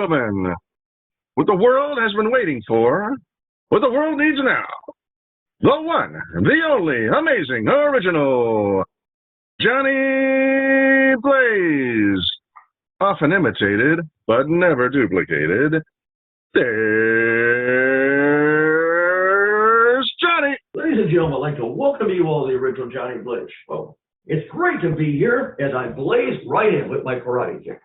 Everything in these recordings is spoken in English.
gentlemen, what the world has been waiting for, what the world needs now, the one, the only, amazing, original, Johnny Blaze. Often imitated, but never duplicated. There's Johnny. Ladies and gentlemen, I'd like to welcome you all to the original Johnny Blaze. Well, it's great to be here as I blaze right in with my karate kick.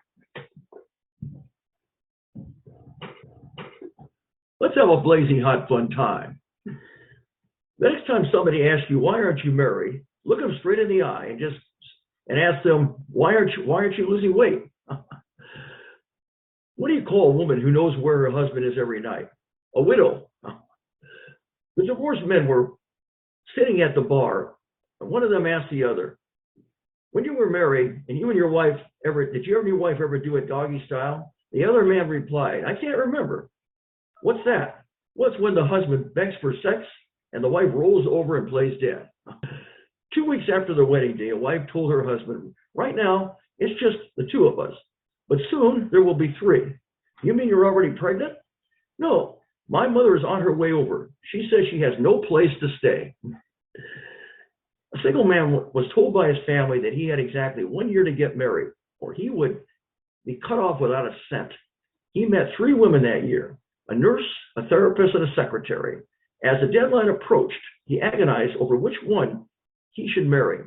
Let's have a blazing hot fun time. The next time somebody asks you, why aren't you married? Look them straight in the eye and ask them, why aren't you losing weight? What do you call a woman who knows where her husband is every night? A widow. The divorced men were sitting at the bar, and one of them asked the other, when you were married, and you and your wife did you and your wife ever do it doggy style? The other man replied, I can't remember. What's that? Well, it's when the husband begs for sex and the wife rolls over and plays dead. 2 weeks after the wedding day, a wife told her husband, right now, it's just the two of us, but soon there will be three. You mean you're already pregnant? No, my mother is on her way over. She says she has no place to stay. A single man was told by his family that he had exactly 1 year to get married, or he would be cut off without a cent. He met 3 women that year, a nurse, a therapist, and a secretary. As the deadline approached, he agonized over which one he should marry.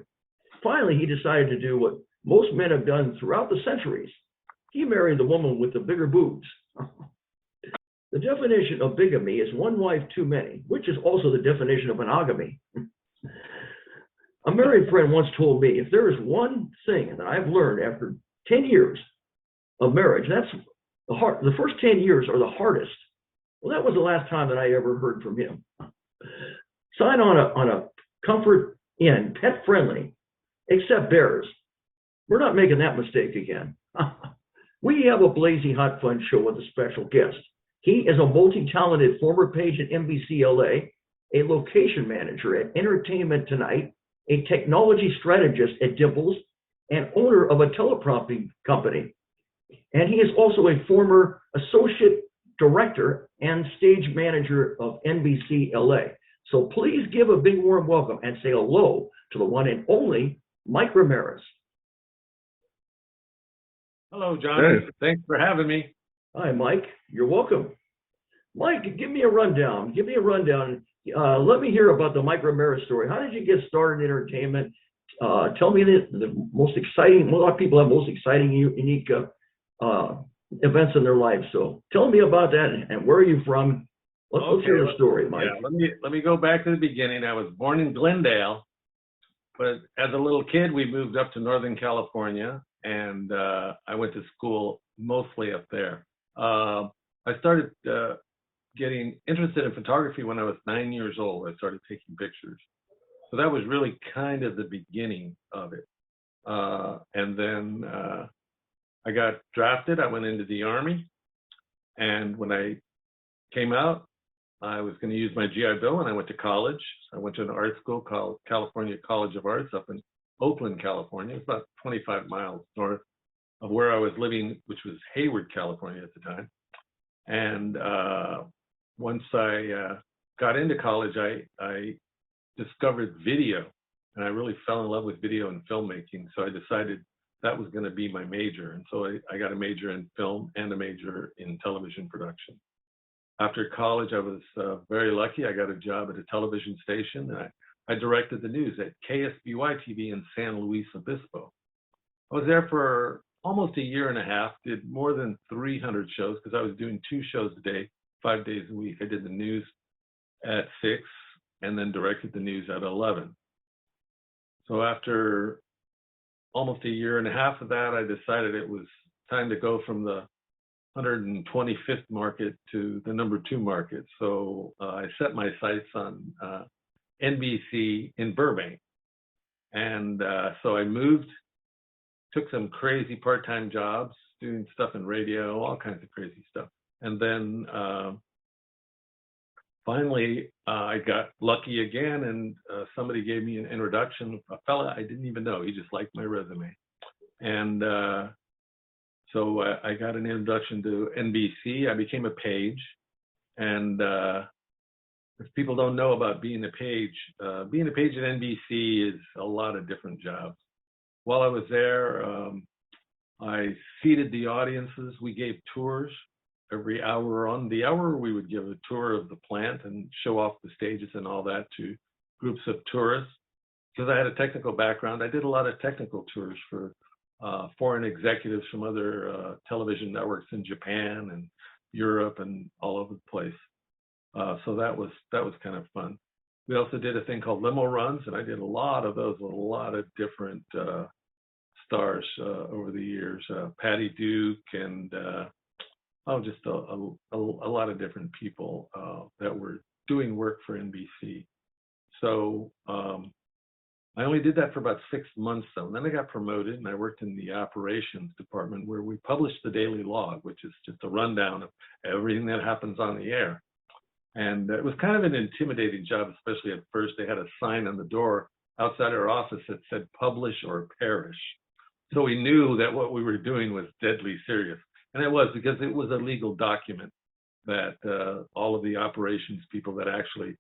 Finally, he decided to do what most men have done throughout the centuries. He married the woman with the bigger boobs. The definition of bigamy is one wife too many, which is also the definition of monogamy. A married friend once told me, if there is one thing that I've learned after 10 years of marriage, that's the first 10 years are the hardest. Well, that was the last time that I ever heard from him. Sign on a comfort inn, pet friendly, except bears. We're not making that mistake again. We have a blazing hot fun show with a special guest. He is a multi-talented former page at NBC-LA, a location manager at Entertainment Tonight, a technology strategist at Dimples, and owner of a teleprompting company. And he is also a former associate director and stage manager of NBC-LA. So please give a big warm welcome and say hello to the one and only Mike Ramirez. Hello, Johnny. Hey. Thanks for having me. Hi, Mike. You're welcome. Mike, give me a rundown. Let me hear about the Mike Ramirez story. How did you get started in entertainment? Tell me the most exciting, a lot of people have most exciting, unique events in their life. So tell me about that and where are you from? Let's hear the story, Mike. Yeah, let me go back to the beginning. I was born in Glendale, but as a little kid, we moved up to Northern California, and I went to school mostly up there. I started getting interested in photography when I was 9 years old. I started taking pictures. So that was really kind of the beginning of it. And then I got drafted. I went into the Army. And when I came out, I was going to use my GI Bill, and I went to college. I went to an art school called California College of Arts up in Oakland, California. It's about 25 miles north of where I was living, which was Hayward, California at the time. And once I got into college, I discovered video, and I really fell in love with video and filmmaking. So I decided that was going to be my major. And so I got a major in film and a major in television production. After college, I was very lucky. I got a job at a television station. And I directed the news at KSBY-TV in San Luis Obispo. I was there for almost a year and a half, did more than 300 shows because I was doing 2 shows a day, 5 days a week. I did the news at 6 and then directed the news at 11. So after almost a year and a half of that, I decided it was time to go from the 125th market to the number 2 market. So I set my sights on NBC in Burbank. And so I moved, took some crazy part-time jobs, doing stuff in radio, all kinds of crazy stuff. And then finally, I got lucky again, and somebody gave me an introduction, a fella I didn't even know. He just liked my resume. And So I got an introduction to NBC. I became a page. And if people don't know about being a page at NBC is a lot of different jobs. While I was there, I seated the audiences. We gave tours every hour. On the hour, we would give a tour of the plant and show off the stages and all that to groups of tourists. Because I had a technical background, I did a lot of technical tours for foreign executives from other television networks in Japan and Europe and all over the place. So that was kind of fun. We also did a thing called limo runs, and I did a lot of those with a lot of different stars over the years. Patty Duke and just a lot of different people that were doing work for NBC. So I only did that for about 6 months, though. And then I got promoted, and I worked in the operations department where we published the daily log, which is just a rundown of everything that happens on the air. And it was kind of an intimidating job, especially at first. They had a sign on the door outside our office that said "Publish or Perish." So we knew that what we were doing was deadly serious. And it was, because it was a legal document that all of the operations people that actually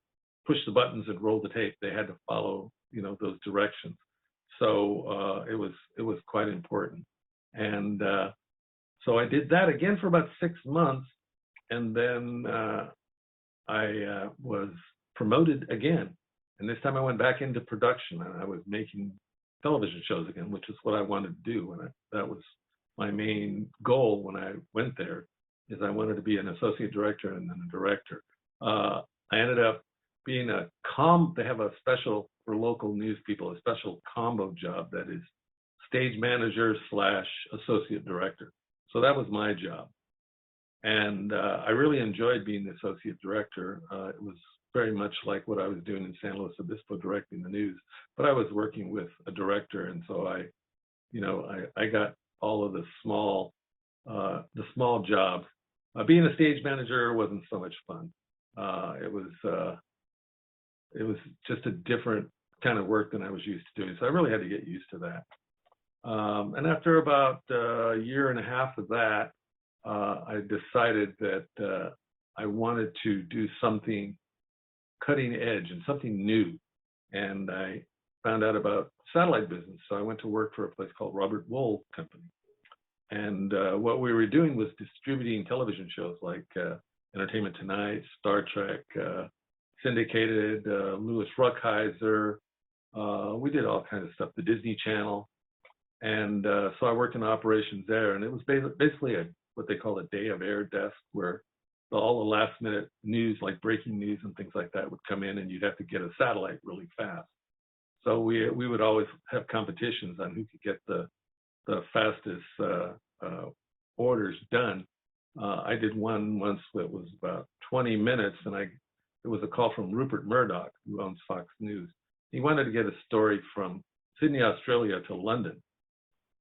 pushed the buttons and rolled the tape, they had to follow, those directions. So it was quite important. And so I did that again for about 6 months. And then I was promoted again. And this time I went back into production, and I was making television shows again, which is what I wanted to do. And that was my main goal when I went there, is I wanted to be an associate director and then a director. I ended up being they have a special, for local news people, a special combo job that is stage manager / associate director. So that was my job. And I really enjoyed being the associate director. It was very much like what I was doing in San Luis Obispo, directing the news, but I was working with a director. And so I got all of the small jobs. Being a stage manager wasn't so much fun. It was just a different kind of work than I was used to doing. So I really had to get used to that. And after about a year and a half of that, I decided that I wanted to do something cutting edge and something new. And I found out about satellite business. So I went to work for a place called Robert Wool Company. And what we were doing was distributing television shows like Entertainment Tonight, Star Trek, syndicated, Louis Ruckhiser. We did all kinds of stuff, the Disney Channel. And so I worked in operations there. And it was basically what they call a day of air desk, where all the last minute news, like breaking news and things like that, would come in, and you'd have to get a satellite really fast. So we would always have competitions on who could get the fastest orders done. I did one once that was about 20 minutes, and it was a call from Rupert Murdoch, who owns Fox News. He wanted to get a story from Sydney, Australia to London.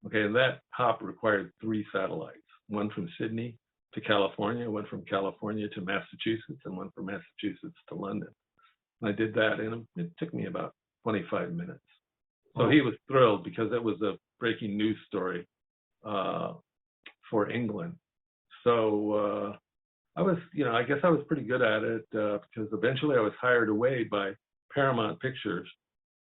Okay, and that hop required 3 satellites, one from Sydney to California, one from California to Massachusetts, and one from Massachusetts to London. And I did that, and it took me about 25 minutes. So he was thrilled, because it was a breaking news story for England. So I guess I was pretty good at it, because eventually I was hired away by Paramount Pictures.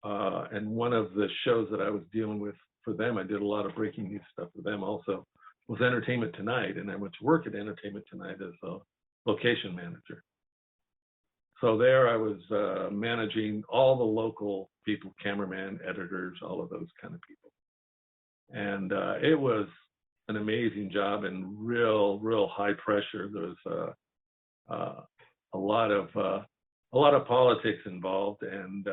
And one of the shows that I was dealing with for them, I did a lot of breaking news stuff for them also, was Entertainment Tonight. And I went to work at Entertainment Tonight as a location manager. So there I was managing all the local people, cameraman, editors, all of those kind of people. And it was an amazing job, and real high pressure. There was a lot of politics involved, and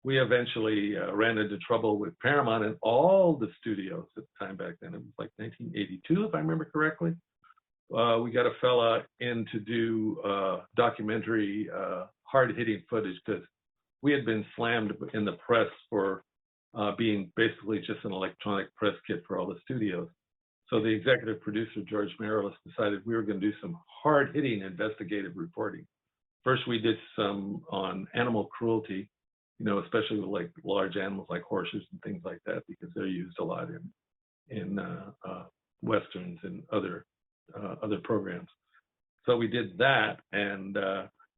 we eventually ran into trouble with Paramount and all the studios at the time back then. It was like 1982, if I remember correctly. We got a fella in to do documentary hard-hitting footage, because we had been slammed in the press for being basically just an electronic press kit for all the studios. So the executive producer, George Ramirez, decided we were going to do some hard-hitting investigative reporting. First, we did some on animal cruelty, especially with like large animals like horses and things like that, because they're used a lot in westerns and other programs. So we did that, and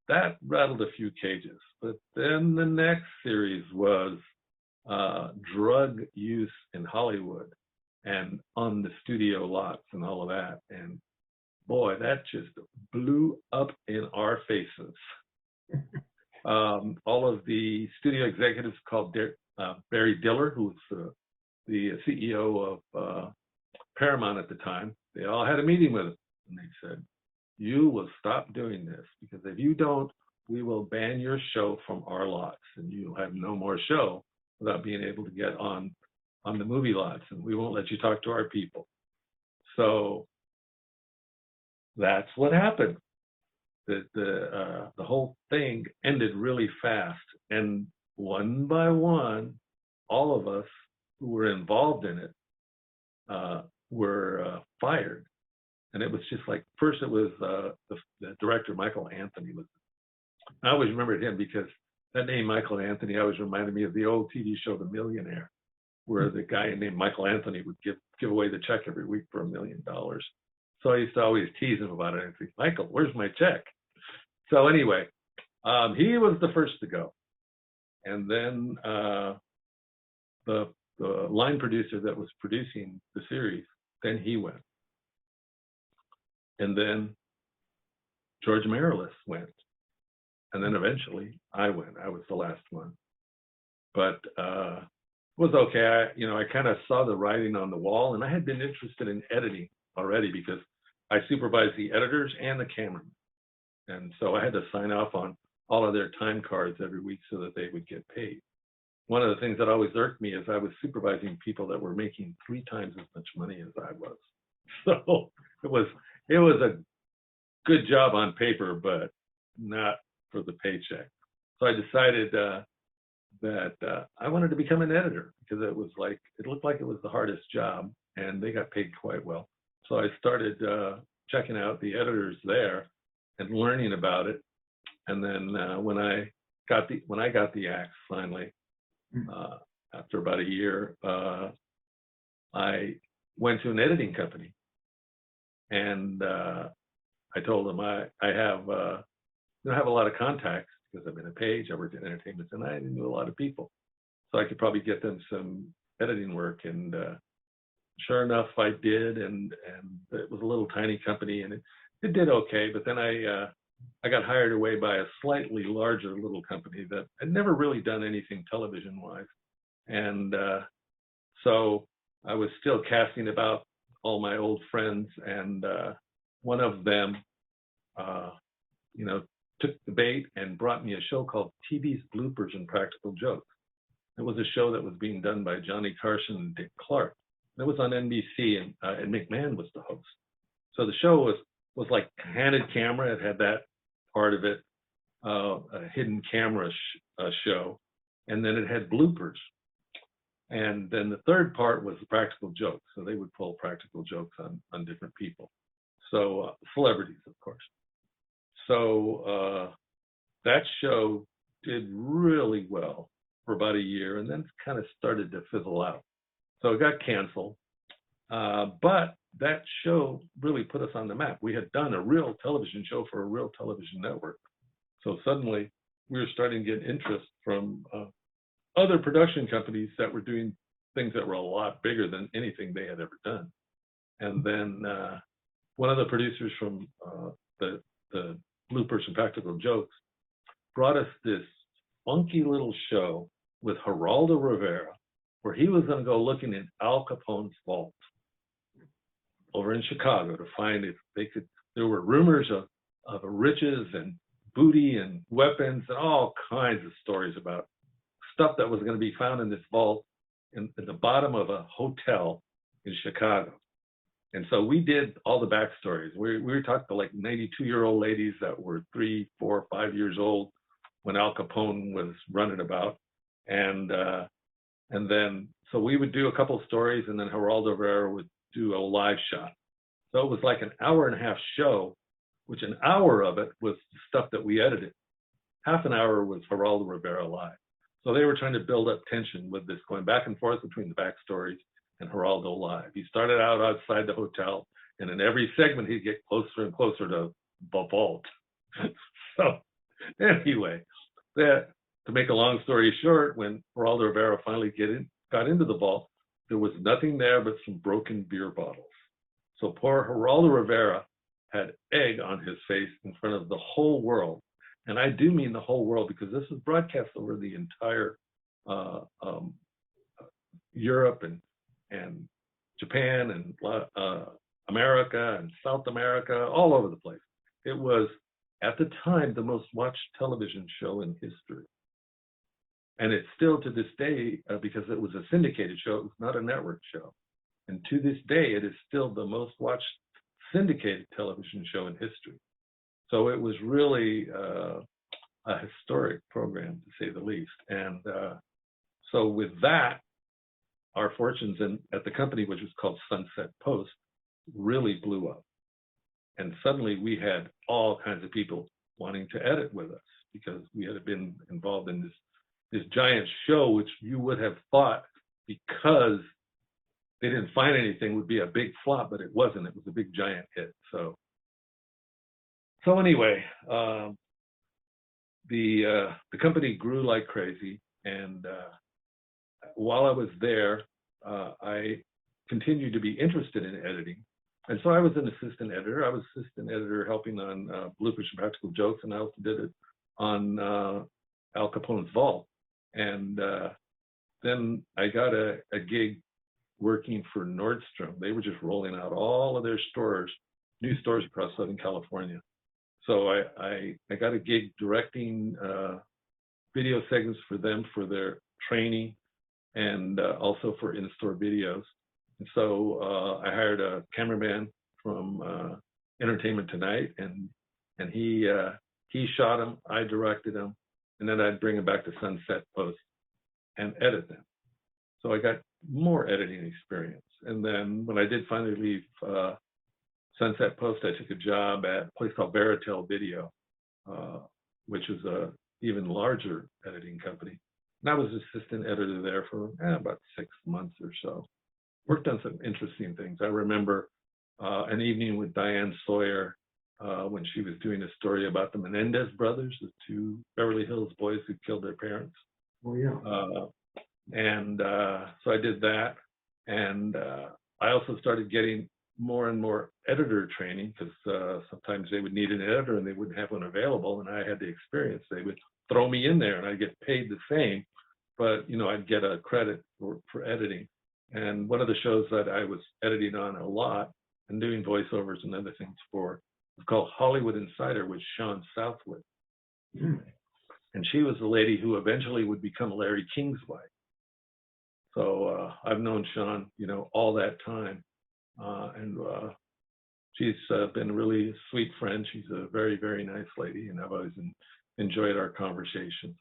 that rattled a few cages. But then the next series was drug use in Hollywood and on the studio lots and all of that. And boy, that just blew up in our faces. All of the studio executives called Barry Diller, who was the CEO of Paramount at the time. They all had a meeting with him, and they said, "You will stop doing this, because if you don't, we will ban your show from our lots, and you'll have no more show without being able to get on the movie lots, and we won't let you talk to our people." So that's what happened. The whole thing ended really fast, and one by one, all of us who were involved in it were fired. And it was just like, first it was the director, Michael Anthony. I always remembered him because that name, Michael Anthony, always reminded me of the old TV show, The Millionaire, where the guy named Michael Anthony would give away the check every week for $1 million. So I used to always tease him about it and say, "Michael, where's my check?" So anyway, he was the first to go. And then the line producer that was producing the series, then he went. And then George Marilis went. And then eventually I went. I was the last one. But it was okay. I kind of saw the writing on the wall, and I had been interested in editing already because I supervised the editors and the cameramen. And so I had to sign off on all of their time cards every week so that they would get paid. One of the things that always irked me is I was supervising people that were making 3 times as much money as I was. So it was a good job on paper, but not for the paycheck. So I decided that I wanted to become an editor because it looked like it was the hardest job, and they got paid quite well. So I started checking out the editors there and learning about it. And then when I got the axe finally, after about a year, I went to an editing company, and I told them I have a lot of contacts because I've been a page, I worked in entertainment, and I knew a lot of people, so I could probably get them some editing work. And sure enough, I did, and it was a little tiny company, and it did okay. But then I got hired away by a slightly larger little company that had never really done anything television-wise. And so I was still casting about all my old friends, and one of them, took the bait and brought me a show called TV's Bloopers and Practical Jokes. It was a show that was being done by Johnny Carson and Dick Clark. It was on NBC, and McMahon was the host. So the show was like handed camera. It had that part of it, a hidden camera show, and then it had bloopers. And then the third part was the practical jokes. So they would pull practical jokes on different people. So celebrities, of course. So that show did really well for about a year, and then kind of started to fizzle out. So it got canceled. But that show really put us on the map. We had done a real television show for a real television network. So suddenly we were starting to get interest from other production companies that were doing things that were a lot bigger than anything they had ever done. And then one of the producers from the Bloopers and Practical Jokes brought us this funky little show with Geraldo Rivera, where he was going to go looking in Al Capone's vault over in Chicago to find if they could. There were rumors of riches and booty and weapons and all kinds of stories about stuff that was going to be found in this vault in the bottom of a hotel in Chicago. And so we did all the backstories. We were talking to like 92-year-old ladies that were 3, 4, 5 years old when Al Capone was running about. And then, so we would do a couple of stories, and then Geraldo Rivera would do a live shot. So it was like an hour-and-a-half show, which an hour of it was stuff that we edited. Half an hour was Geraldo Rivera live. So they were trying to build up tension with this going back and forth between the backstories and Geraldo Live. He started out outside the hotel, and in every segment, he'd get closer and closer to the vault. So anyway, to make a long story short, when Geraldo Rivera finally got into the vault, there was nothing there but some broken beer bottles. So poor Geraldo Rivera had egg on his face in front of the whole world. And I do mean the whole world, because this was broadcast over the entire Europe and Japan and America and South America, all over the place. It was, at the time, the most watched television show in history. And it's still to this day, because it was a syndicated show, it was not a network show. And to this day, it is still the most watched syndicated television show in history. So it was really a historic program, to say the least. And so with that, our fortunes at the company, which was called Sunset Post, really blew up. And suddenly we had all kinds of people wanting to edit with us, because we had been involved in this giant show, which you would have thought, because they didn't find anything, would be a big flop, but it wasn't. It was a big giant hit. So anyway, the company grew like crazy, and while I was there, I continued to be interested in editing. And so I was an assistant editor. I was assistant editor helping on Bloopers and Practical Jokes, and I also did it on Al Capone's Vault. And then I got a gig working for Nordstrom. They were just rolling out all of their stores, new stores across Southern California. So I got a gig directing video segments for them for their training, and also for in-store videos. And so I hired a cameraman from Entertainment Tonight, and he shot them, I directed them, and then I'd bring them back to Sunset Post and edit them. So I got more editing experience. And then when I did finally leave Sunset Post, I took a job at a place called Veritel Video, which was a even larger editing company. And I was assistant editor there for about 6 months or so. Worked on some interesting things. I remember an evening with Diane Sawyer when she was doing a story about the Menendez brothers, the two Beverly Hills boys who killed their parents. Oh, yeah. So I did that. And I also started getting more and more editor training, because sometimes they would need an editor and they wouldn't have one available, and I had the experience. They would throw me in there and I'd get paid the same, but I'd get a credit for editing. And one of the shows that I was editing on a lot and doing voiceovers and other things for was called Hollywood Insider with Sean Southwood. And she was the lady who eventually would become Larry King's wife. So I've known Sean, all that time. And she's been a really sweet friend. She's a very, very nice lady, and I've always enjoyed our conversations.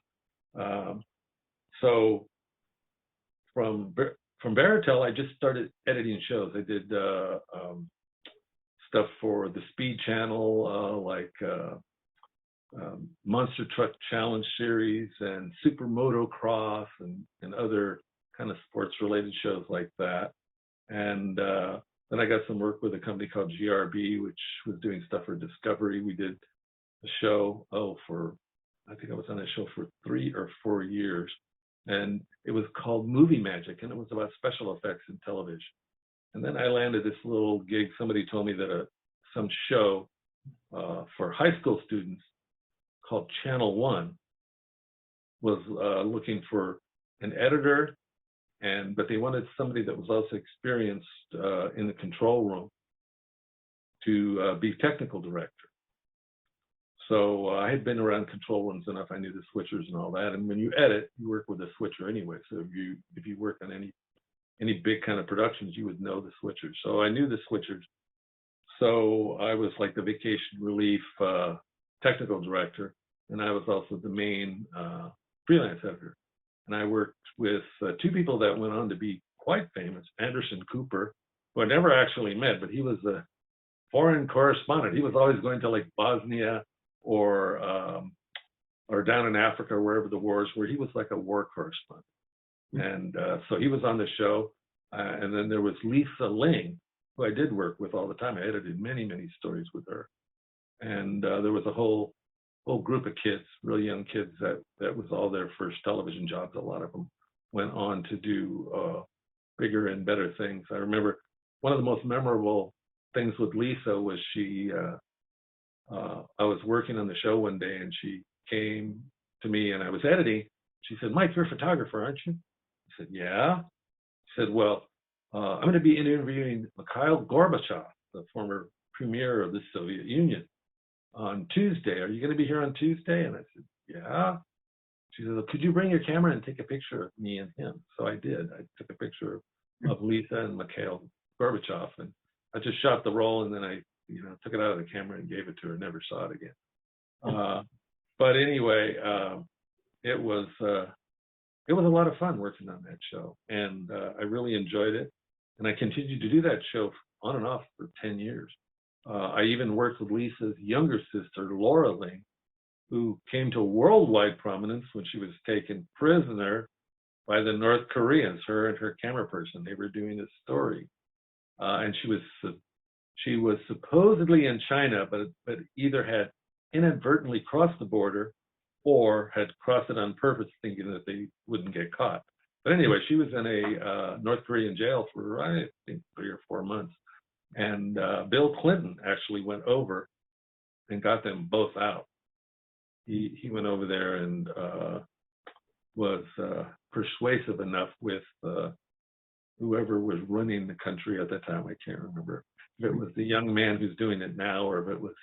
So from Veritel, I just started editing shows. I did stuff for the Speed Channel, like Monster Truck Challenge Series and Super Motocross and other kind of sports-related shows like that. And then I got some work with a company called GRB, which was doing stuff for Discovery. We did a show, I think I was on that show for 3 or 4 years. And it was called Movie Magic, and it was about special effects in television. And then I landed this little gig. Somebody told me that some show for high school students called Channel One was looking for an editor, but they wanted somebody that was also experienced in the control room to be technical director. So I had been around control rooms enough. I knew the switchers and all that. And when you edit, you work with a switcher anyway. So if you work on any big kind of productions, you would know the switchers. So I knew the switchers. So I was like the vacation relief technical director, and I was also the main freelance editor. And I worked with 2 people that went on to be quite famous. Anderson Cooper, who I never actually met, but he was a foreign correspondent. He was always going to like Bosnia or down in Africa, wherever the wars were. He was like a war correspondent. And so he was on the show. And then there was Lisa Ling, who I did work with all the time. I edited many, many stories with her. And there was a whole group of kids, really young kids, that was all their first television jobs. A lot of them went on to do bigger and better things. I remember one of the most memorable things with Lisa was I was working on the show one day, and she came to me, and I was editing. She said, "Mike, you're a photographer, aren't you?" I said, "Yeah." She said, "Well, I'm going to be interviewing Mikhail Gorbachev, the former premier of the Soviet Union, on Tuesday. Are you going to be here on Tuesday?" And I said, "Yeah." She said, "Well, could you bring your camera and take a picture of me and him?" So I did. I took a picture of Lisa and Mikhail Gorbachev, and I just shot the roll, and then I took it out of the camera and gave it to her. Never saw it again. But anyway, it was a lot of fun working on that show, and I really enjoyed it. And I continued to do that show on and off for 10 years. I even worked with Lisa's younger sister, Laura Ling, who came to worldwide prominence when she was taken prisoner by the North Koreans, her and her camera person. They were doing a story. And she was supposedly in China, but either had inadvertently crossed the border or had crossed it on purpose, thinking that they wouldn't get caught. But anyway, she was in a North Korean jail for, I think, 3 or 4 months. And Bill Clinton actually went over and got them both out. He went over there and was persuasive enough with whoever was running the country at that time. I can't remember if it was the young man who's doing it now or if it was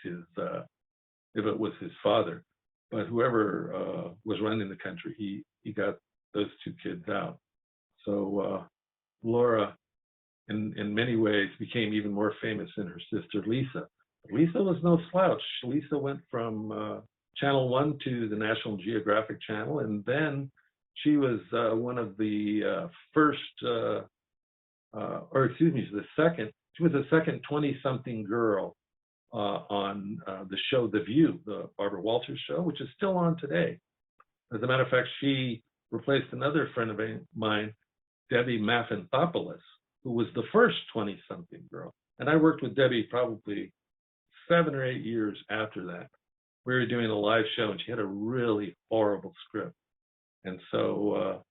his father. But whoever was running the country, he got those 2 kids out. So Laura, in many ways, became even more famous than her sister Lisa. Lisa was no slouch. Lisa went from Channel 1 to the National Geographic Channel, and then she was one of the she was the second 20-something girl on the show The View, the Barbara Walters show, which is still on today. As a matter of fact, she replaced another friend of mine, Debbie Maffenthopoulos, who was the first 20-something girl. And I worked with Debbie probably 7 or 8 years after that. We were doing a live show, and she had a really horrible script. And so,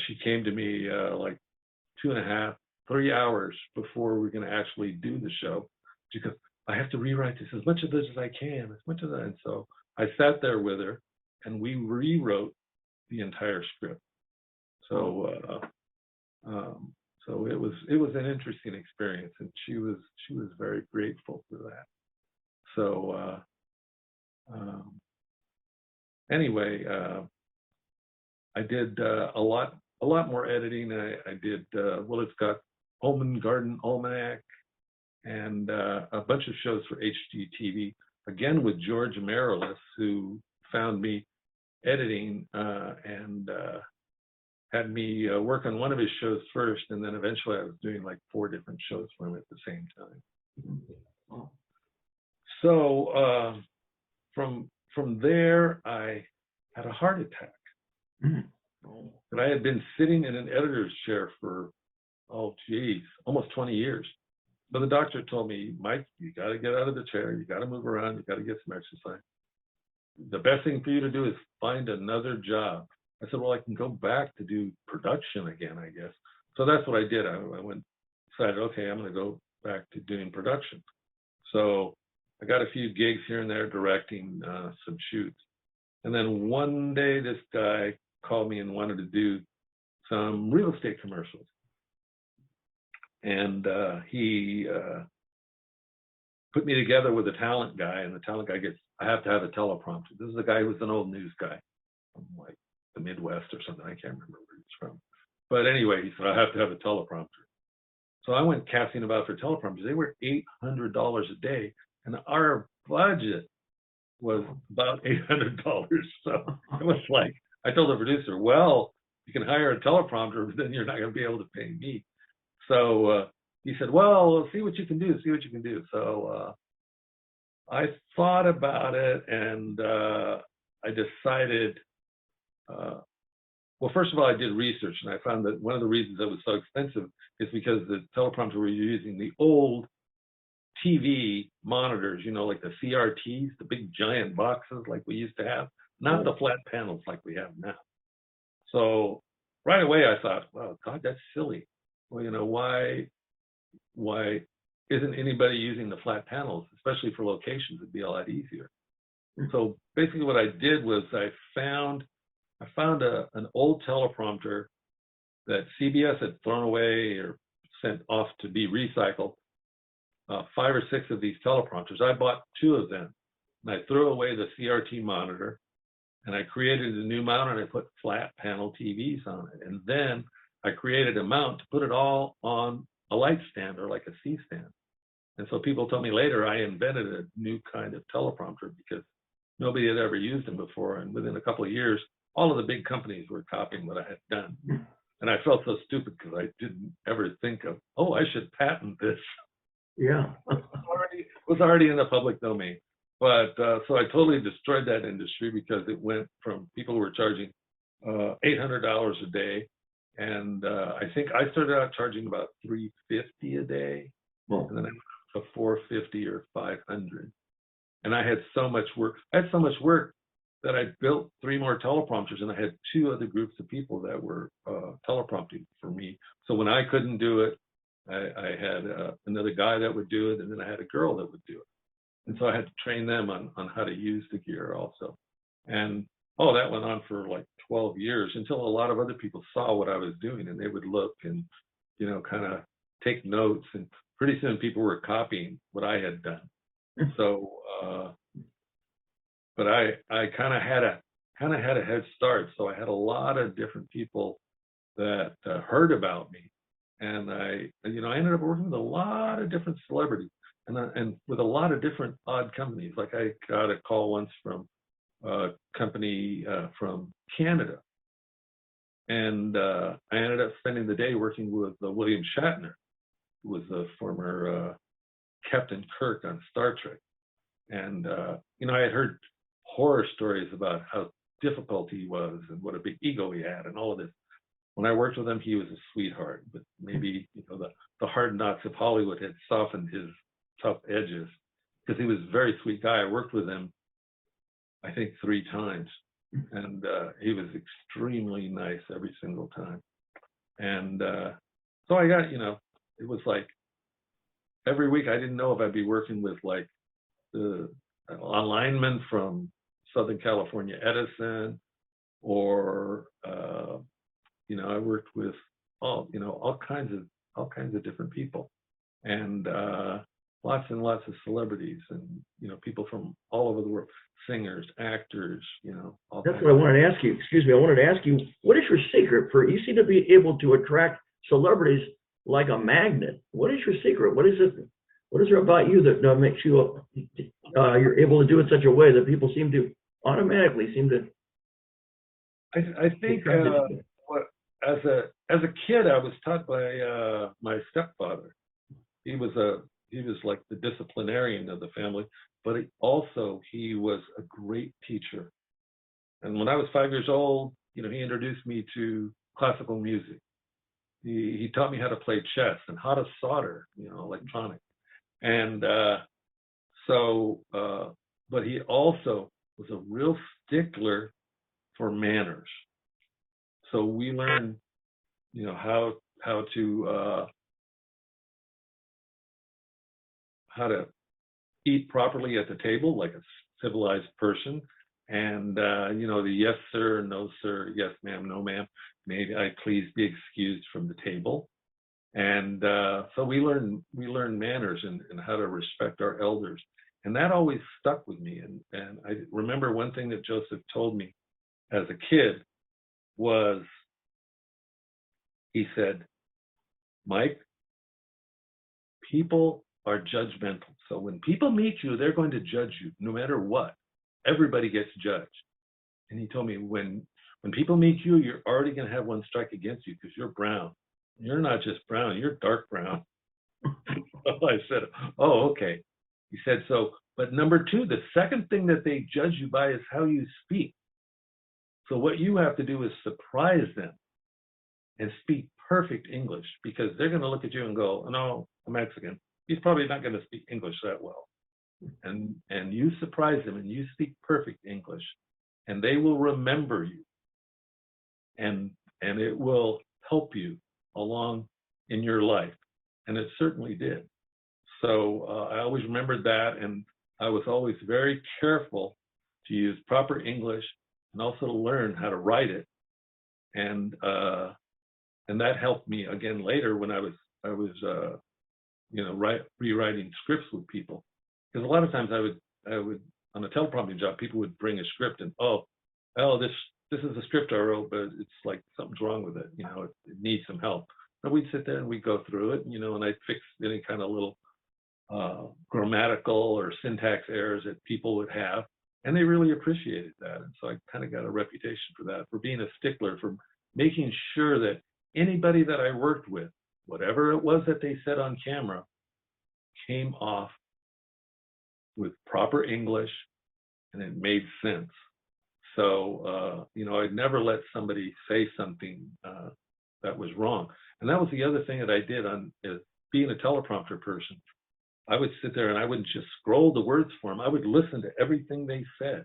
she came to me like 2.5, 3 hours before we were going to actually do the show. She goes, "I have to rewrite this as much of this as I can, as much of that." And so I sat there with her, and we rewrote the entire script. So, so it was an interesting experience, and she was very grateful for that. So anyway, I did a lot more editing. I did Willard Scott Home and Garden Almanac, and a bunch of shows for HGTV, again with George Marilis, who found me editing and had me work on one of his shows first, and then eventually I was doing like 4 different shows for him at the same time. So from there, I had a heart attack. And I had been sitting in an editor's chair for, almost 20 years. So the doctor told me, "Mike, you got to get out of the chair. You got to move around. You got to get some exercise. The best thing for you to do is find another job." I said, "Well, I can go back to do production again, I guess." So that's what I did. I decided, okay, I'm going to go back to doing production. So I got a few gigs here and there directing some shoots. And then one day this guy called me and wanted to do some real estate commercials. And he put me together with a talent guy, and the talent guy I have to have a teleprompter. This is a guy who was an old news guy from like the Midwest or something. I can't remember where he's from. But anyway, he said, "I have to have a teleprompter." So I went casting about for teleprompters. They were $800 a day, and our budget was about $800. So it was like, I told the producer, "Well, you can hire a teleprompter, but then you're not going to be able to pay me." So he said, "Well, see what you can do, see what you can do." So I thought about it, and I decided well, first of all, I did research, and I found that one of the reasons it was so expensive is because the teleprompter we were using, the old TV monitors, like the CRTs, the big giant boxes like we used to have, not the flat panels like we have now. So right away I thought, well, God, that's silly. Well, why isn't anybody using the flat panels, especially for locations? It'd be a lot easier. So basically what I did was I found an old teleprompter that CBS had thrown away or sent off to be recycled. 5 or 6 of these teleprompters. I bought 2 of them, and I threw away the CRT monitor, and I created a new mount, and I put flat panel TVs on it. And then I created a mount to put it all on a light stand or like a C-stand. And so people told me later I invented a new kind of teleprompter because nobody had ever used them before. And within a couple of years, all of the big companies were copying what I had done. And I felt so stupid because I didn't ever think of, oh, I should patent this. Yeah. It was already in the public domain. But so I totally destroyed that industry because it went from people who were charging $800 a day. And I think I started out charging about $350 a day. And then I went up to $450 or $500. And I had so much work. I had so much work that I built 3 more teleprompters, and I had 2 other groups of people that were teleprompting for me. So when I couldn't do it, I had another guy that would do it, and then I had a girl that would do it. And so I had to train them on how to use the gear also. And that went on for like 12 years until a lot of other people saw what I was doing, and they would look and, kind of take notes. And pretty soon people were copying what I had done. So, but I kind of had a head start. So I had a lot of different people that heard about me. And I ended up working with a lot of different celebrities and with a lot of different odd companies. Like I got a call once from a company from Canada. And I ended up spending the day working with William Shatner, who was the former Captain Kirk on Star Trek. And, I had heard horror stories about how difficult he was and what a big ego he had and all of this. When I worked with him, he was a sweetheart, but maybe, the hard knocks of Hollywood had softened his tough edges because he was a very sweet guy. I worked with him, I think 3 times, and he was extremely nice every single time. And so I got, it was like every week I didn't know if I'd be working with like the lineman from Southern California Edison or I worked with all kinds of different people, and lots and lots of celebrities, and people from all over the world, singers, actors, all That's kinds. what I wanted to ask you. Excuse me. I wanted to ask you, what is your secret for? You seem to be able to attract celebrities like a magnet. What is your secret? What is it? What is there about you that makes you you're able to do it such a way that people seem to automatically seem to? I think as a kid, I was taught by my stepfather. He was like the disciplinarian of the family, but he was a great teacher. And when I was 5 years old, he introduced me to classical music. He taught me how to play chess and how to solder, electronic. And but he also was a real stickler for manners. So we learned, how to eat properly at the table like a civilized person, and the yes sir, no sir, yes ma'am, no ma'am, may I please be excused from the table. And so we learned manners and how to respect our elders, and that always stuck with me. And I remember one thing that Joseph told me as a kid was, he said, Mike, people are judgmental. So when people meet you, they're going to judge you no matter what. Everybody gets judged. And he told me, when people meet you, you're already going to have one strike against you because you're brown. You're not just brown, you're dark brown. I said, oh, okay. He said, but number 2, the second thing that they judge you by is how you speak. So what you have to do is surprise them and speak perfect English, because they're going to look at you and go, "Oh, no, I'm Mexican. He's probably not going to speak English that well." And you surprise them and you speak perfect English, and they will remember you, and it will help you along in your life. And it certainly did. So I always remembered that, and I was always very careful to use proper English and also to learn how to write it. And that helped me again later when I was rewriting scripts with people, because a lot of times I would on a teleprompting job, people would bring a script and this is a script I wrote, but it's like something's wrong with it, it needs some help. And we'd sit there and we'd go through it, and I'd fix any kind of little grammatical or syntax errors that people would have, and they really appreciated that. And so I kind of got a reputation for that, for being a stickler, for making sure that anybody that I worked with, whatever it was that they said on camera, came off with proper English and it made sense. So, I'd never let somebody say something that was wrong. And that was the other thing that I did as being a teleprompter person. I would sit there and I wouldn't just scroll the words for them. I would listen to everything they said.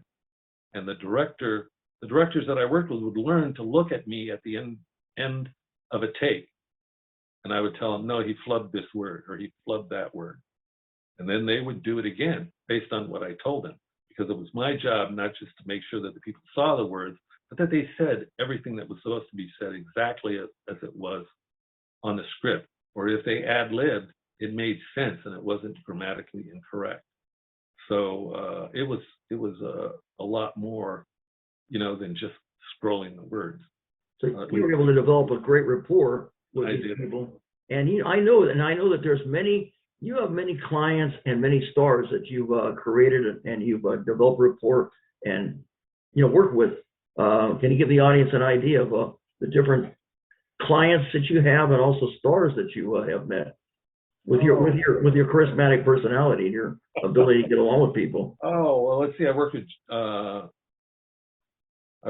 And the directors that I worked with would learn to look at me at the end of a take. And I would tell them, no, he flubbed this word or he flubbed that word. And then they would do it again based on what I told them, because it was my job not just to make sure that the people saw the words, but that they said everything that was supposed to be said exactly as it was on the script. Or if they ad-libbed, it made sense and it wasn't grammatically incorrect. So it was a lot more, than just scrolling the words. So you were able to develop a great rapport with these people. And I know that you have many clients and many stars that you've created and you've developed rapport and worked with. Can you give the audience an idea of the different clients that you have and also stars that you have met with your charismatic personality and your ability to get along with people? Oh, well, let's see. I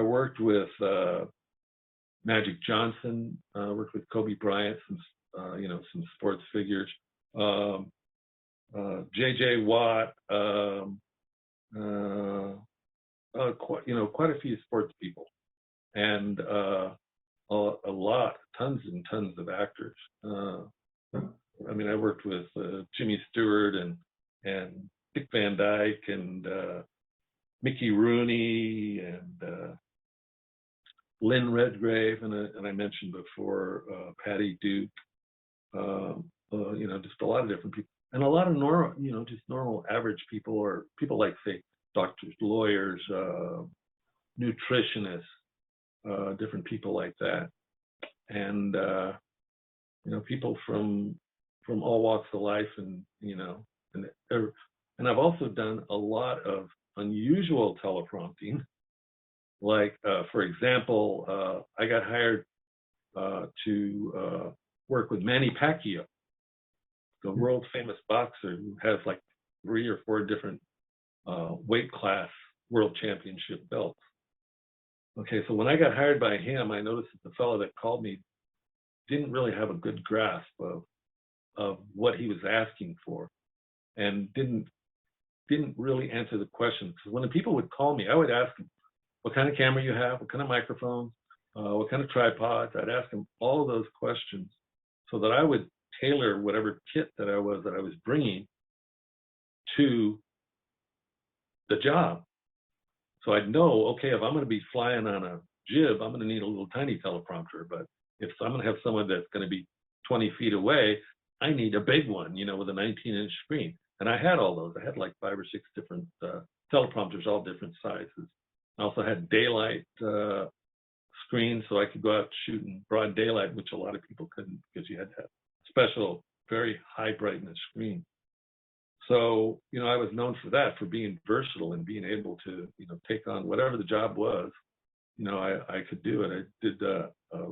worked with Magic Johnson. Worked with Kobe Bryant, some sports figures. J.J. Watt. Quite a few sports people, and tons and tons of actors. I worked with Jimmy Stewart and Dick Van Dyke and Mickey Rooney and Lynn Redgrave, and I mentioned before Patty Duke. Just a lot of different people, and a lot of normal average people, or people like, say, doctors, lawyers, nutritionists, different people like that, and people from all walks of life, and I've also done a lot of unusual teleprompting. Like, for example, I got hired to work with Manny Pacquiao, the world famous boxer who has like 3 or 4 different weight class world championship belts. Okay, so when I got hired by him, I noticed that the fellow that called me didn't really have a good grasp of what he was asking for, and didn't really answer the questions. Because when the people would call me, I would ask them, what kind of camera you have, what kind of microphones, what kind of tripods. I'd ask them all of those questions so that I would tailor whatever kit that I was bringing to the job. So I'd know, okay, if I'm going to be flying on a jib, I'm going to need a little tiny teleprompter. But if I'm going to have someone that's going to be 20 feet away, I need a big one, with a 19-inch screen. And I had all those. I had like 5 or 6 different teleprompters, all different sizes. I also had daylight screens, so I could go out shoot in broad daylight, which a lot of people couldn't, because you had to have special, very high brightness screen. So, I was known for that, for being versatile and being able to, take on whatever the job was. I could do it. I did a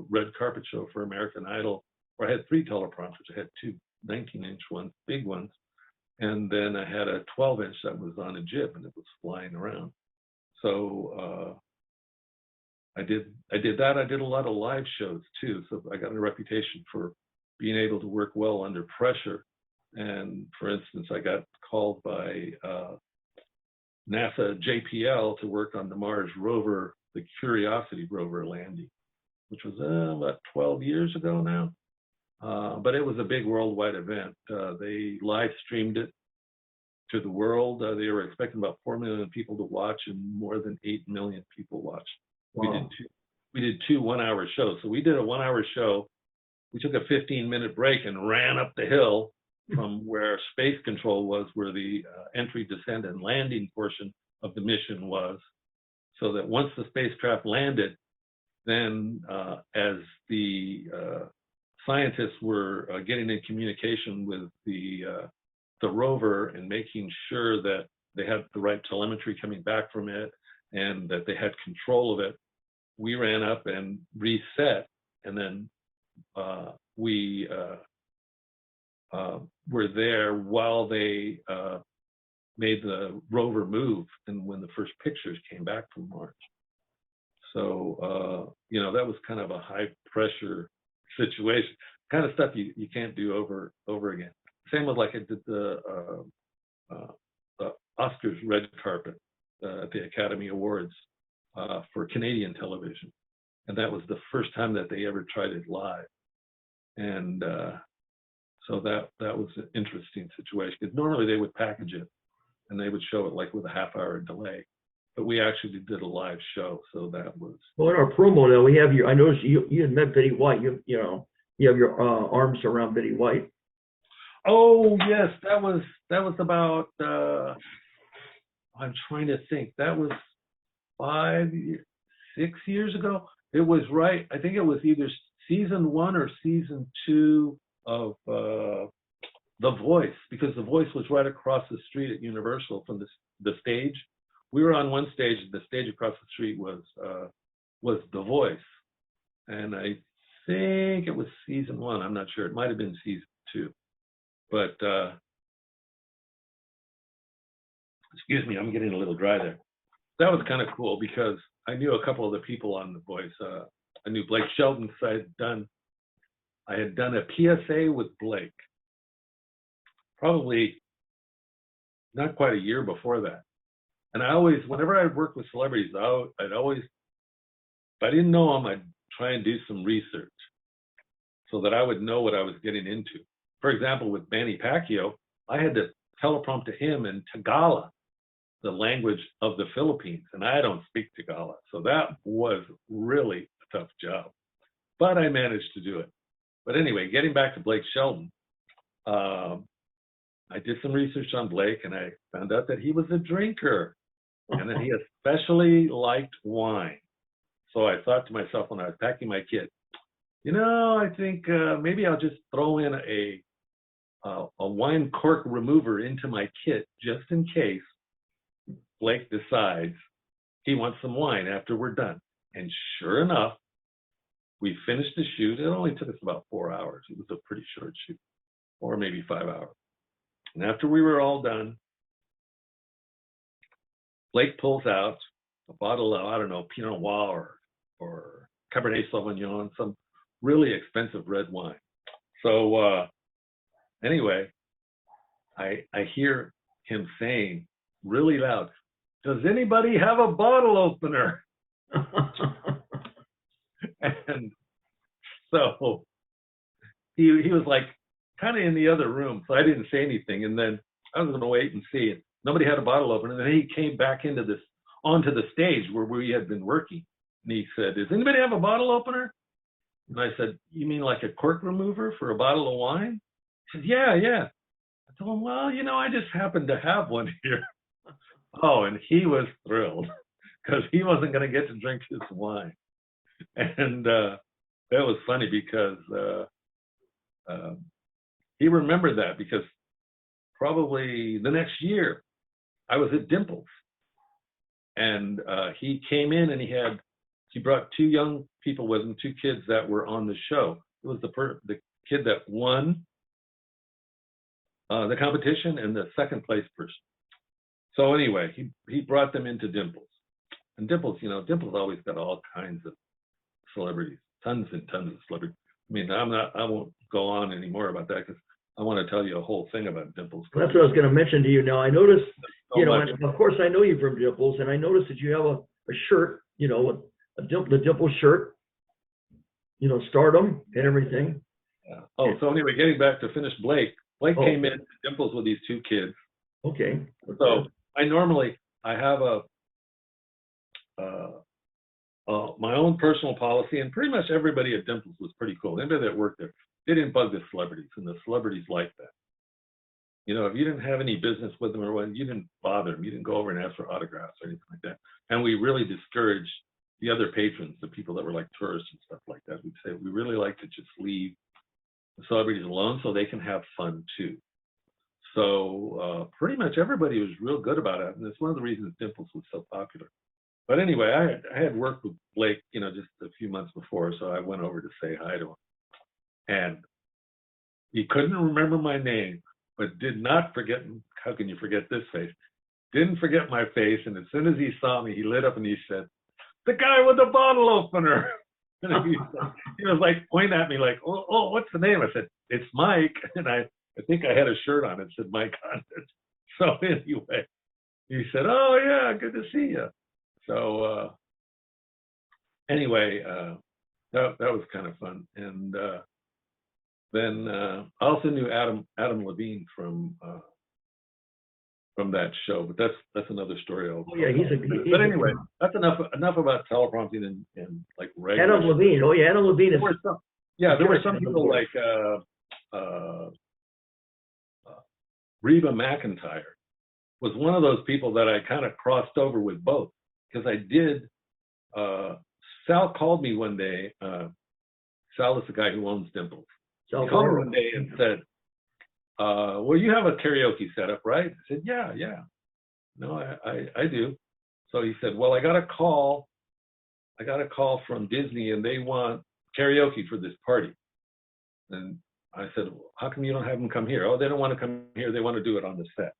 red carpet show for American Idol, where I had 3 teleprompters. I had 2 19-inch ones, big ones, and then I had a 12-inch that was on a jib and it was flying around. So I did that. I did a lot of live shows too, so I got a reputation for being able to work well under pressure. And for instance, I got called by NASA JPL to work on the Mars rover, the Curiosity rover landing, which was about 12 years ago now. But it was a big worldwide event. They live streamed it to the world. They were expecting about 4 million people to watch, and more than 8 million people watched. Wow. We did two 1-hour shows. So we did a 1-hour show. We took a 15-minute break and ran up the hill from where space control was, where the entry, descent, and landing portion of the mission was, so that once the spacecraft landed, then as the scientists were getting in communication with the rover and making sure that they had the right telemetry coming back from it and that they had control of it, we ran up and reset, and then we were there while they made the rover move, and when the first pictures came back from Mars. So, that was kind of a high pressure situation, kind of stuff you can't do over again. Same with, like, I did the Oscars red carpet at the Academy Awards for Canadian television. And that was the first time that they ever tried it live. And so that was an interesting situation, because normally they would package it and they would show it like with a half-hour delay. But we actually did a live show, so that was. Well, in our promo now, we have I noticed you had met Betty White. You have your arms around Betty White. Oh yes, that was about. I'm trying to think. That was 6 years ago. It was right. I think it was either season 1 or season 2 of The Voice, because The Voice was right across the street at Universal from the stage. We were on one stage. The stage across the street was The Voice, and I think it was season 1. I'm not sure. It might have been season 2, but excuse me, I'm getting a little dry there. That was kind of cool because I knew a couple of the people on The Voice. I knew Blake Shelton, because I had done a PSA with Blake, probably not quite a year before that. And I always, whenever I'd work with celebrities, I'd always, if I didn't know them, I'd try and do some research so that I would know what I was getting into. For example, with Manny Pacquiao, I had to teleprompt to him in Tagalog, the language of the Philippines, and I don't speak Tagalog. So that was really a tough job, but I managed to do it. But anyway, getting back to Blake Shelton, I did some research on Blake, and I found out that he was a drinker and that he especially liked wine. So I thought to myself when I was packing my kit, I think maybe I'll just throw in a wine cork remover into my kit just in case Blake decides he wants some wine after we're done. And sure enough, we finished the shoot. It only took us about 4 hours. It was a pretty short shoot, or maybe 5 hours. And after we were all done, Blake pulls out a bottle of, I don't know, Pinot Noir or Cabernet Sauvignon, some really expensive red wine. So anyway, I hear him saying really loud, "Does anybody have a bottle opener?" And so he was like kind of in the other room, so I didn't say anything. And then I was going to wait and see. Nobody had a bottle opener. And then he came back onto the stage where we had been working. And he said, "Does anybody have a bottle opener?" And I said, "You mean like a cork remover for a bottle of wine?" He said, "Yeah. I told him, "Well, I just happen to have one here." Oh, and he was thrilled because he wasn't going to get to drink his wine. And that was funny because he remembered that, because probably the next year I was at Dimples, and he came in and he brought 2 young people with him, 2 kids that were on the show. It was the kid that won the competition and the second place person. So anyway, he brought them into Dimples, And Dimples, Dimples always got all kinds of celebrities, tons and tons of celebrities. I mean, I won't go on anymore about that because I want to tell you a whole thing about Dimples. Well, that's what I was going to mention to you. Now, I noticed, much. and of course, I know you from Dimples, and I noticed that you have a shirt, the Dimples shirt, Stardom and everything. Yeah. Oh, so anyway, getting back to finish Blake. Blake came in to Dimples with these two kids. Okay. So I have my own personal policy, and pretty much everybody at Dimples was pretty cool. Anybody that worked there, they didn't bug the celebrities, and the celebrities liked that. If you didn't have any business with them or when you didn't bother them, you didn't go over and ask for autographs or anything like that. And we really discouraged the other patrons, the people that were like tourists and stuff like that. We'd say we really like to just leave the celebrities alone so they can have fun too. So pretty much everybody was real good about it, and it's one of the reasons Dimples was so popular. But anyway, I had worked with Blake, just a few months before, so I went over to say hi to him. And he couldn't remember my name, but did not forget, how can you forget this face? Didn't forget my face, and as soon as he saw me, he lit up and he said, "The guy with the bottle opener." And he was like pointing at me like, oh, what's the name? I said, "It's Mike." And I think I had a shirt on that said Mike on it. So anyway, he said, "Oh yeah, good to see you." So anyway, that was kind of fun. And then I also knew Adam Levine from that show, but that's another story. But anyway, that's enough about teleprompting and like regular. Adam Levine. Oh yeah, Adam Levine. There were some people like Reba McEntire was one of those people that I kind of crossed over with both, because I did. Sal called me one day. Sal is the guy who owns Dimples. He called me one day and said, "Well, you have a karaoke setup, right?" I said, "Yeah. No, I do." So he said, "Well, I got a call from Disney, and they want karaoke for this party." And I said, "Well, how come you don't have them come here?" "Oh, they don't want to come here. They want to do it on the set."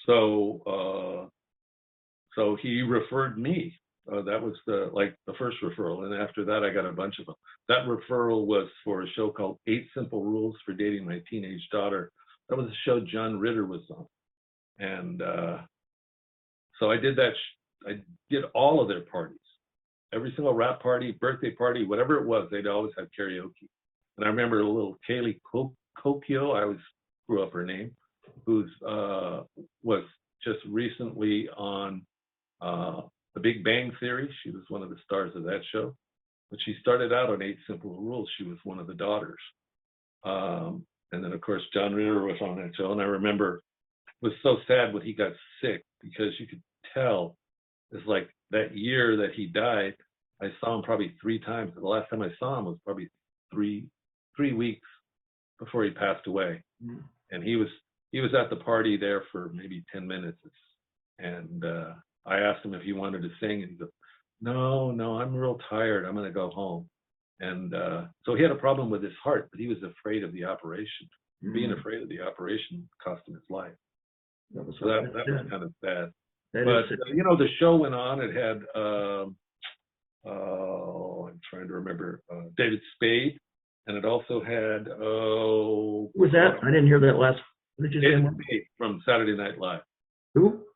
So he referred me. That was the first referral, and after that, I got a bunch of them. That referral was for a show called 8 Simple Rules for Dating My Teenage Daughter. That was a show John Ritter was on, and so I did that. I did all of their parties, every single rap party, birthday party, whatever it was. They'd always have karaoke. And I remember a little Kaylee Kokio, I always screw up her name, who's was just recently on The Big Bang Theory. She was one of the stars of that show. But she started out on 8 Simple Rules. She was one of the daughters. And then, of course, John Ritter was on that show. And I remember it was so sad when he got sick, because you could tell it's like that year that he died, I saw him probably 3 times. The last time I saw him was probably three weeks before he passed away. Mm-hmm. And he was at the party there for maybe 10 minutes. And I asked him if he wanted to sing, and he goes, no, I'm real tired. I'm going to go home. And so he had a problem with his heart, but he was afraid of the operation. Mm-hmm. Being afraid of the operation cost him his life. That was kind of bad. The show went on. It had, I'm trying to remember, David Spade, and it also had, who was that? I didn't hear that last. David Spade from Saturday Night Live. Who?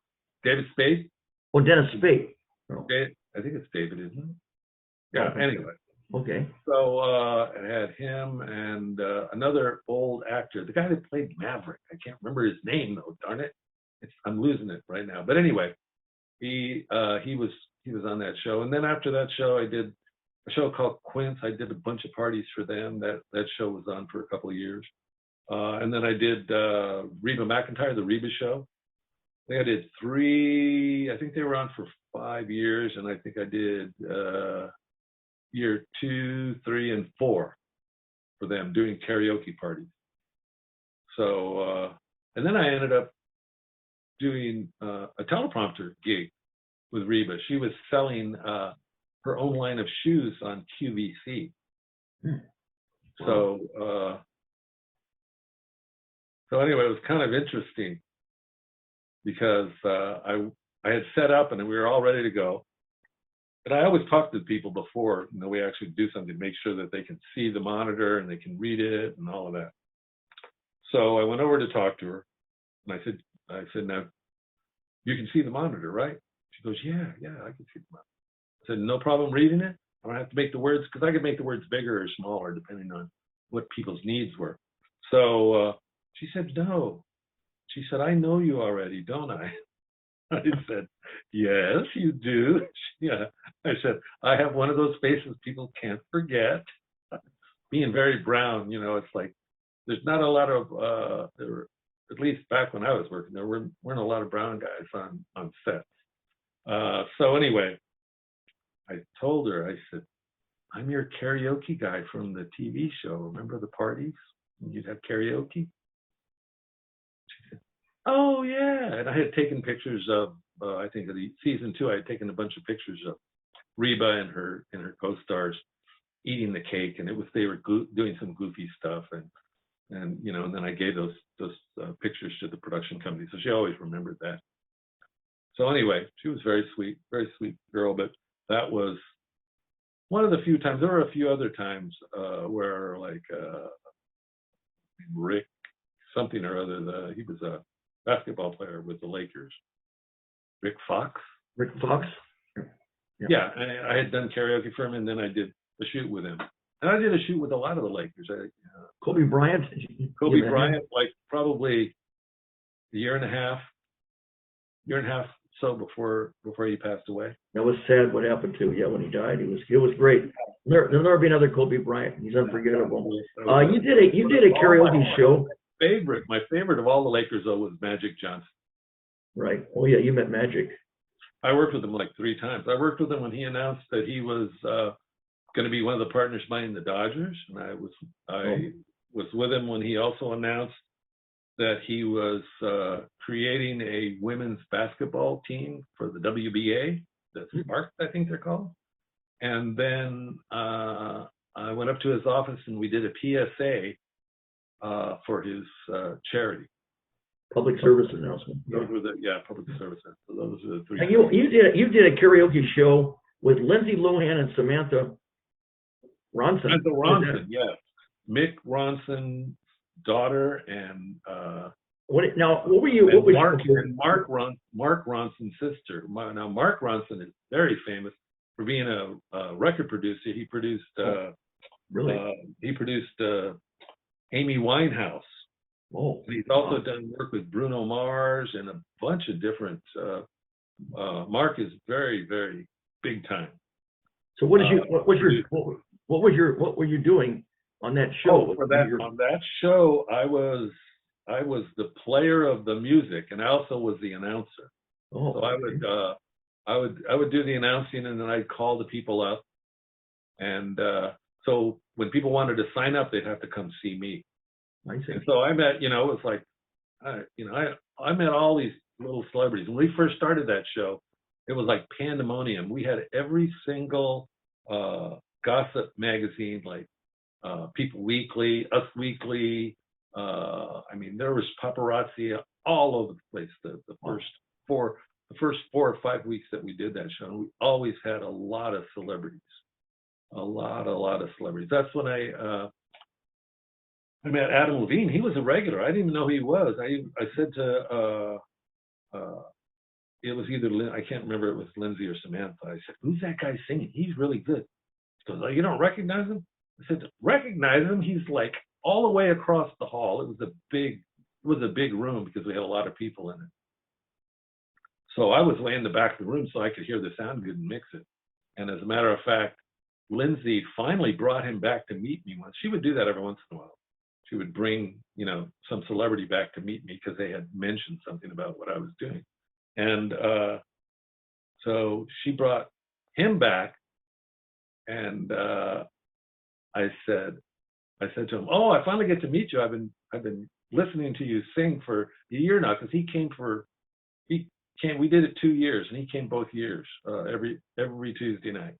David Spade. Oh, Dennis Spade. Oh. I think it's David, isn't it? Yeah, anyway. Okay. So it had him and another old actor, the guy that played Maverick. I can't remember his name though, darn it. I'm losing it right now. But anyway, he was on that show. And then after that show, I did a show called Quince. I did a bunch of parties for them. That show was on for a couple of years. And then I did Reba McEntire, the Reba Show. I think I did 3. I think they were on for 5 years, and I think I did year 2, 3, and 4 for them doing karaoke parties. So, and then I ended up doing a teleprompter gig with Reba. She was selling her own line of shoes on QVC. Wow. So anyway, it was kind of interesting, because I had set up and we were all ready to go. but I always talk to people before, we actually do something to make sure that they can see the monitor and they can read it and all of that. So I went over to talk to her, and I said, now you can see the monitor, right? She goes, yeah, I can see the monitor. I said, no problem reading it. I don't have to make the words, because I could make the words bigger or smaller depending on what people's needs were. So she said, no. She said, I know you already, don't I? I said, yes, you do. Yeah. I said, I have one of those faces people can't forget. Being very brown, it's like, there's not a lot of, at least back when I was working, there weren't a lot of brown guys on sets. So anyway, I told her, I said, I'm your karaoke guy from the TV show. Remember the parties? You'd have karaoke? She said, oh, yeah. And I had taken pictures of, I think of the season 2, I had taken a bunch of pictures of Reba and her co-stars eating the cake, and they were doing some goofy stuff, and then I gave those pictures to the production company, so she always remembered that. So anyway, she was very sweet girl, but that was one of the few times. There were a few other times where, like, Rick something or other, he was a basketball player with the Lakers. Rick Fox? Rick Fox? Yeah, I had done karaoke for him, and then I did a shoot with him. And I did a shoot with a lot of the Lakers. Kobe Bryant? Kobe Bryant, like probably a year and a half so before he passed away. That was sad what happened to, when he died. It was great. There'll never be another Kobe Bryant. He's unforgettable. You did a karaoke show. My favorite of all the Lakers, though, was Magic Johnson. Right. Oh yeah, you met Magic. I worked with him like 3 times. I worked with him when he announced that he was going to be one of the partners buying the Dodgers, and I was with him when he also announced that he was creating a women's basketball team for the WBA, the Sparks, I think they're called. And then I went up to his office and we did a PSA for his charity. Public service announcement. Those were public service. So those are the 3. And you did a karaoke show with Lindsay Lohan and Samantha Ronson. Samantha Ronson, yes. Mick Ronson's daughter, and what were you? What was Mark Ronson's sister. Now Mark Ronson is very famous for being a record producer. He produced he produced Amy Winehouse. Oh, and he's also done work with Bruno Mars and a bunch of different. Mark is very, very big time. So what were you doing on that show? On that show, I was the player of the music, and I also was the announcer. Oh, so I would do the announcing, and then I'd call the people up. And so when people wanted to sign up, they'd have to come see me. I see. And so I met, it was like, I met all these little celebrities. When we first started that show, it was like pandemonium. We had every single gossip magazine, like People Weekly, Us Weekly. There was paparazzi all over the place. The first 4 or 5 weeks that we did that show, and we always had a lot of celebrities. A lot of celebrities. That's when I met Adam Levine. He was a regular. I didn't even know who he was. I said to it was either I can't remember, it was Lindsay or Samantha. I said, who's that guy singing? He's really good. He goes, oh, you don't recognize him? I said, recognize him? He's like all the way across the hall. It was a big room because we had a lot of people in it. So I was way in the back of the room so I could hear the sound good and mix it. And as a matter of fact, Lindsay finally brought him back to meet me once. She would do that every once in a while. She would bring, some celebrity back to meet me because they had mentioned something about what I was doing. And so she brought him back, and I said to him, "Oh, I finally get to meet you. I've been listening to you sing for a year now," because we did it 2 years, and he came both years, every Tuesday night.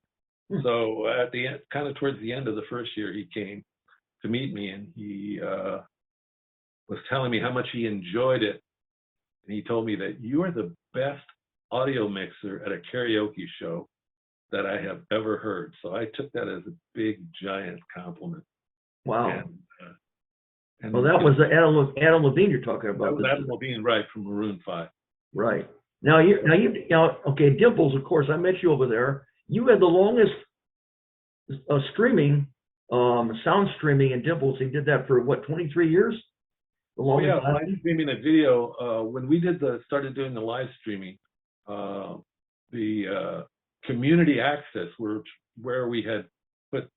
So at the end, kind of towards the end of the first year, he came to meet me, and he was telling me how much he enjoyed it. And he told me that you are the best audio mixer at a karaoke show that I have ever heard. So I took that as a big, giant compliment. Wow. And Well, that was Adam Levine you're talking that about. was Adam Levine, right, from Maroon 5. Right. Now, okay, Dimples, of course, I met you over there. You had the longest streaming, sound streaming in Dimples. He did that for what, 23 years? The Oh longest yeah, time? live streaming a video. When we started doing the live streaming, the community access, where we had put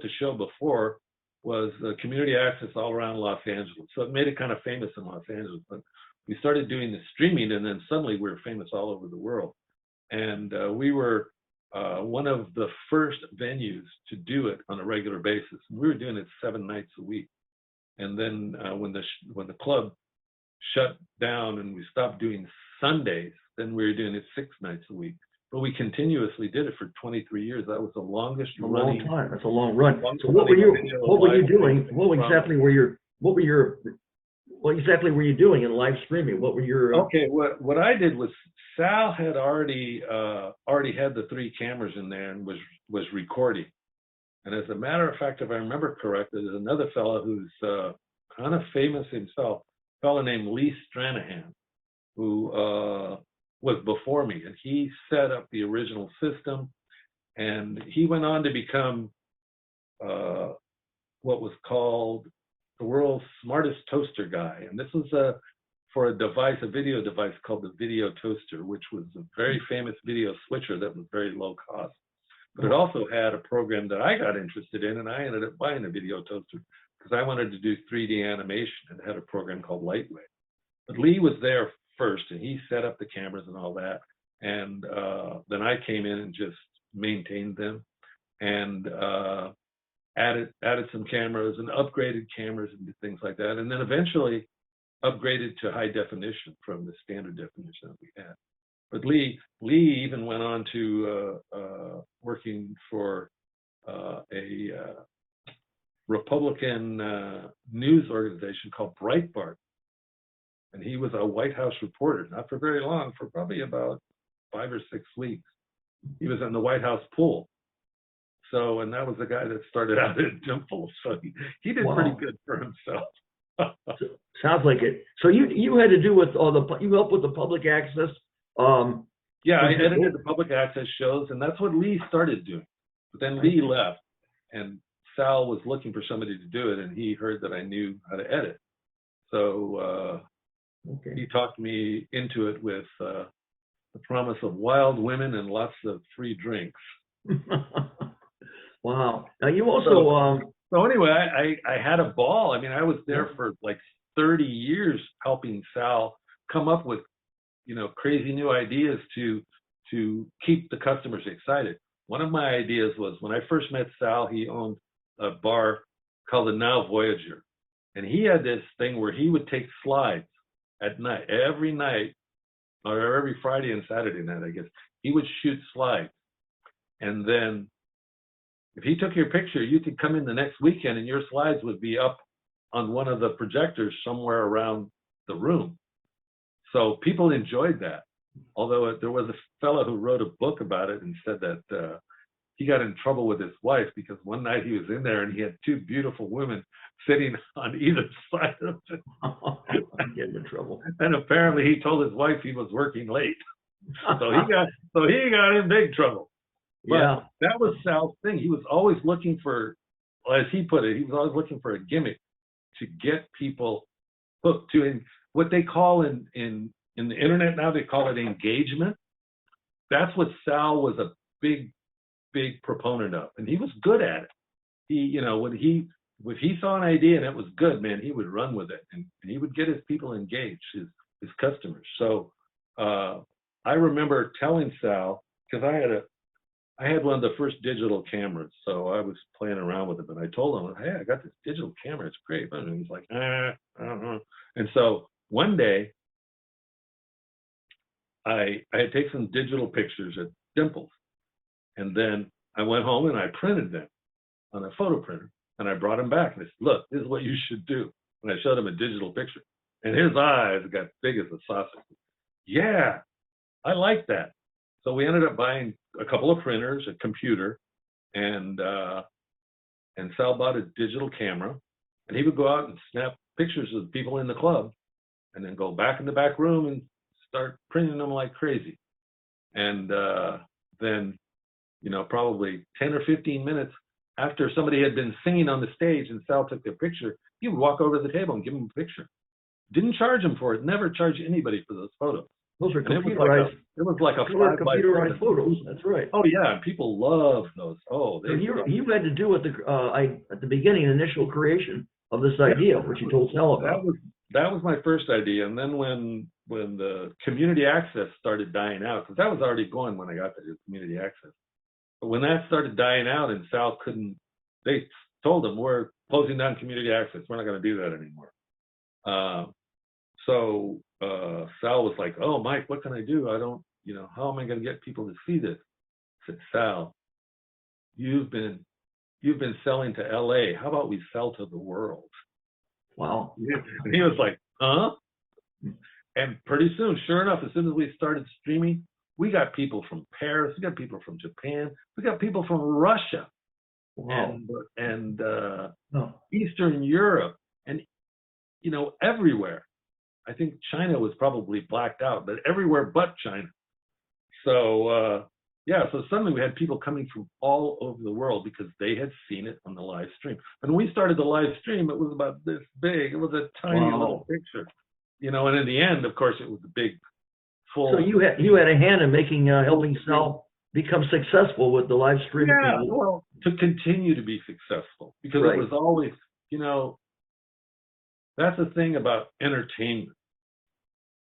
the show before, was community access all around Los Angeles. So it made it kind of famous in Los Angeles. But we started doing the streaming, and then suddenly we were famous all over the world. And we were one of the first venues to do it on a regular basis. We were doing it 7 nights a week. And then when the club shut down and we stopped doing Sundays, then we were doing it 6 nights a week. But we continuously did it for 23 years. That was the longest running. A long time. That's a long run. So what were you doing? What exactly were you doing in live streaming? What were your? Okay, what I did was Sal had already had the 3 cameras in there and was recording. And as a matter of fact, if I remember correctly, there's another fellow who's kind of famous himself, a fellow named Lee Stranahan, who was before me, and he set up the original system, and he went on to become what was called the world's smartest toaster guy. And this was for a video device called the Video Toaster, which was a very famous video switcher that was very low cost. But it also had a program that I got interested in, and I ended up buying a Video Toaster because I wanted to do 3D animation, and it had a program called Lightweight. But Lee was there first, and he set up the cameras and all that. And then I came in and just maintained them and added some cameras and upgraded cameras and things like that. And then eventually upgraded to high definition from the standard definition that we had. But Lee even went on to working for a Republican news organization called Breitbart. And he was a White House reporter, not for very long, for probably about 5 or 6 weeks. He was in the White House pool. So, and that was the guy that started out at Dimples. So he did pretty good for himself. Sounds like it. So you had to do with you helped with the public access. Yeah, I edited the public access shows, and that's what Lee started doing. But then Lee left, and Sal was looking for somebody to do it, and he heard that I knew how to edit. So he talked me into it with the promise of wild women and lots of free drinks. Wow. Now you also So anyway, I had a ball. I mean, I was there for like 30 years helping Sal come up with, crazy new ideas to keep the customers excited. One of my ideas was when I first met Sal, he owned a bar called the Now Voyager. And he had this thing where he would take slides at night, every night, or every Friday and Saturday night, I guess. He would shoot slides. And then if he took your picture, you could come in the next weekend and your slides would be up on one of the projectors somewhere around the room. So people enjoyed that. Although there was a fellow who wrote a book about it and said that he got in trouble with his wife because one night he was in there and he had 2 beautiful women sitting on either side of it. I'm getting in trouble. And apparently he told his wife he was working late. So he got in big trouble. But that was Sal's thing. He was always looking for, as he put it, he was always looking for a gimmick to get people hooked to what they call in the internet now, they call it engagement. That's what Sal was a big proponent of, and he was good at it. He, if he saw an idea and it was good, man, he would run with it, and he would get his people engaged, his customers. So I remember telling Sal, because I had one of the first digital cameras, so I was playing around with it. But I told him, hey, I got this digital camera. It's great. And he's like, I don't know. And so one day, I had taken some digital pictures at Dimples. And then I went home and I printed them on a photo printer. And I brought them back. And I said, look, this is what you should do. And I showed him a digital picture. And his eyes got big as a sausage. Yeah, I like that. So we ended up buying a couple of printers, a computer, and Sal bought a digital camera, and he would go out and snap pictures of people in the club, and then go back in the back room and start printing them like crazy. And then, probably 10 or 15 minutes after somebody had been singing on the stage and Sal took their picture, he would walk over to the table and give them a picture. Didn't charge him for it. Never charged anybody for those photos. Those are And computerized. it was like a They were 5 by computerized 7. photos. That's right. Oh yeah, and people love those. Oh, So you had to do with at the beginning, initial creation of this idea, which you told Sal about. That was my first idea, and then when the community access started dying out, because that was already going when I got the community access. But when that started dying out and Sal couldn't, they told him, we're closing down community access. We're not going to do that anymore. So Sal was like, oh, Mike, what can I do? I don't, how am I going to get people to see this? I said, Sal, you've been selling to LA. How about we sell to the world? Wow. And he was like, huh? And pretty soon, sure enough, as soon as we started streaming, we got people from Paris, we got people from Japan, we got people from Russia, Wow. and Eastern Europe, and everywhere. I think China was probably blacked out, but everywhere but China. So so suddenly we had people coming from all over the world because they had seen it on the live stream. When we started the live stream, it was about this big. It was a tiny little picture, and in the end, of course, it was a big, full. So you had a hand in making helping Sal become successful with the live stream. Yeah, well, to continue to be successful, because it was always, that's the thing about entertainment.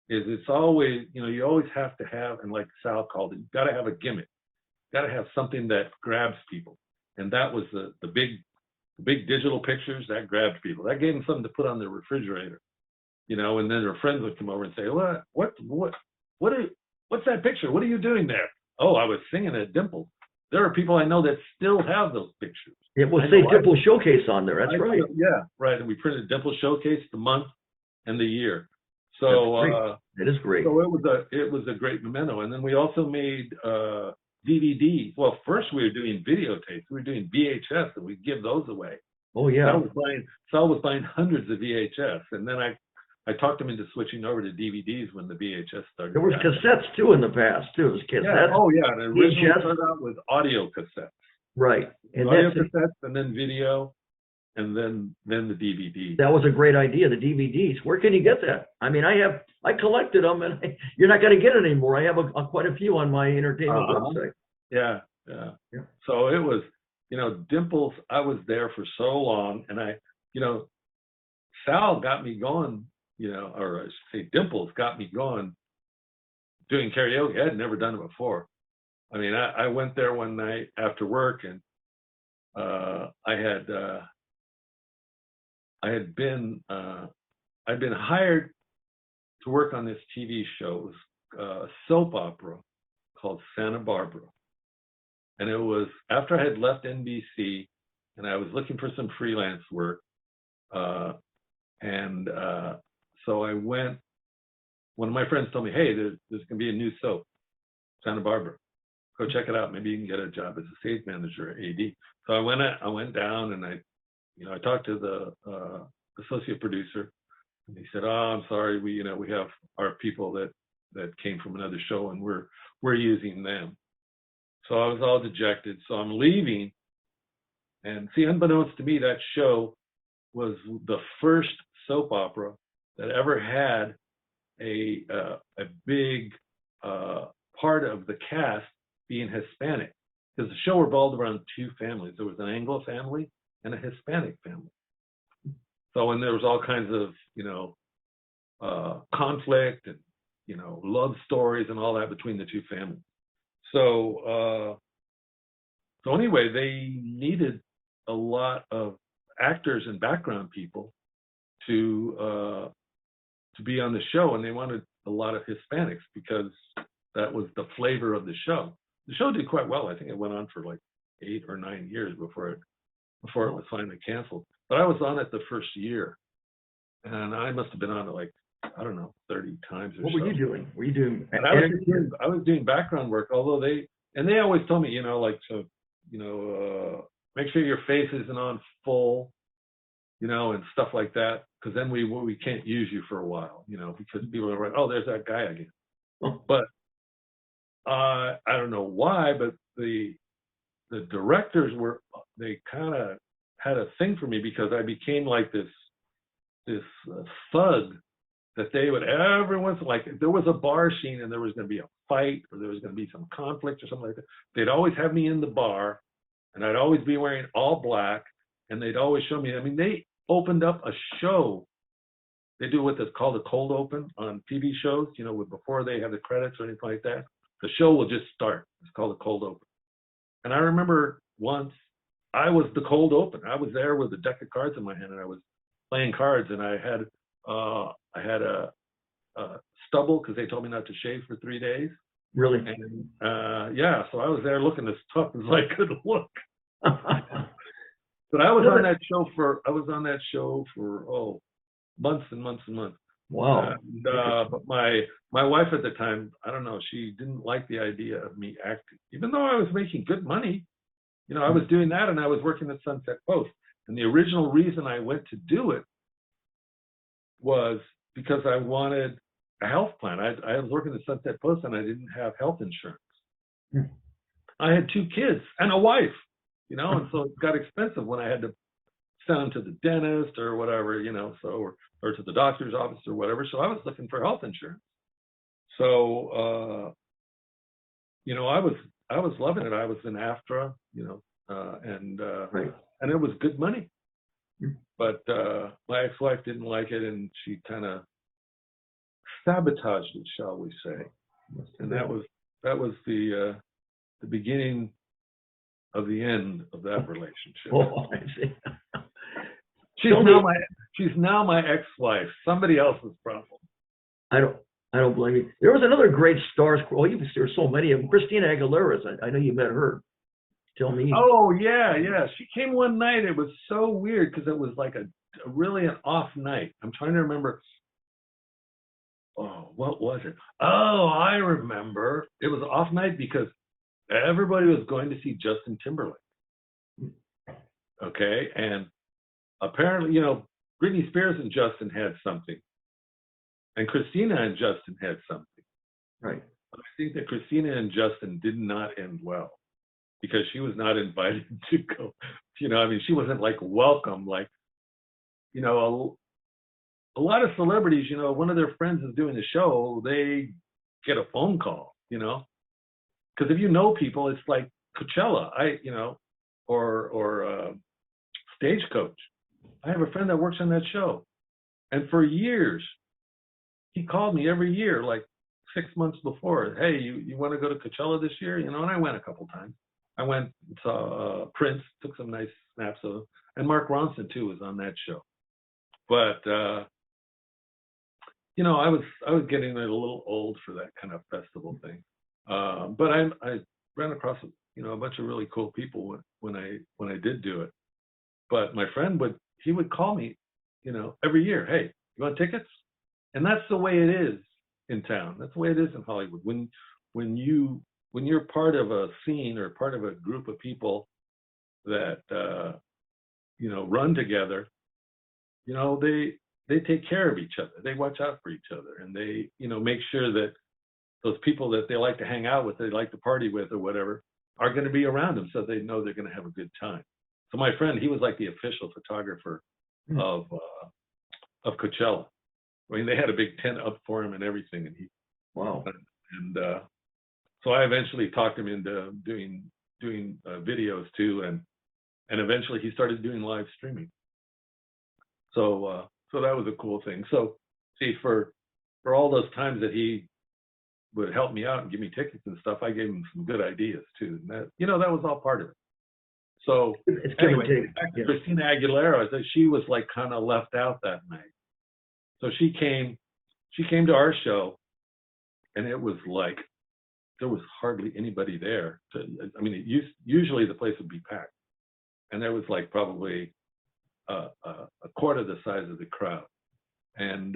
Is it's always, you always have to have, and like Sal called it, you've got to have a gimmick. You've got to have something that grabs people. And that was the big digital pictures, that grabbed people. That gave them something to put on their refrigerator, and then their friends would come over and say, what's that picture? What are you doing there? Oh, I was singing at Dimples. There are people I know that still have those pictures. It will say Dimple Showcase on there. That's right. Yeah, right. And we printed Dimple Showcase, the month and the year. So it is great. So it was a great memento. And then we also made DVD. Well, first we were doing videotapes. We were doing VHS, and we'd give those away. Oh yeah. Sal was buying hundreds of VHS, and then I talked him into switching over to DVDs when the VHS started. There was cassettes too in the past too. It was cassettes. Yeah. Oh yeah. And originally VHS. started out with audio cassettes. Right. And audio cassettes, and then video. And then the DVD. That was a great idea, the DVDs. Where can you get that? I mean, I collected them, and you're not going to get it anymore. I have quite a few on my entertainment website. Yeah. So it was, Dimples, I was there for so long, and Sal got me going, or I should say Dimples got me going doing karaoke. I had never done it before. I mean, I went there one night after work, and I'd been hired to work on this TV show. It was a soap opera called Santa Barbara. And it was after I had left NBC and I was looking for some freelance work. So I went, one of my friends told me, hey, there's going to be a new soap, Santa Barbara. Go check it out. Maybe you can get a job as a stage manager or AD. So I went down and I talked to the associate producer, and he said, "Oh, I'm sorry, we have our people that came from another show, and we're using them." So I was all dejected. So I'm leaving, and see, unbeknownst to me, that show was the first soap opera that ever had a big part of the cast being Hispanic, because the show revolved around two families. There was an Anglo family and a Hispanic family. So, and there was all kinds of, conflict and, love stories and all that between the two families. So anyway, they needed a lot of actors and background people to be on the show, and they wanted a lot of Hispanics because that was the flavor of the show. The show did quite well. I think it went on for like 8 or 9 years before it was finally canceled. But I was on it the first year, and I must have been on it like I don't know, 30 times or so. What were you doing? Were you doing? And I was doing background work, although they always told me, like, so, make sure your face isn't on full, and stuff like that, because then we can't use you for a while, because people are like, oh, there's that guy again. Oh. But I don't know why, but the directors they kind of had a thing for me because I became like this thug that they would every once in, like, if there was a bar scene and there was going to be a fight or there was going to be some conflict or something like that, they'd always have me in the bar, and I'd always be wearing all black, and they'd always show me. I mean, they opened up a show. They do what is called a cold open on TV shows, before they have the credits or anything like that. The show will just start. It's called a cold open. And I remember once I was the cold open. I was there with a deck of cards in my hand, and I was playing cards, and I had a stubble because they told me not to shave for 3 days. Really? And yeah, so I was there looking as tough as I could look. But I was on that show for months and months and months. Wow. And, but my wife at the time, I don't know, she didn't like the idea of me acting, even though I was making good money. I was doing that, and I was working at Sunset Post. And the original reason I went to do it was because I wanted a health plan. I was working at Sunset Post, and I didn't have health insurance. I had 2 kids and a wife, and so it got expensive when I had to send them to the dentist or whatever, so or to the doctor's office or whatever. So I was looking for health insurance. So I was loving it. I was in AFTRA, Right. and it was good money. But my ex-wife didn't like it, and she kind of sabotaged it, shall we say? And that was the beginning of the end of that relationship. Oh, I see. She's now my ex-wife. Somebody else's problem. I don't blame you. There was another great star. Well, there's so many of them. Christina Aguilera. I know you met her. Tell me. Oh yeah. She came one night. It was so weird because it was like a really an off night. I'm trying to remember. Oh, what was it? Oh, I remember. It was off night because everybody was going to see Justin Timberlake. Okay, and apparently, Britney Spears and Justin had something, and Christina and Justin had something. Right. I think that Christina and Justin did not end well because she was not invited to go. She wasn't like welcome. Like, a lot of celebrities, one of their friends is doing the show, they get a phone call, because if you know people, it's like Coachella, or Stagecoach. I have a friend that works on that show, and for years, he called me every year, like 6 months before. Hey, you want to go to Coachella this year? And I went a couple times. I went and saw Prince, took some nice snaps of him, and Mark Ronson too was on that show. But I was getting a little old for that kind of festival thing. But I ran across a bunch of really cool people when I did do it. But my friend would call me, every year. Hey, you want tickets? And that's the way it is in town. That's the way it is in Hollywood. When you're part of a scene or part of a group of people that run together, they take care of each other. They watch out for each other, and they make sure that those people that they like to hang out with, they like to party with or whatever, are going to be around them, so they know they're going to have a good time. So my friend, he was like the official photographer of Coachella. I mean, they had a big tent up for him and everything, and Wow. And so I eventually talked him into doing videos too, and eventually he started doing live streaming. So that was a cool thing. So see, for all those times that he would help me out and give me tickets and stuff, I gave him some good ideas too. And that that was all part of it. So anyway, back to Christina Aguilera, she was like kind of left out that night. So she came to our show, and it was like there was hardly anybody there. Usually the place would be packed, and there was like probably a quarter the size of the crowd. And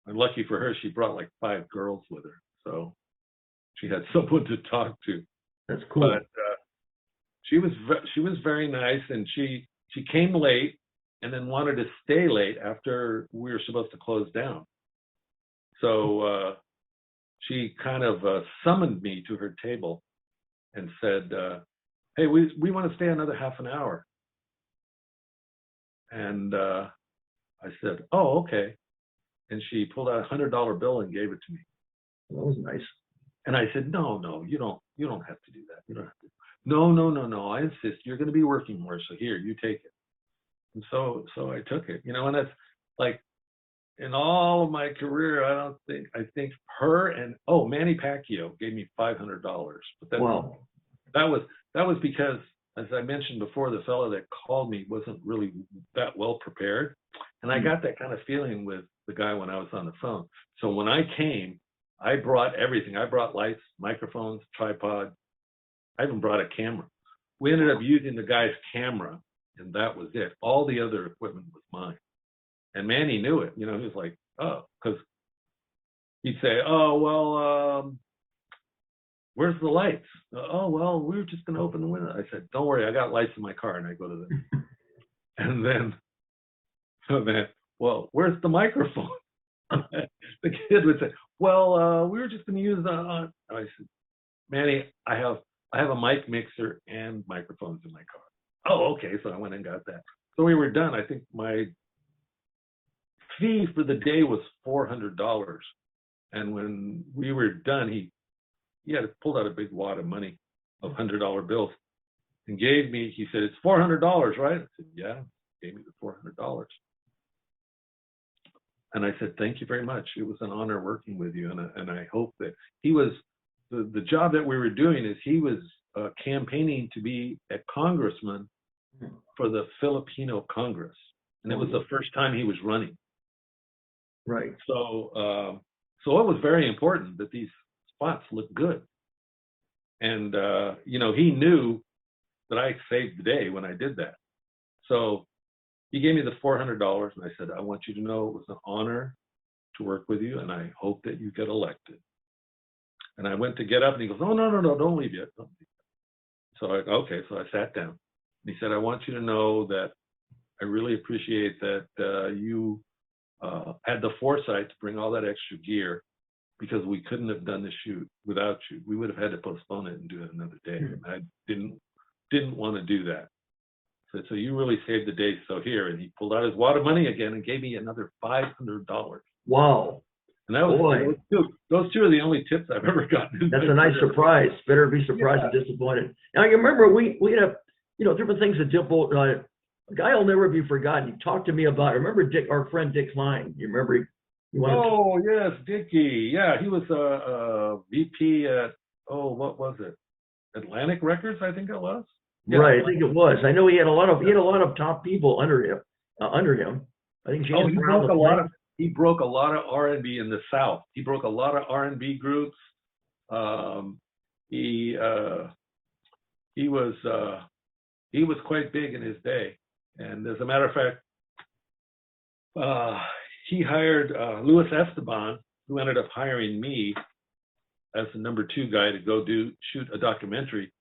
And lucky for her, she brought like 5 girls with her, so she had someone to talk to. That's cool. But she was very nice, and she came late and then wanted to stay late after we were supposed to close down. So she kind of summoned me to her table and said, "Hey, we want to stay another half an hour." And I said, "Oh, okay." And she pulled out a $100 bill and gave it to me. That was nice. And I said, no, you don't have to do that. You don't have to. No, I insist. You're going to be working more, so here, you take it. And so I took it, and that's like, in all of my career, I think her and, Manny Pacquiao gave me $500. But Wow. That was because, as I mentioned before, the fellow that called me wasn't really that well prepared. And I got that kind of feeling with the guy when I was on the phone. So when I came, I brought everything. I brought lights, microphones, tripod. I even brought a camera. We ended up using the guy's camera, and that was it. All the other equipment was mine. And Manny knew it. He was like, oh, because he'd say, oh, well, where's the lights? Oh, well, we were just going to open the window. I said, don't worry, I got lights in my car. And I go to them. And then, well, where's the microphone? The kid would say, well, we were just going to use the, I said, Manny, I have a mic mixer and microphones in my car. Oh, okay. So I went and got that. So we were done. I think my fee for the day was $400. And when we were done, he had pulled out a big wad of money, of $100 bills, and gave me, he said, it's $400, right? I said, yeah. Gave me the $400. And I said, thank you very much. It was an honor working with you. And I hope that he was, the job that we were doing is he was campaigning to be a congressman for the Filipino Congress. And it was the first time he was running. Right. So it was very important that these spots looked good. And, he knew that I saved the day when I did that. So he gave me the $400, and I said, I want you to know it was an honor to work with you, and I hope that you get elected. And I went to get up, and he goes, oh, no, don't leave yet. Don't leave yet. So okay, so I sat down. And he said, I want you to know that I really appreciate that you had the foresight to bring all that extra gear, because we couldn't have done the shoot without you. We would have had to postpone it and do it another day. And I didn't want to do that. So you really saved the day. So here, and he pulled out his wad of money again and gave me another $500. Wow. And that was those two are the only tips I've ever gotten. That's a nice surprise. Better be surprised and disappointed. Now, you remember we have, different things that Dimple, a guy will never be forgotten. He talked to me about, remember our friend Dick Klein? You remember? Yes, Dickie. Yeah, he was a VP at, what was it? Atlantic Records, I think it was. Yeah, right, I think it was. I know he had a lot of top people under him. I think James Brown. He broke a lot of R&B in the South. He broke a lot of R&B groups. He was quite big in his day. And as a matter of fact, he hired Luis Esteban, who ended up hiring me as the number 2 guy to go shoot a documentary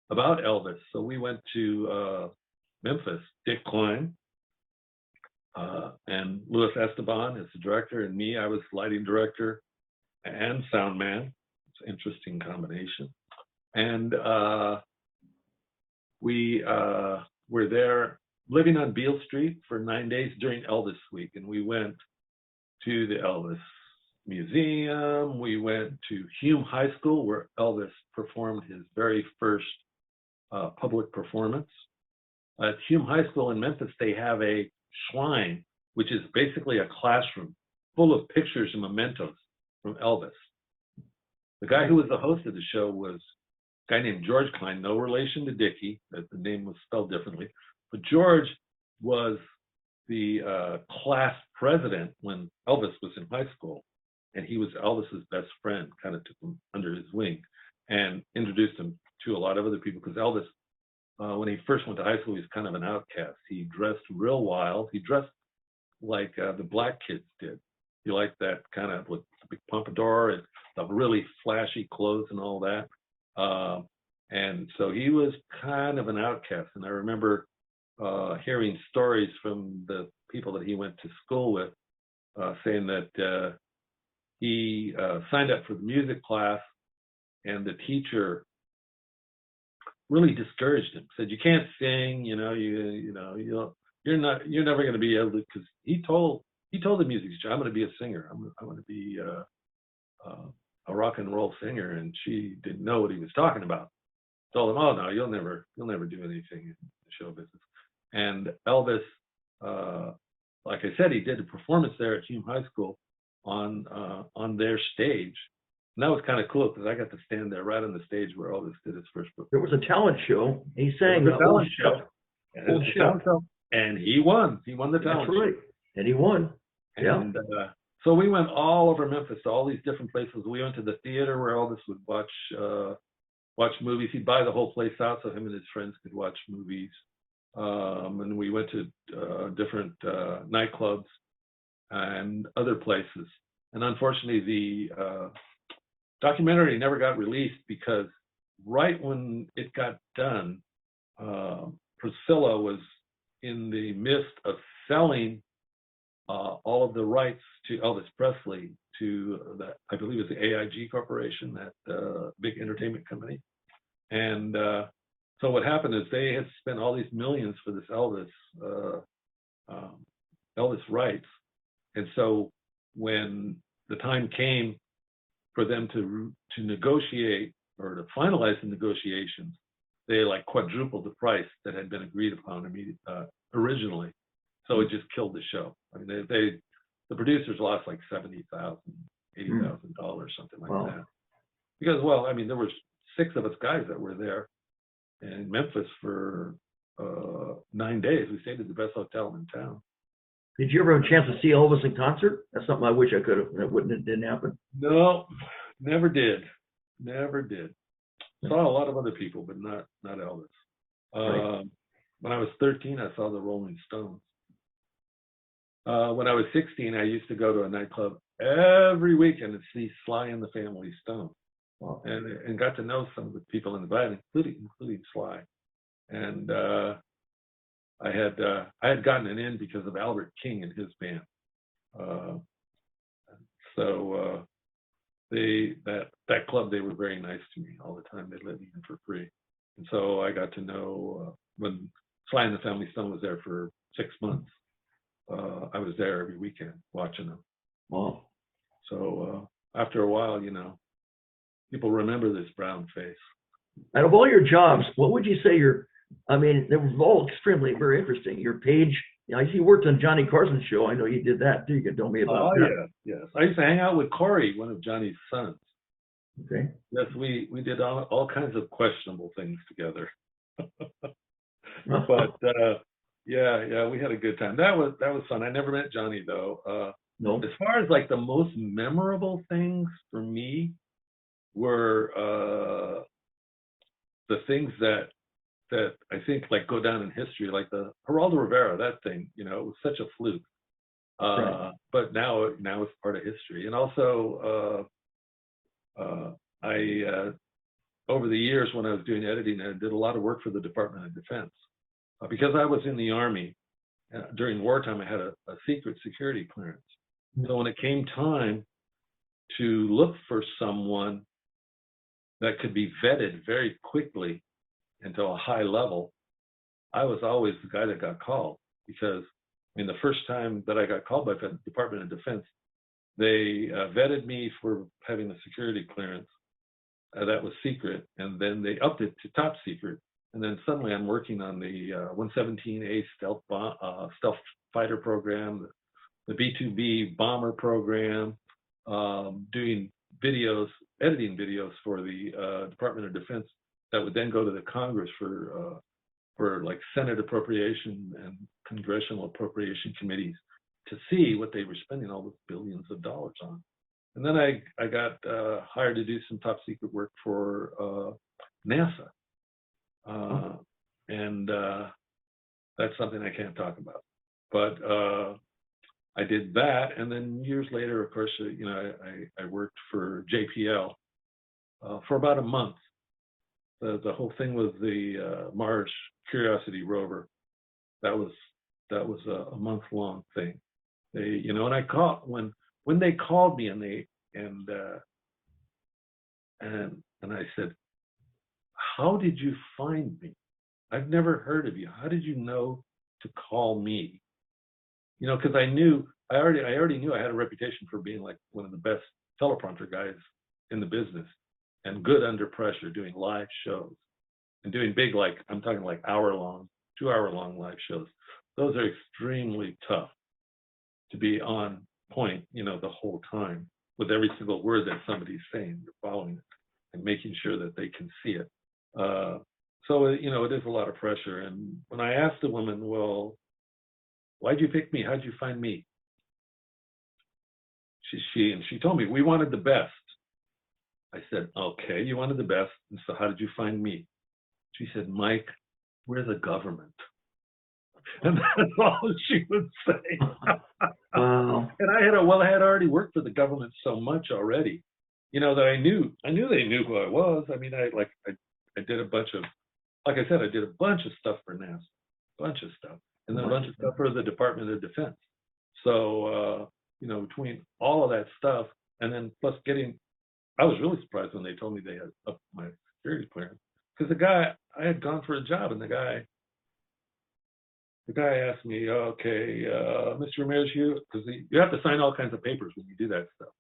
about Elvis. So we went to Memphis. Dick Klein and Luis Esteban as the director, and me, I was lighting director and sound man. It's an interesting combination. And we were there living on Beale Street for 9 days during Elvis Week, and we went to the Elvis Museum. We went to Hume High School, where Elvis performed his very first public performance. At Hume High School in Memphis, they have a shrine, which is basically a classroom full of pictures and mementos from Elvis. The guy who was the host of the show was a guy named George Klein, no relation to Dickie, as the name was spelled differently. But George was the class president when Elvis was in high school, and he was Elvis's best friend, kind of took him under his wing and introduced him to a lot of other people, because Elvis, when he first went to high school, he was kind of an outcast. He dressed real wild. He dressed like the black kids did. He liked that kind of with the big pompadour and the really flashy clothes and all that. And so he was kind of an outcast. And I remember hearing stories from the people that he went to school with, saying that he signed up for the music class, and the teacher really discouraged him. Said, "You can't sing, you're never going to be able to." Because he told the music teacher, "I'm going to be a singer. I'm going to be a rock and roll singer," and she didn't know what he was talking about. Told him, "Oh no, you'll never do anything in the show business." And Elvis, like I said, he did a performance there at Hume High School on their stage. And that was kind of cool because I got to stand there right on the stage where Elvis did his first book. There was a talent show. He sang the talent show. And he won. He won the talent show. That's right. And he won. And so we went all over Memphis, to all these different places. We went to the theater where Elvis would watch movies. He'd buy the whole place out so him and his friends could watch movies. And we went to different nightclubs and other places. And unfortunately, the documentary never got released because right when it got done, Priscilla was in the midst of selling all of the rights to Elvis Presley to I believe it was the AIG Corporation, that big entertainment company. And so what happened is they had spent all these millions for this Elvis rights. And so when the time came for them to negotiate or to finalize the negotiations, they like quadrupled the price that had been agreed upon originally. So it just killed the show. I mean, the producers lost like $70,000, $80,000, something like that. Because, well, I mean, there were 6 of us guys that were there in Memphis for 9 days. We stayed at the best hotel in town. Did you ever have a chance to see Elvis in concert? That's something I wish I could have. It didn't happen. No, never did. Never did. Saw a lot of other people, but not Elvis. Right. When I was 13, I saw the Rolling Stones. When I was 16, I used to go to a nightclub every weekend to see Sly and the Family Stone, and got to know some of the people in the band, including Sly. And I had gotten an in because of Albert King and his band. So that club, they were very nice to me all the time. They let me in for free. And so I got to know when Sly and the Family Stone was there for 6 months. I was there every weekend watching them. Wow. So after a while, people remember this brown face. Out of all your jobs, what would you say they were all extremely very interesting. Your page, I see you worked on Johnny Carson's show. I know you did that too. You can tell me about that. Yes. I used to hang out with Corey, one of Johnny's sons. Okay. Yes, we did all kinds of questionable things together. But yeah, we had a good time. That was fun. I never met Johnny though. No. As far as like the most memorable things for me were the things that I think like go down in history, like the Geraldo Rivera, that thing, it was such a fluke. Right. But now it's part of history. And also I over the years when I was doing editing, I did a lot of work for the Department of Defense. Because I was in the Army, during wartime, I had a secret security clearance. So when it came time to look for someone that could be vetted very quickly and to a high level, I was always the guy that got called. Because, the first time that I got called by the Department of Defense, they vetted me for having a security clearance that was secret, and then they upped it to top secret. And then suddenly I'm working on the 117A stealth fighter program, the B-2B bomber program, doing videos, editing videos for the Department of Defense that would then go to the Congress for like Senate appropriation and congressional appropriation committees to see what they were spending all those billions of dollars on. And then I got hired to do some top secret work for NASA. And that's something I can't talk about. But I did that, and then years later, of course, I worked for JPL for about a month. The whole thing was the Mars Curiosity rover. That was a month-long thing. They, and I called when they called me, and I said, "How did you find me? I've never heard of you. How did you know to call me?" Because I already knew I had a reputation for being like one of the best teleprompter guys in the business, and good under pressure, doing live shows and doing big, like I'm talking like hour-long, 2-hour-long live shows. Those are extremely tough to be on point, the whole time with every single word that somebody's saying. You're following it and making sure that they can see it. So it is a lot of pressure. And when I asked the woman, well, why'd you pick me? How'd you find me? She told me, we wanted the best. I said, okay, you wanted the best. And so how did you find me? She said, Mike, we're the government. And that's all she would say. Wow. And I had already worked for the government so much already, that I knew they knew who I was. I mean, I did a bunch of, like I said, I did a bunch of stuff for NASA, bunch of stuff, and then a bunch of stuff for the Department of Defense. So, between all of that stuff, and then plus I was really surprised when they told me they had upped my security clearance, because I had gone for a job, and the guy asked me, okay, Mr. Ramirez, because you have to sign all kinds of papers when you do that stuff.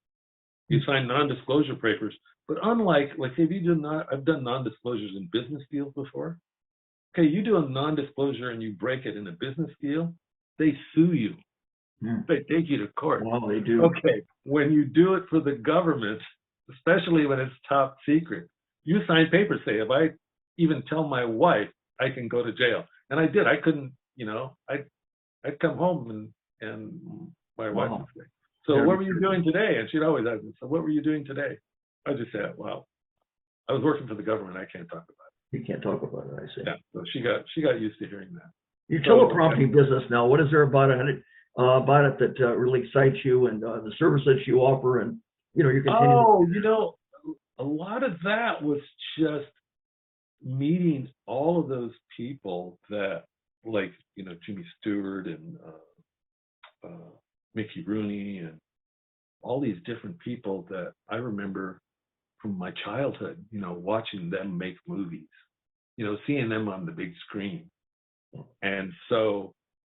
You sign non-disclosure papers, but unlike, if you do not, I've done non-disclosures in business deals before. Okay, you do a non-disclosure and you break it in a business deal, they sue you. They take you to court. Wow, they do. Okay, when you do it for the government, especially when it's top secret, you sign papers say, if I even tell my wife, I can go to jail. And I did. I couldn't, I'd come home and my wife would say, so what were you doing today? And she'd always ask me, so what were you doing today? I just said, well, I was working for the government. I can't talk about it. You can't talk about it, I see. Yeah, so she got used to hearing that. Your teleprompting business now, what is there about it that really excites you, and the services you offer, and you continue? A lot of that was just meeting all of those people that, like, Jimmy Stewart and Mickey Rooney and all these different people that I remember from my childhood, watching them make movies, seeing them on the big screen. And so,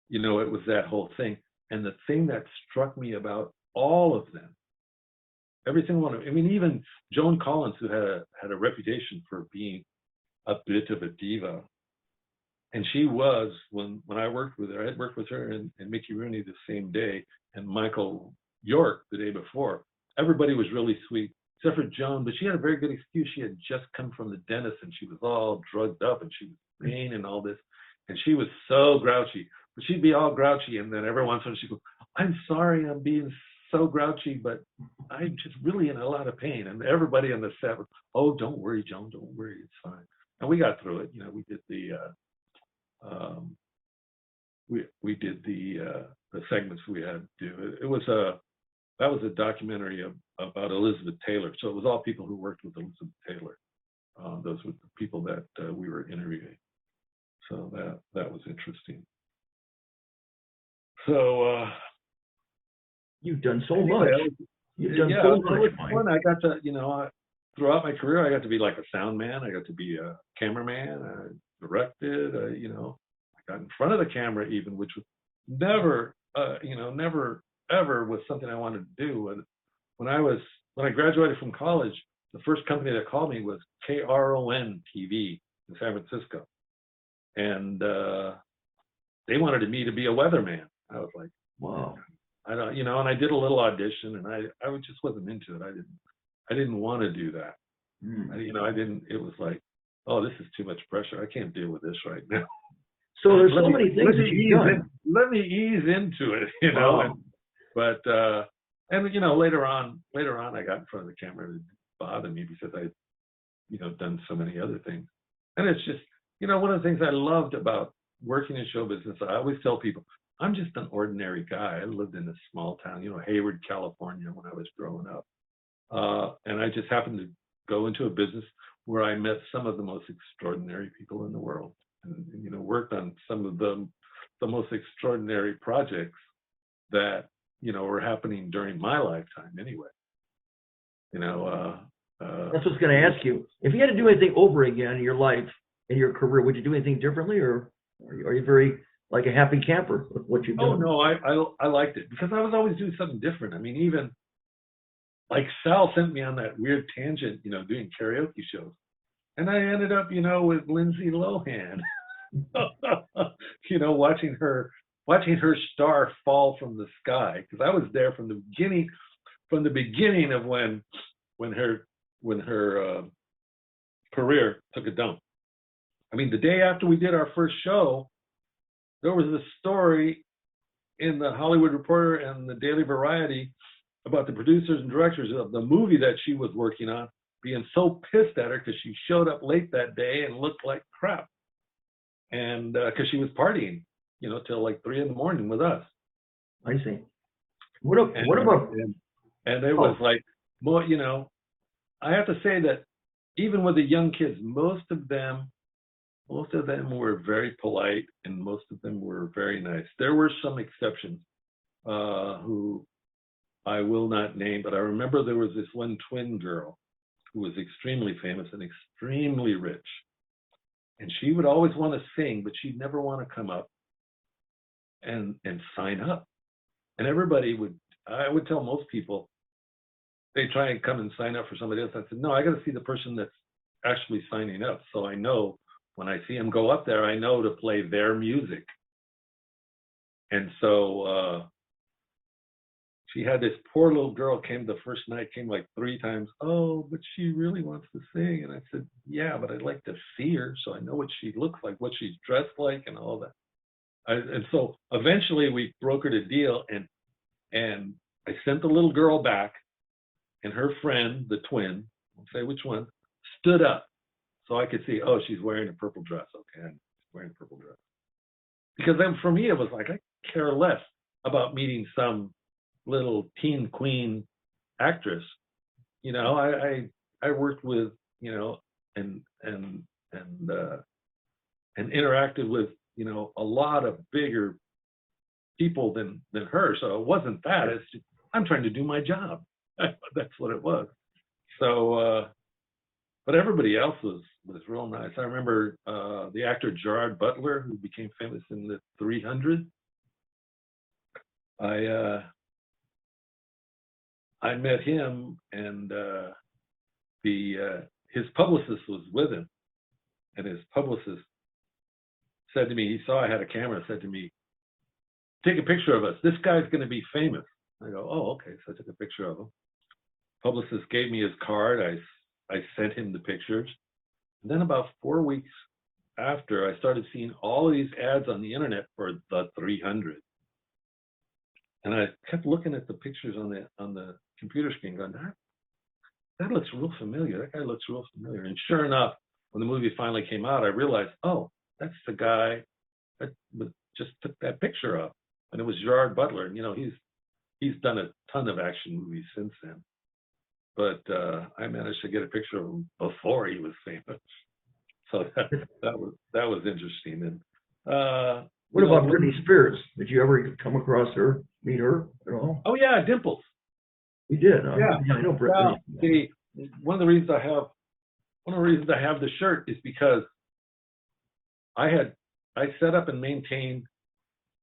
it was that whole thing. And the thing that struck me about all of them, every single one of them, I mean, even Joan Collins, who had a reputation for being a bit of a diva. And she was, when I worked with her, I had worked with her and Mickey Rooney the same day, and Michael York the day before. Everybody was really sweet, except for Joan, but she had a very good excuse. She had just come from the dentist, and she was all drugged up, and she was in pain and all this. And she was so grouchy. But she'd be all grouchy, and then every once in a while she'd go, I'm sorry, I'm being so grouchy, but I'm just really in a lot of pain. And everybody on the set was, oh, don't worry, Joan, don't worry, it's fine. And we got through it. We did the segments we had to do. That was a documentary about Elizabeth Taylor. So it was all people who worked with Elizabeth Taylor. Those were the people that we were interviewing. So that was interesting. So you've done so much. You've done so much. Fun. I got to, throughout my career, I got to be like a sound man. I got to be a cameraman. I directed. I got in front of the camera even, which was never ever was something I wanted to do. When I graduated from college, the first company that called me was KRON TV in San Francisco, and they wanted me to be a weatherman. I was like, wow. I don't, and I did a little audition, and I just wasn't into it. I didn't want to do that. I didn't. It was like, oh, this is too much pressure. I can't deal with this right now. So there's so many things that you've done. Let me ease into it, Wow. But later on, I got in front of the camera. It didn't bother me because I, done so many other things. And it's just, one of the things I loved about working in show business, I always tell people, I'm just an ordinary guy. I lived in a small town, Hayward, California, when I was growing up. And I just happened to go into a business where I met some of the most extraordinary people in the world, and worked on some of the most extraordinary projects that were happening during my lifetime. Anyway, That's what's going to ask you. If you had to do anything over again in your life, in your career, would you do anything differently, or are you very like a happy camper with what you've done? Oh no, I liked it because I was always doing something different. I mean, even like Sal sent me on that weird tangent, doing karaoke shows, and I ended up, with Lindsay Lohan, watching her star fall from the sky, because I was there from the beginning of when her career took a dump. I mean, the day after we did our first show, there was a story in the Hollywood Reporter and the Daily Variety about the producers and directors of the movie that she was working on being so pissed at her because she showed up late that day and looked like crap, and because she was partying, till like 3 a.m. with us. I see. What about? And it was like, well, I have to say that even with the young kids, most of them were very polite, and most of them were very nice. There were some exceptions who I will not name, but I remember there was this one twin girl who was extremely famous and extremely rich. And she would always want to sing, but she'd never want to come up and sign up. And I would tell most people, they try and come and sign up for somebody else. I said, no, I got to see the person that's actually signing up. So I know when I see them go up there, I know to play their music. And so she had this poor little girl came the first night, came like 3 times. Oh, but she really wants to sing. And I said, yeah, but I'd like to see her so I know what she looks like, what she's dressed like, and all that. And so eventually we brokered a deal, and I sent the little girl back, and her friend, the twin, I'll say which one, stood up so I could see, oh, she's wearing a purple dress. Okay, she's wearing a purple dress. Because then for me, it was like, I care less about meeting some little teen queen actress. I worked with, and interacted with, a lot of bigger people than her. So it wasn't that. It's just, I'm trying to do my job. That's what it was. So, but everybody else was real nice. I remember the actor Gerard Butler, who became famous in the 300. I met him, and his publicist was with him, and his publicist said to me, he saw I had a camera, said to me, take a picture of us. This guy's going to be famous. I go, oh, okay. So I took a picture of him. Publicist gave me his card. I sent him the pictures. And then about 4 weeks after, I started seeing all of these ads on the internet for the 300. And I kept looking at the pictures on the computer screen going, that looks real familiar. That guy looks real familiar. And sure enough, when the movie finally came out, I realized, oh, that's the guy that just took that picture up. And it was Gerard Butler. And, he's done a ton of action movies since then. But I managed to get a picture of him before he was famous. So that was interesting. And what about Britney Spears? Did you ever come across her, meet her at all? Oh yeah, Dimples. We did. Yeah, I know Britney. Well, see, one of the reasons I have the shirt is because I set up and maintained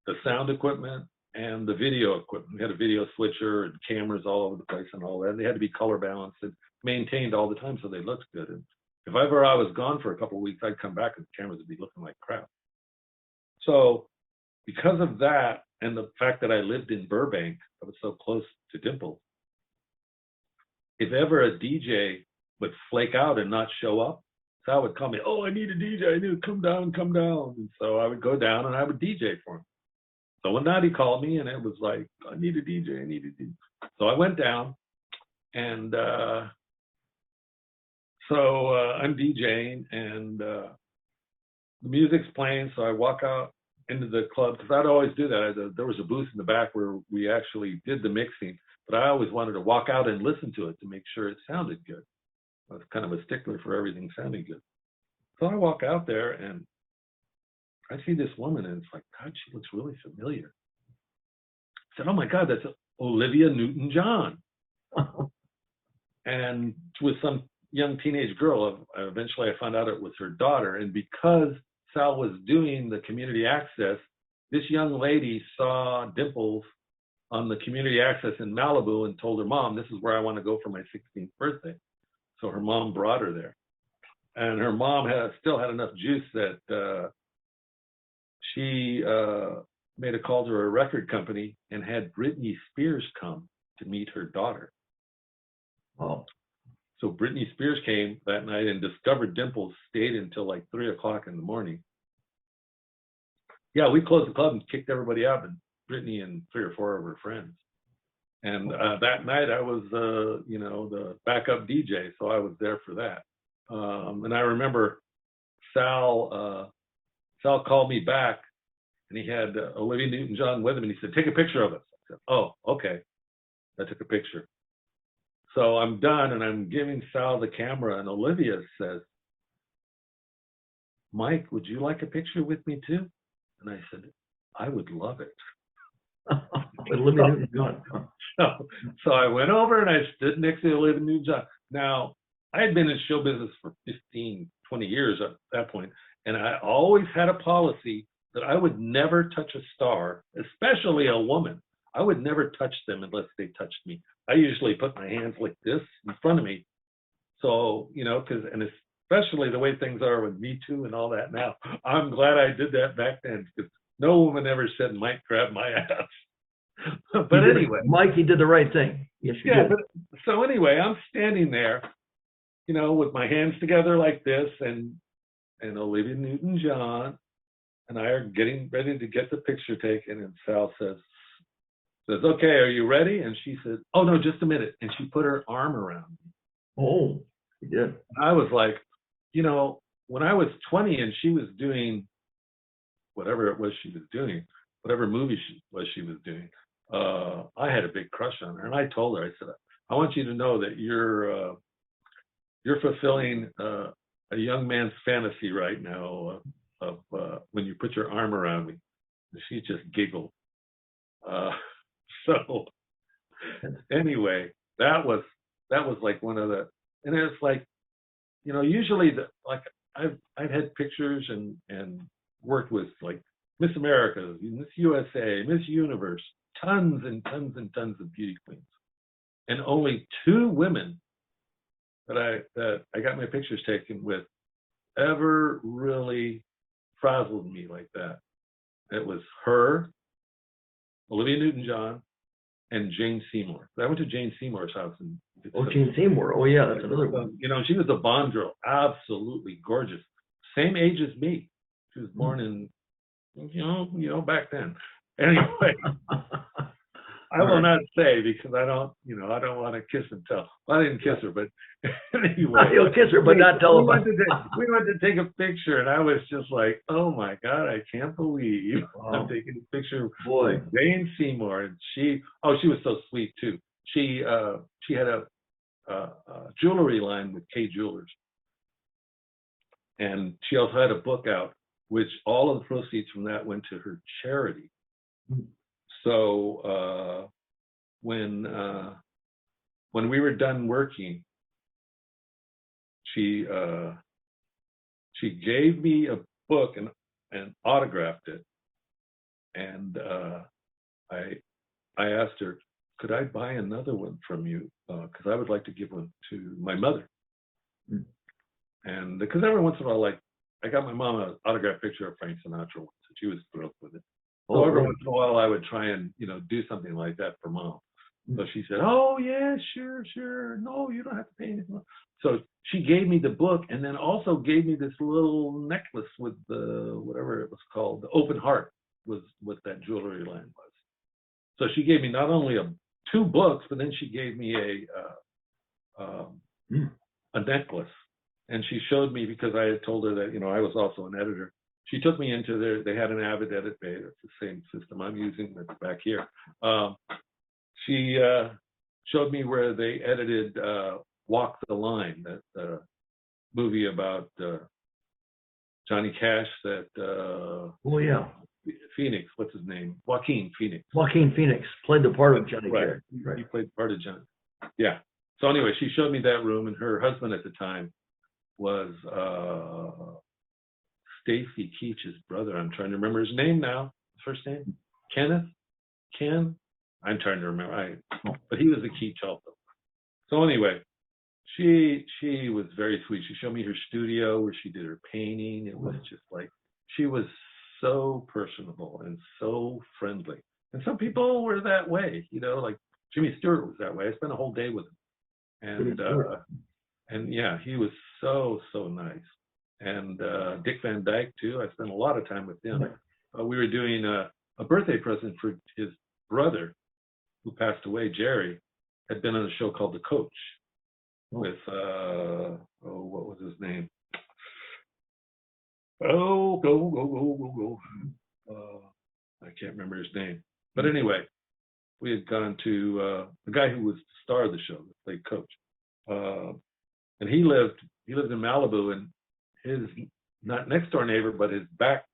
the sound equipment and the video equipment. We had a video switcher and cameras all over the place and all that. And they had to be color balanced and maintained all the time so they looked good. And if ever I was gone for a couple of weeks, I'd come back and the cameras would be looking like crap. So because of that and the fact that I lived in Burbank, I was so close to Dimples, if ever a DJ would flake out and not show up, Sal would call me, oh, I need a DJ. I need to come down. And so I would go down and I would DJ for him. So one night he called me and it was like, I need a DJ. So I went down and I'm DJing and the music's playing. So I walk out into the club, because I'd always do that. There was a booth in the back where we actually did the mixing, but I always wanted to walk out and listen to it to make sure it sounded good. I was kind of a stickler for everything sounding good. So I walk out there and I see this woman, and it's like, God, she looks really familiar. I said, oh my God, that's Olivia Newton-John. And with some young teenage girl, eventually I found out it was her daughter. And because Sal was doing the community access, this young lady saw Dimples on the community access in Malibu and told her mom, this is where I want to go for my 16th birthday. So her mom brought her there. And her mom still had enough juice that she made a call to her record company and had Britney Spears come to meet her daughter. Oh. So Britney Spears came that night and discovered Dimples, stayed until like 3 o'clock in the morning. Yeah, we closed the club and kicked everybody out, but Britney and 3 or 4 of her friends. And that night I was, the backup DJ, so I was there for that. And I remember Sal called me back, and he had Olivia Newton-John with him, and he said, take a picture of us. I said, oh, okay. I took a picture. So I'm done, and I'm giving Sal the camera, and Olivia says, Mike, would you like a picture with me too? And I said, I would love it. Olivia Newton-John. So I went over and I stood next to Olivia Newton-John. Now, I had been in show business for 15, 20 years at that point, and I always had a policy that I would never touch a star, especially a woman. I would never touch them unless they touched me. I usually put my hands like this in front of me. So, and especially the way things are with Me Too and all that now, I'm glad I did that back then, because no woman ever said, Mike, grab my ass. But anyway. Mike, he did the right thing. Yes, you did. So anyway, I'm standing there, with my hands together like this, and Olivia Newton-John and I are getting ready to get the picture taken, and Sal says, okay, are you ready? And she said, oh, no, just a minute. And she put her arm around me. Oh, she did. I was like, when I was 20 and she was doing whatever it was she was doing, whatever movie she was doing, I had a big crush on her. And I told her, I said, I want you to know that you're fulfilling a young man's fantasy right now of when you put your arm around me. And she just giggled. So anyway, that was like one of the, and it's like, usually I've had pictures and worked with like Miss America, Miss USA, Miss Universe, tons and tons and tons of beauty queens, and only 2 women that I got my pictures taken with ever really frazzled me like that. It was her, Olivia Newton-John, and Jane Seymour. I went to Jane Seymour's house. Jane Seymour. Oh, yeah, that's another one. She was a Bond girl, absolutely gorgeous. Same age as me. She was born in, back then. Anyway, I will not say, because I don't want to kiss and tell. Well, I didn't kiss her, but anyway. You'll kiss her, but not tell her. We went to take a picture, and I was just like, oh my God, I can't believe I'm taking a picture with Jane Seymour. And she was so sweet too. She had a jewelry line with Kay Jewelers. And she also had a book out, which all of the proceeds from that went to her charity. So when we were done working, she gave me a book and autographed it, and I asked her, could I buy another one from you, because I would like to give one to my mother. And because every once in a while, like, I got my mom an autographed picture of Frank Sinatra once, and she was thrilled with it. So every once in a while, I would try and, do something like that for mom. So she said, oh, yeah, sure. No, you don't have to pay anything. So she gave me the book, and then also gave me this little necklace with whatever it was called, the open heart was what that jewelry line was. So she gave me not only 2 books, but then she gave me a necklace. And she showed me, because I had told her that, I was also an editor. she took me into their, they had an Avid Edit Bay. That's the same system I'm using that's back here. She showed me where they edited Walk the Line, that movie about Johnny Cash that Oh yeah, Phoenix, what's his name? Joaquin Phoenix. Joaquin Phoenix played the part of Johnny Right. Cash. Right. He played part of Johnny. Yeah. So anyway, she showed me that room, and her husband at the time was Stacy Keach's brother. I'm trying to remember his name now. First name? Kenneth? Ken? I'm trying to remember. But he was a Keach also. So anyway, she was very sweet. She showed me her studio where she did her painting. It was just like, she was so personable and so friendly. And some people were that way, you know, like Jimmy Stewart was that way. I spent a whole day with him. And yeah, he was so nice. And Dick Van Dyke too. I spent a lot of time with him. We were doing a birthday present for his brother who passed away, Jerry, had been on a show called The Coach with, what was his name? Go. I can't remember his name. But anyway, we had gone to the guy who was the star of the show, that played Coach. And he lived in Malibu, and his, not next door neighbor, but his back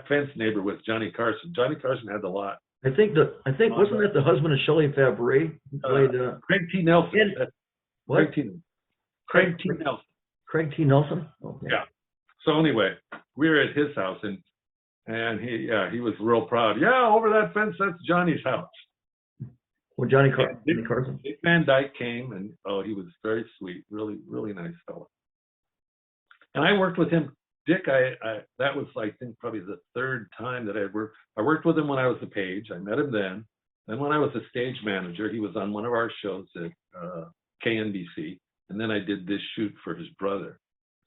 fence neighbor was Johnny Carson. Johnny Carson had the lot. I think wasn't that the husband of Shelley Fabre who played Craig T. Nelson. What? Craig T. Nelson. Craig T. Nelson? Okay. Yeah. So anyway, we were at his house, and he was real proud. Yeah, over that fence, that's Johnny's house. Well, Johnny Carson. Dick Van Dyke came, and he was very sweet, really nice fellow. And I worked with him. Dick, that was, I think, probably the third time that I worked with him when I was a page. I met him then. Then when I was a stage manager, he was on one of our shows at KNBC. And then I did this shoot for his brother.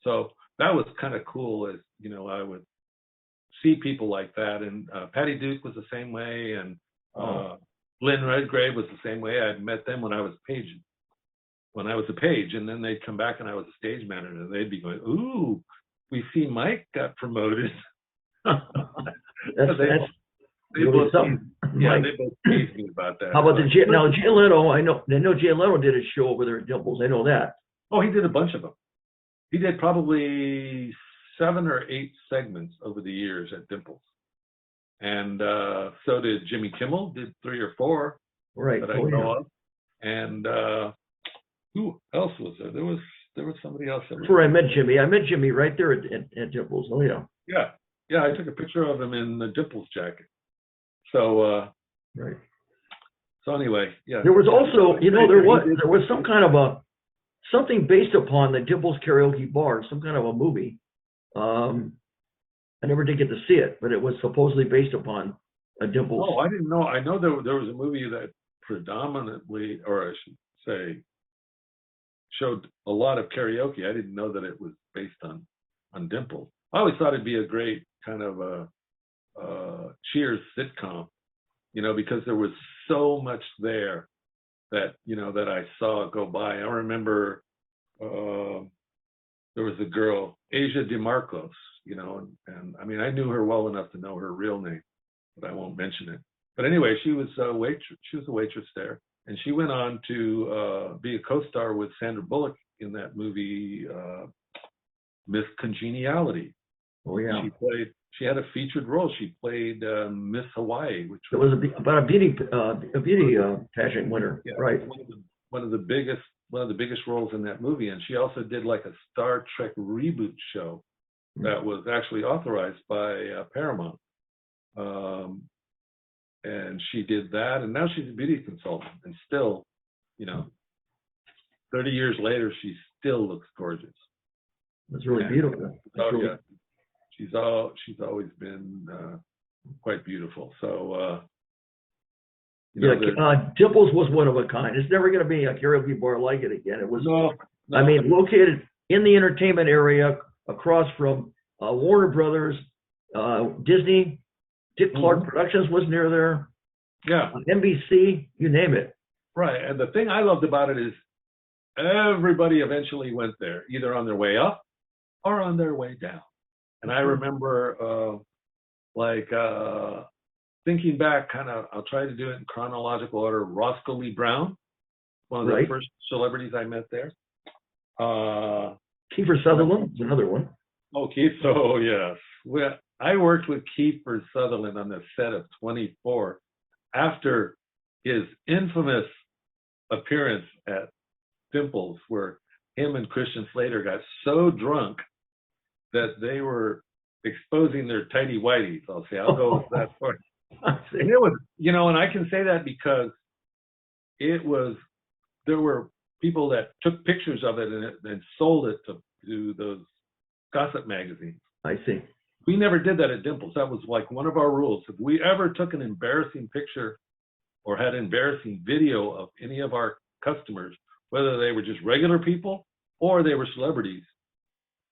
So that was kind of cool, as, you know, I would see people like that. And Patty Duke was the same way. And Lynn Redgrave was the same way. I'd met them when I was a page. And then they'd come back and I was a stage manager. And they'd be going, ooh, we see Mike got promoted. That's they both teased me about that. How about now Jay Leno? I know Jay Leno did a show over there at Dimples. I know that. Oh, he did a bunch of them. He did probably 7 or 8 segments over the years at Dimples. And so did Jimmy Kimmel, did 3 or 4 right. that I know of. And who else was there? There was somebody else. That's where I met Jimmy. I met Jimmy right there at Dimples. Oh yeah. Yeah. I took a picture of him in the Dimples jacket. So right. So anyway, yeah. There was also, you know, there was some kind of something based upon the Dimples Karaoke Bar, some kind of a movie. I never did get to see it, but it was supposedly based upon a Dimples. Oh, I didn't know. I know there was a movie that predominantly, or I should say, showed a lot of karaoke. I didn't know that it was based on Dimples. I always thought it'd be a great kind of a Cheers sitcom, you know, because there was so much there that, you know, that I saw go by. I remember there was a girl, Asia DeMarcos, you know, and I mean, I knew her well enough to know her real name, but I won't mention it. But anyway, she was a waitress there. And she went on to be a co-star with Sandra Bullock in that movie, Miss Congeniality. Oh yeah. She had a featured role. She played Miss Hawaii, which was about a beauty pageant winner, yeah, right? One of the biggest roles in that movie. And she also did like a Star Trek reboot show that was actually authorized by Paramount. And she did that, and now she's a beauty consultant, and still, you know, 30 years later, she still looks gorgeous. That's really beautiful. Yeah, she's always been quite beautiful. So, you know, Dimples was one of a kind. It's never going to be a karaoke bar like it again. It was, no, I mean, located in the entertainment area across from Warner Brothers, Disney. Dick Clark Productions was near there. Yeah. NBC, you name it. Right. And the thing I loved about it is everybody eventually went there, either on their way up or on their way down. And I remember, thinking back, kind of, I'll try to do it in chronological order. Roscoe Lee Brown, one of the Right. first celebrities I met there. Kiefer Sutherland is another one. Oh, Keith. Oh, yes. Well, I worked with Kiefer Sutherland on the set of 24 after his infamous appearance at Dimples, where him and Christian Slater got so drunk that they were exposing their tighty whities. I'll go with that part. And it was, and I can say that because there were people that took pictures of it and sold it to those gossip magazines. I see. We never did that at Dimples. That was like one of our rules. If we ever took an embarrassing picture or had embarrassing video of any of our customers, whether they were just regular people or they were celebrities,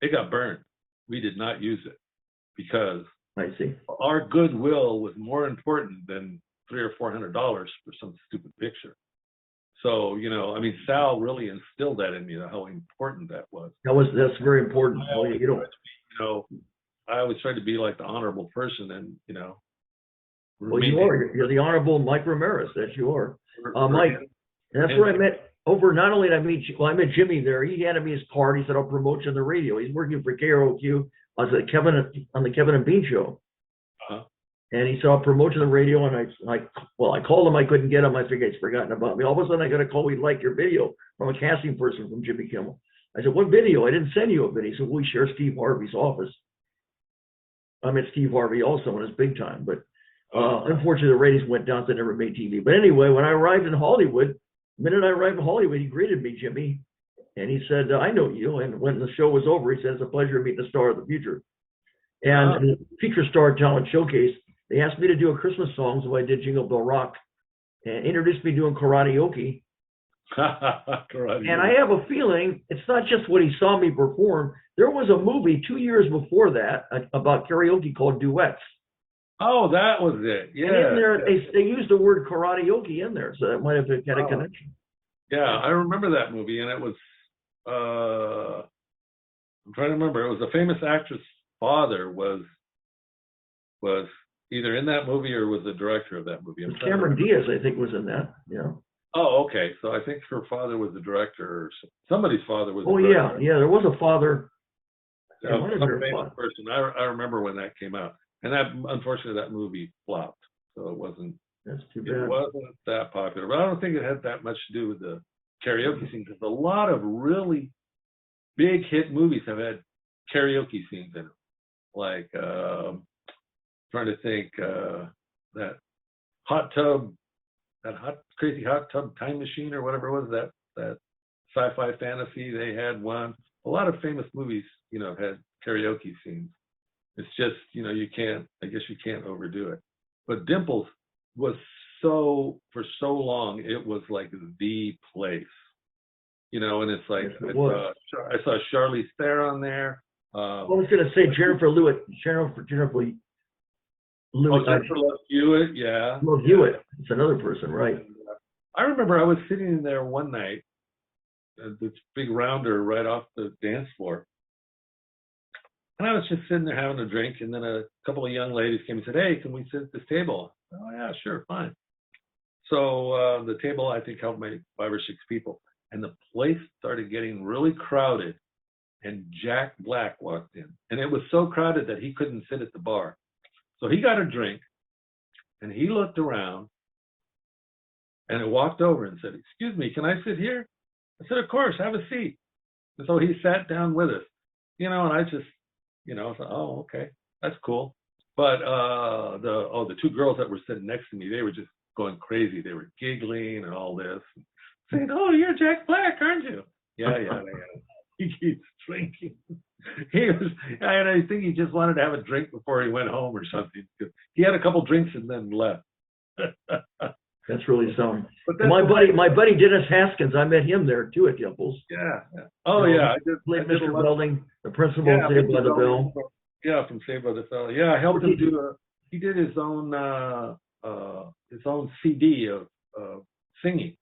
it got burned. We did not use it because I see. our goodwill was more important than $300 or $400 for some stupid picture. So, Sal really instilled that in me, how important that was. That's very important. I always tried to be like the honorable person, and well, you are. You're the honorable Mike Ramirez. That you are, Mike. And that's where I met. Not only did I meet, I met Jimmy there. He handed me his card. He said, "I'll promote you on the radio." He's working for KROQ on the Kevin and Bean show. Uh-huh. And he said, "I'll promote you on the radio." And I called him. I couldn't get him. I figured he's forgotten about me. All of a sudden, I got a call. We'd like your video from a casting person from Jimmy Kimmel. I said, "What video? I didn't send you a video." He said, "We share Steve Harvey's office." I met Steve Harvey also in his big time, but unfortunately the ratings went down, so they never made TV. But anyway, when I arrived in Hollywood, the minute I arrived in Hollywood, he greeted me, Jimmy, and he said, "I know you." And when the show was over, he said, "It's a pleasure meeting the star of the future." And the Future Star Talent Showcase, they asked me to do a Christmas song, so I did Jingle Bell Rock, and introduced me doing karaoke. And I have a feeling it's not just what he saw me perform. There was a movie 2 years before that about karaoke called Duets. Oh, that was it. Yeah. And in there, they used the word karaoke in there, so that might have had a connection. Yeah, I remember that movie, and it was, I'm trying to remember, it was a famous actress' father was either in that movie or was the director of that movie. Cameron Diaz, I think, was in that. Yeah. Oh, okay. So I think her father was the director, or somebody's father was. Oh, yeah, yeah. There was a father. Some famous person. I remember when that came out, and that unfortunately that movie flopped, so it wasn't. That's too bad. It wasn't that popular, but I don't think it had that much to do with the karaoke scene, because a lot of really big hit movies have had karaoke scenes in them. Like trying to think that crazy hot tub time machine or whatever it was, that sci-fi fantasy, they had one. A lot of famous movies, had karaoke scenes. It's just, I guess you can't overdo it. But Dimples was for so long, it was like the place, and it's like, I saw Charlize Theron there. I was going to say Jennifer Love Hewitt, yeah. Love Hewitt. It's another person, right? I remember I was sitting there one night, this big rounder right off the dance floor. And I was just sitting there having a drink, and then a couple of young ladies came and said, "Hey, can we sit at this table?" Oh, yeah, sure, fine. So the table, I think, held maybe 5 or 6 people. And the place started getting really crowded, and Jack Black walked in. And it was so crowded that he couldn't sit at the bar. So he got a drink, and he looked around, and I walked over and said, "Excuse me, can I sit here?" I said, "Of course, have a seat." And so he sat down with us, and I just, I thought, "Oh, okay, that's cool." But the 2 girls that were sitting next to me, they were just going crazy. They were giggling and all this, saying, "Oh, you're Jack Black, aren't you?" Yeah. He keeps drinking. And I think he just wanted to have a drink before he went home or something. He had a couple drinks and then left. That's really something. My buddy Dennis Haskins, I met him there too at Dimples. Yeah. Oh, yeah. I did Mr. Welding, the principal of Saved by the Bell. Yeah, from Saved by the Bell. Yeah, I helped him he did his own CD of singing.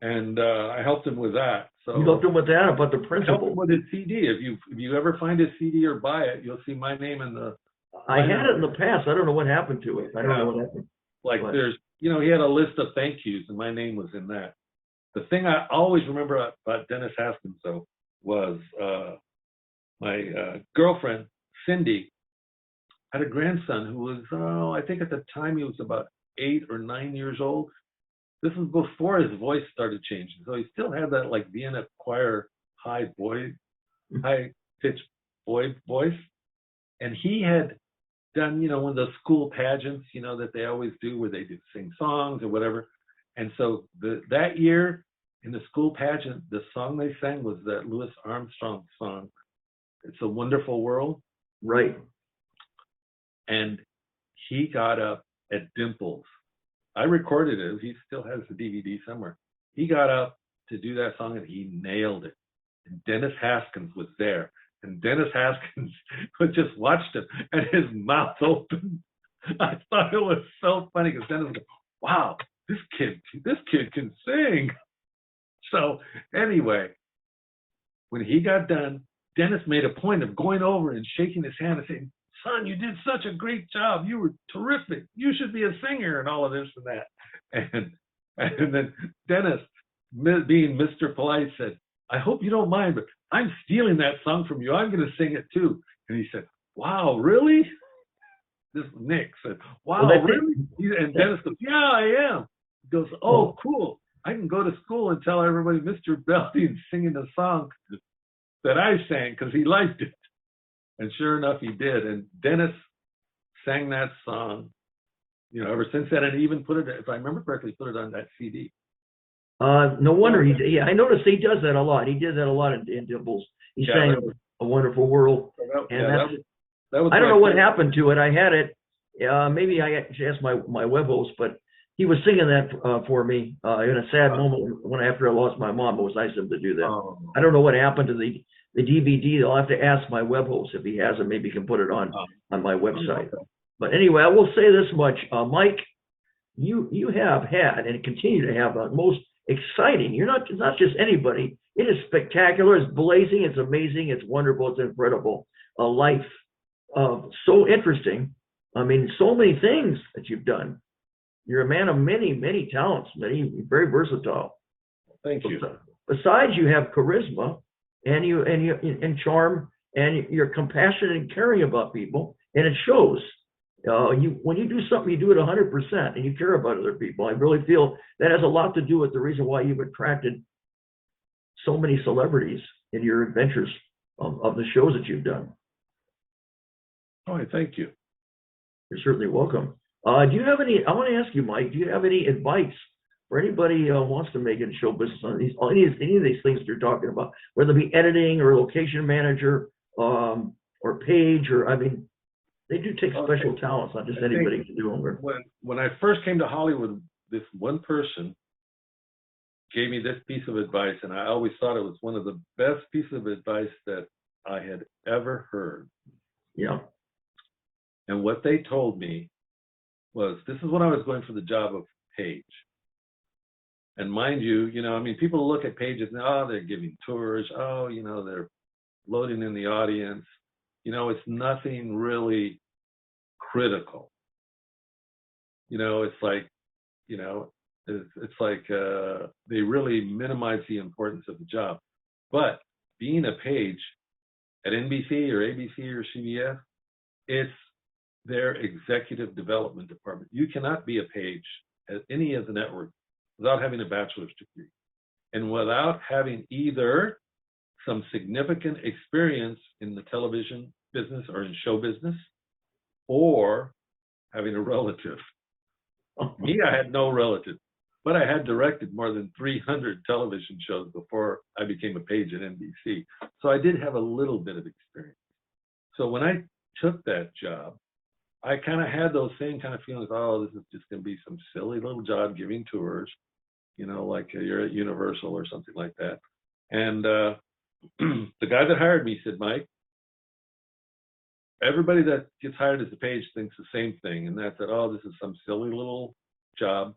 And I helped him with that. So You helped him with that about the I helped principle. him with his CD. If you ever find his CD or buy it, you'll see my name in the. I had it in the past. I don't know what happened to it. I don't know what happened. Like But- there's, he had a list of thank yous, and my name was in that. The thing I always remember about Dennis Haskins, though, was my girlfriend, Cindy, had a grandson who was, I think at the time he was about 8 or 9 years old. This was before his voice started changing. So he still had that like Vienna choir high pitched boy voice. And he had done, one of those school pageants, that they always do where they do sing songs or whatever. And so that year in the school pageant, the song they sang was that Louis Armstrong song, It's a Wonderful World. Right. And he got up at Dimples. I recorded it. He still has the DVD somewhere. He got up to do that song and he nailed it. And Dennis Haskins was there. And Dennis Haskins just watched him and his mouth opened. I thought it was so funny because Dennis was like, wow, this kid can sing. So anyway, when he got done, Dennis made a point of going over and shaking his hand and saying, son, you did such a great job. You were terrific. You should be a singer and all of this and that. And then Dennis, being Mr. Polite, said, I hope you don't mind, but I'm stealing that song from you. I'm going to sing it too. And he said, wow, really? This Nick said, wow, really? And Dennis goes, yeah, I am. He goes, oh, cool. I can go to school and tell everybody Mr. Belding's singing the song that I sang because he liked it. And sure enough, he did. And Dennis sang that song, ever since then, and even put it, if I remember correctly, put it on that CD. No wonder he did. Yeah, I noticed he does that a lot. He did that a lot in Dimples. He sang A Wonderful World. And that was I don't know what happened to it. I had it. Maybe I asked my web host, but he was singing that for me in a sad moment after I lost my mom. It was nice of him to do that. Oh. I don't know what happened to the DVD. I'll have to ask my web host if he has it. Maybe he can put it on my website. Okay. But anyway, I will say this much, Mike. You have had and continue to have the most exciting. It's not just anybody. It is spectacular. It's blazing. It's amazing. It's wonderful. It's incredible. A life so interesting. I mean, so many things that you've done. You're a man of many, many talents. Very versatile. Thank you. Besides, you have charisma and charm, and you're compassionate and caring about people, and it shows. When you do something, you do it 100%, and you care about other people. I really feel that has a lot to do with the reason why you've attracted so many celebrities in your adventures of the shows that you've done. Oh, thank you. You're certainly welcome. Do you have any? I want to ask you, Mike. Do you have any advice for anybody who wants to make it in show business on any of these things that you're talking about, whether it be editing or location manager or page or they do take special talents. Not just anybody can do them. When I first came to Hollywood, this one person gave me this piece of advice, and I always thought it was one of the best pieces of advice that I had ever heard. Yeah. And what they told me was, this is when I was going for the job of page. And mind you, people look at pages now, they're giving tours, they're loading in the audience. It's nothing really critical. It's like, it's like they really minimize the importance of the job. But being a page at NBC or ABC or CBS, it's their executive development department. You cannot be a page at any of the networks without having a bachelor's degree and without having either some significant experience in the television business or in show business, or having a relative. Me, I had no relative, but I had directed more than 300 television shows before I became a page at NBC. So I did have a little bit of experience. So when I took that job, I kind of had those same kind of feelings. Oh, this is just going to be some silly little job giving tours, like you're at Universal or something like that. And the guy that hired me said, Mike, everybody that gets hired as a page thinks the same thing, and that's that, oh, this is some silly little job.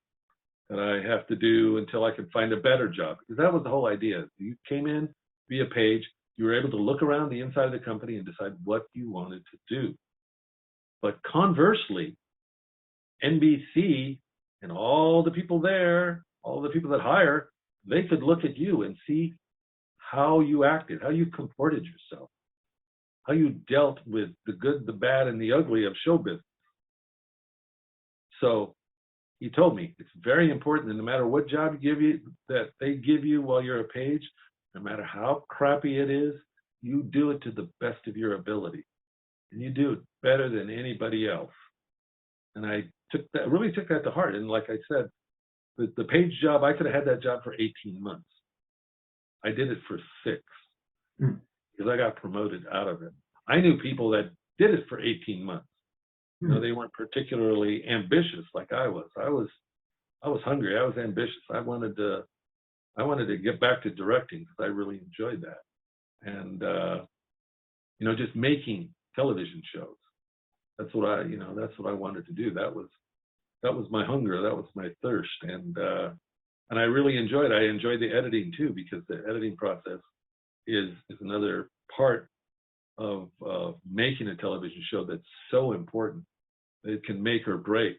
that I have to do until I can find a better job. Because that was the whole idea. You came in via page, you were able to look around the inside of the company and decide what you wanted to do. But conversely, NBC and all the people there, all the people that hire, they could look at you and see how you acted, how you comported yourself, how you dealt with the good, the bad, and the ugly of show business. So he told me it's very important that no matter what job that they give you while you're a page, no matter how crappy it is, you do it to the best of your ability, and you do it better than anybody else. And I really took that to heart. And like I said, the page job, I could have had that job for 18 months. I did it for 6 because I got promoted out of it. I knew people that did it for 18 months. You know, they weren't particularly ambitious like I was. I was hungry. I was ambitious. I wanted to get back to directing because I really enjoyed that. And you know, just making television shows. That's what I wanted to do. That was my hunger. That was my thirst. And I really enjoyed it. I enjoyed the editing too, because the editing process is another part of making a television show that's so important. It can make or break,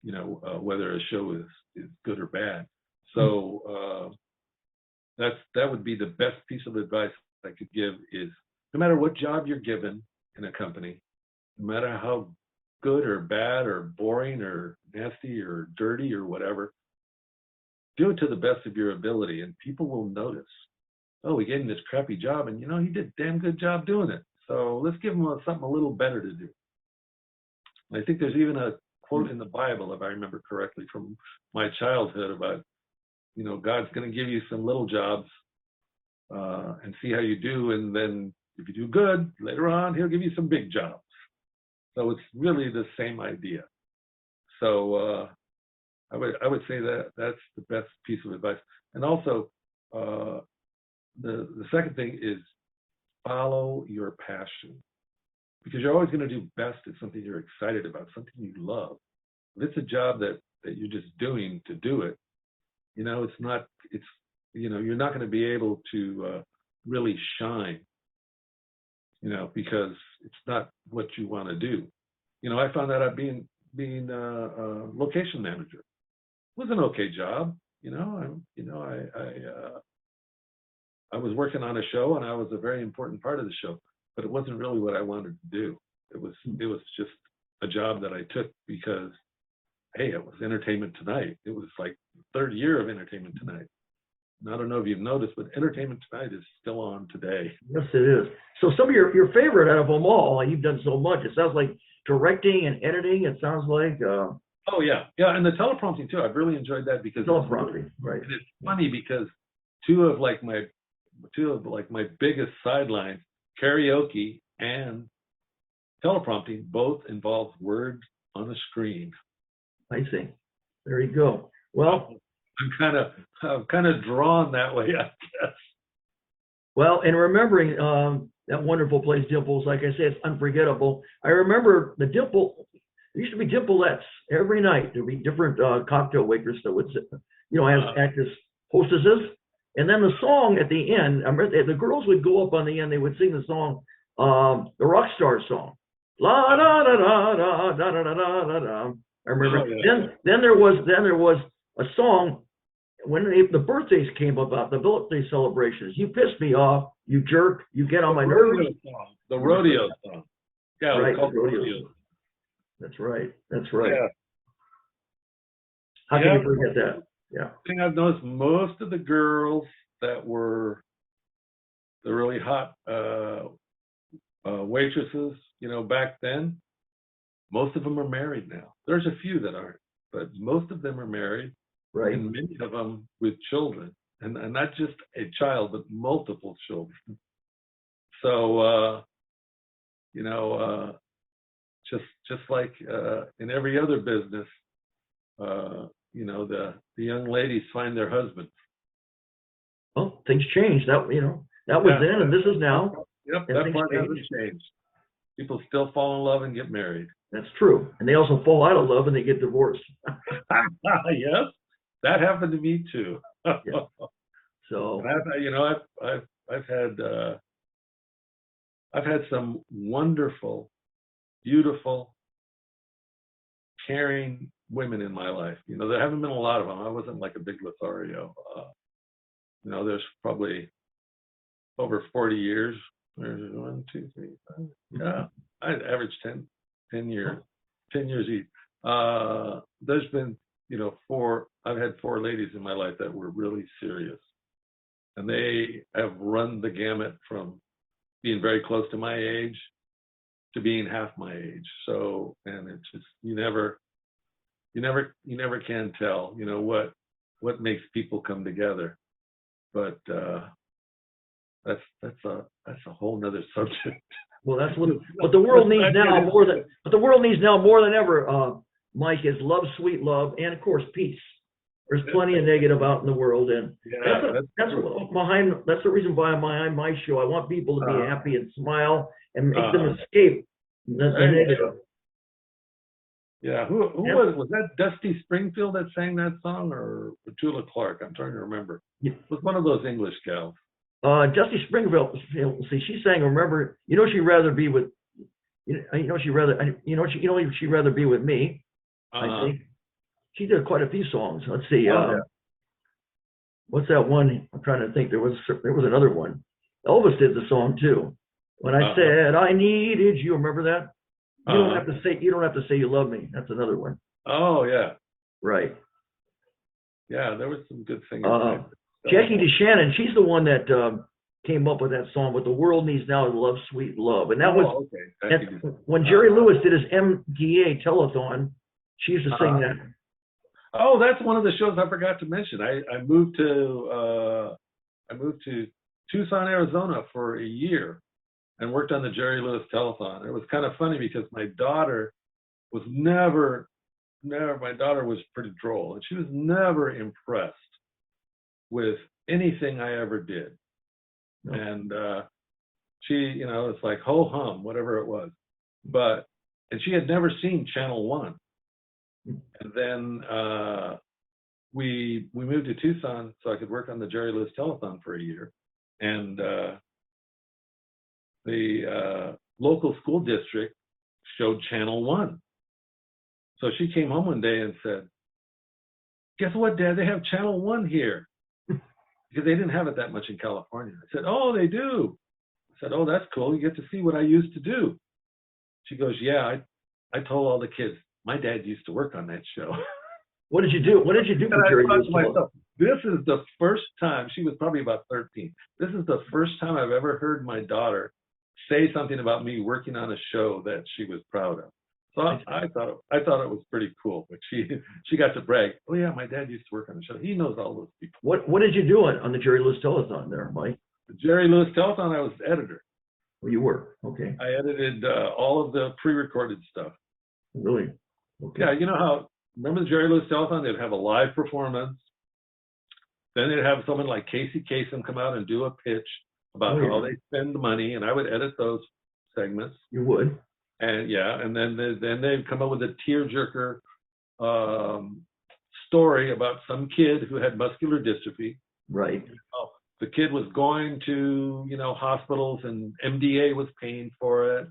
you know, whether a show is good or bad. So that would be the best piece of advice I could give is no matter what job you're given in a company, no matter how good or bad or boring or nasty or dirty or whatever, do it to the best of your ability and people will notice. Oh, we gave him this crappy job and, you know, he did a damn good job doing it. So let's give him something a little better to do. And I think there's even a quote in the Bible, if I remember correctly, from my childhood about, you know, God's going to give you some little jobs and see how you do. And then if you do good, later on, he'll give you some big jobs. So it's really the same idea. So I would say that that's the best piece of advice. And also, the second thing is follow your passion, because you're always going to do best at something you're excited about, something you love. If it's a job that you're just doing to do it, you know, you know, you're not going to be able to really shine, you know, because it's not what you want to do. You know, I found that out being a location manager. It was an okay job, you know. I was working on a show and I was a very important part of the show, but it wasn't really what I wanted to do. It was just a job that I took because, hey, it was Entertainment Tonight. It was like the third year of Entertainment Tonight. And I don't know if you've noticed, but Entertainment Tonight is still on today. Yes, it is. So some of your favorite out of them all, you've done so much. It sounds like directing and editing. It sounds like. Oh yeah, and the teleprompting too. I've really enjoyed that because teleprompting, right? And it's funny because two of my biggest sidelines, karaoke and teleprompting, both involve words on a screen. I see. There you go. Well, I'm kind of drawn that way, I guess. Well, and remembering that wonderful place, Dimples, like I said, it's unforgettable. I remember the Dimple. There used to be Dimplettes every night. There'd be different cocktail waitresses that would, you know, act as hostesses. And then the song at the end, I remember the girls would go up on the end. They would sing the song, the rock star song. La da da da da da da da da da. I remember. Then there was a song when the birthdays came about, the birthday celebrations. You pissed me off, you jerk. You get on my nerves. The rodeo song. Yeah, it was called rodeo. That's right. That's right. Yeah. How can you forget that? Yeah. The thing I've noticed, most of the girls that were the really hot waitresses, you know, back then, most of them are married now. There's a few that aren't, but most of them are married, right? And many of them with children, and not just a child, but multiple children. So, you know, just like in every other business, you know, the young ladies find their husbands. Well, things change. That, you know, that was then, and this is now. Yep, that part hasn't changed. People still fall in love and get married. That's true, and they also fall out of love and they get divorced. Yes. That happened to me too. Yeah. So, And I've had some wonderful, beautiful, caring women in my life. There haven't been a lot of them. I wasn't like a big Lothario. There's probably over 40 years. There's 1, 2, 3, 5. Yeah, I average 10 years, 10 years each. There's been, I've had 4 ladies in my life that were really serious. And they have run the gamut from being very close to my age to being half my age. So, and it's just, you never can tell, what makes people come together. But that's a whole nother subject. well, that's what the world needs now more than, what the world needs now more than ever, Mike, is love, sweet love, and of course, peace. There's plenty of negative out in the world, and that's the reason why I'm behind my show. I want people to be happy and smile and make them escape the negative. Yeah, who was that? Dusty Springfield that sang that song, or Petula Clark? I'm trying to remember. It was one of those English gals. Dusty Springfield. See, she sang. Remember, she'd rather be with. She'd rather be with me. I think she did quite a few songs. Let's see. What's that one? I'm trying to think. There was another one. Elvis did the song too. When I said I needed you, remember that? You don't have to say you love me. That's another one. Oh yeah. Right. Yeah, there was some good singers. Jackie DeShannon, she's the one that came up with that song. What the world needs now is love, sweet love, and that was when Jerry Lewis did his MDA telethon. She used to sing that. Oh, that's one of the shows I forgot to mention. I moved to Tucson, Arizona for a year and worked on the Jerry Lewis telethon. It was kind of funny because my daughter was my daughter was pretty droll, and she was never impressed with anything I ever did. No. And she, it's like ho hum, whatever it was. And she had never seen Channel 1. And then we moved to Tucson so I could work on the Jerry Lewis telethon for a year. And the local school district showed Channel 1. So she came home one day and said, "Guess what, Dad? They have Channel 1 here." Because they didn't have it that much in California. I said, "Oh, they do." I said, "Oh, that's cool. You get to see what I used to do." She goes, "Yeah, I told all the kids, my dad used to work on that show." What did you do? What did you do for Jerry Lewis? This is the first time, she was probably about 13. This is the first time I've ever heard my daughter say something about me working on a show that she was proud of. So I thought it was pretty cool. But she got to brag. "Oh yeah, my dad used to work on the show. He knows all those people." What did you do on the Jerry Lewis telethon there, Mike? The Jerry Lewis telethon, I was editor. Oh, you were? Okay. I edited all of the pre-recorded stuff. Really? Okay. Yeah, remember the Jerry Lewis telethon? They'd have a live performance. Then they'd have someone like Casey Kasem come out and do a pitch about how they spend the money, and I would edit those segments. You would? And and then they'd come up with a tearjerker story about some kid who had muscular dystrophy. Right. The kid was going to, hospitals, and MDA was paying for it.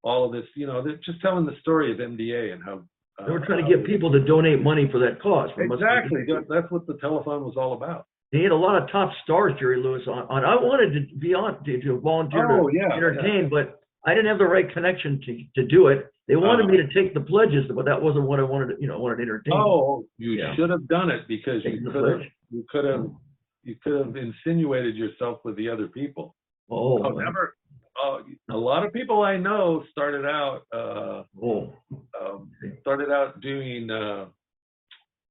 All of this, they're just telling the story of MDA and how they were trying to get people to donate money for that cause. Exactly. That's what the telethon was all about. They had a lot of top stars, Jerry Lewis, on. I wanted to be on to volunteer to entertain, but I didn't have the right connection to do it. They wanted me to take the pledges, but that wasn't what I wanted to, wanted to entertain. Oh, you should have done it, because you could have insinuated yourself with the other people. Oh, a lot of people I know started out doing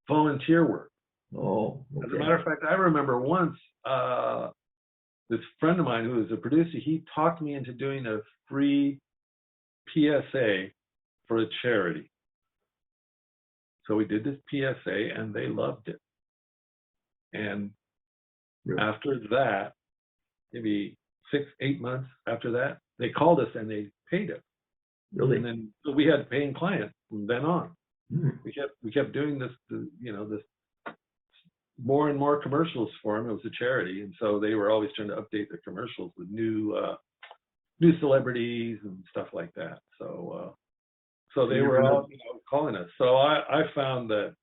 volunteer work. Oh, okay. As a matter of fact, I remember once this friend of mine who was a producer, he talked me into doing a free PSA for a charity. So we did this PSA, and they loved it. And after that, maybe 6-8 months after that, they called us and they paid us. Really? And then so we had paying clients from then on. We kept doing this, this more and more commercials for them. It was a charity, and so they were always trying to update their commercials with new celebrities and stuff like that. So they were all calling us. So I found that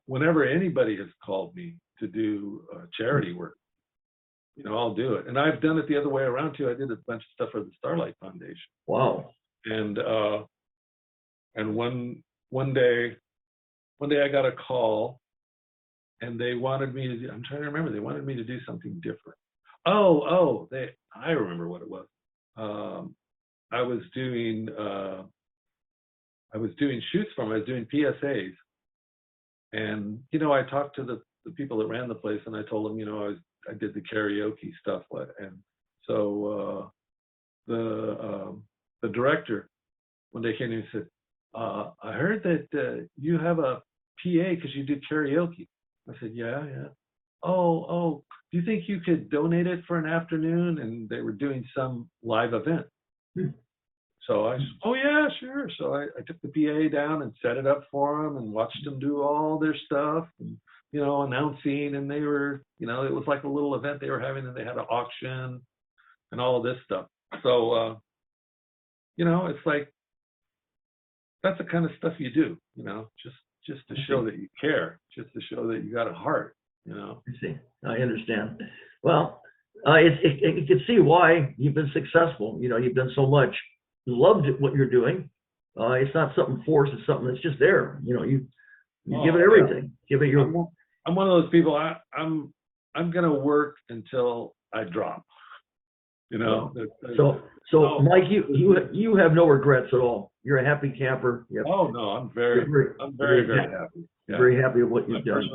whenever anybody has called me to do charity work, I'll do it. And I've done it the other way around too. I did a bunch of stuff for the Starlight Foundation. Wow. And one day I got a call, and they wanted me to. I'm trying to remember. They wanted me to do something different. I remember what it was. I was doing shoots for them. I was doing PSAs, and I talked to the people that ran the place, and I told them, I did the karaoke stuff, and so the director one day came to me and said, I heard that you have a PA because you did karaoke. I said, yeah. Oh, do you think you could donate it for an afternoon? And they were doing some live event. So I said, oh yeah, sure. So I took the PA down and set it up for them and watched them do all their stuff and, announcing, and they were, it was like a little event they were having, and they had an auction and all of this stuff. So, it's like, that's the kind of stuff you do, just to show that you care, just to show that you got a heart, I see. I understand. Well, you can see why you've been successful. You've done so much. You loved what you're doing. It's not something forced. It's something that's just there. You give it everything. Yeah. Give it your. I'm one of those people. I'm gonna work until I drop. So Mike, you have no regrets at all. You're a happy camper. Oh no, I'm very happy. Yeah. Very happy with what you've done.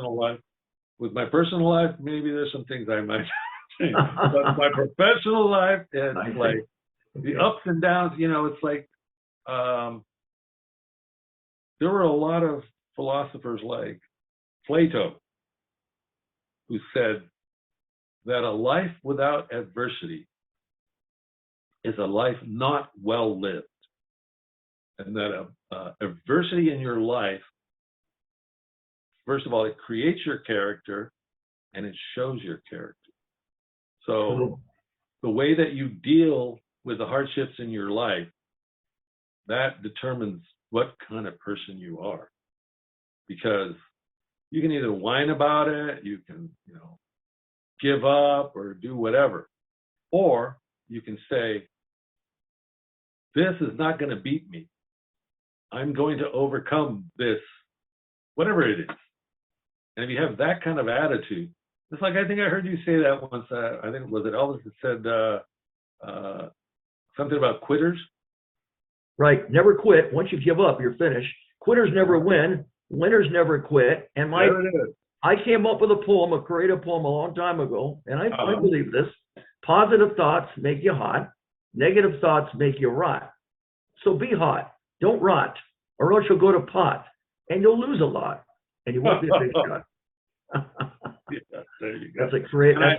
With my personal life, maybe there's some things I might change. But my professional life, it's like the ups and downs. It's like there were a lot of philosophers like Plato who said that a life without adversity is a life not well lived, and that adversity in your life, first of all, it creates your character and it shows your character. So the way that you deal with the hardships in your life, that determines what kind of person you are. Because you can either whine about it, you can, give up or do whatever, or you can say, this is not going to beat me. I'm going to overcome this, whatever it is. And if you have that kind of attitude, it's like, I think I heard you say that once. I think, was it Elvis that said something about quitters? Right. Never quit. Once you give up, you're finished. Quitters never win. Winners never quit. And I came up with a poem, a creative poem a long time ago, and I believe this. Positive thoughts make you hot. Negative thoughts make you rot. So be hot. Don't rot, or else you'll go to pot, and you'll lose a lot, and you won't be a big shot. Yeah, there you go. I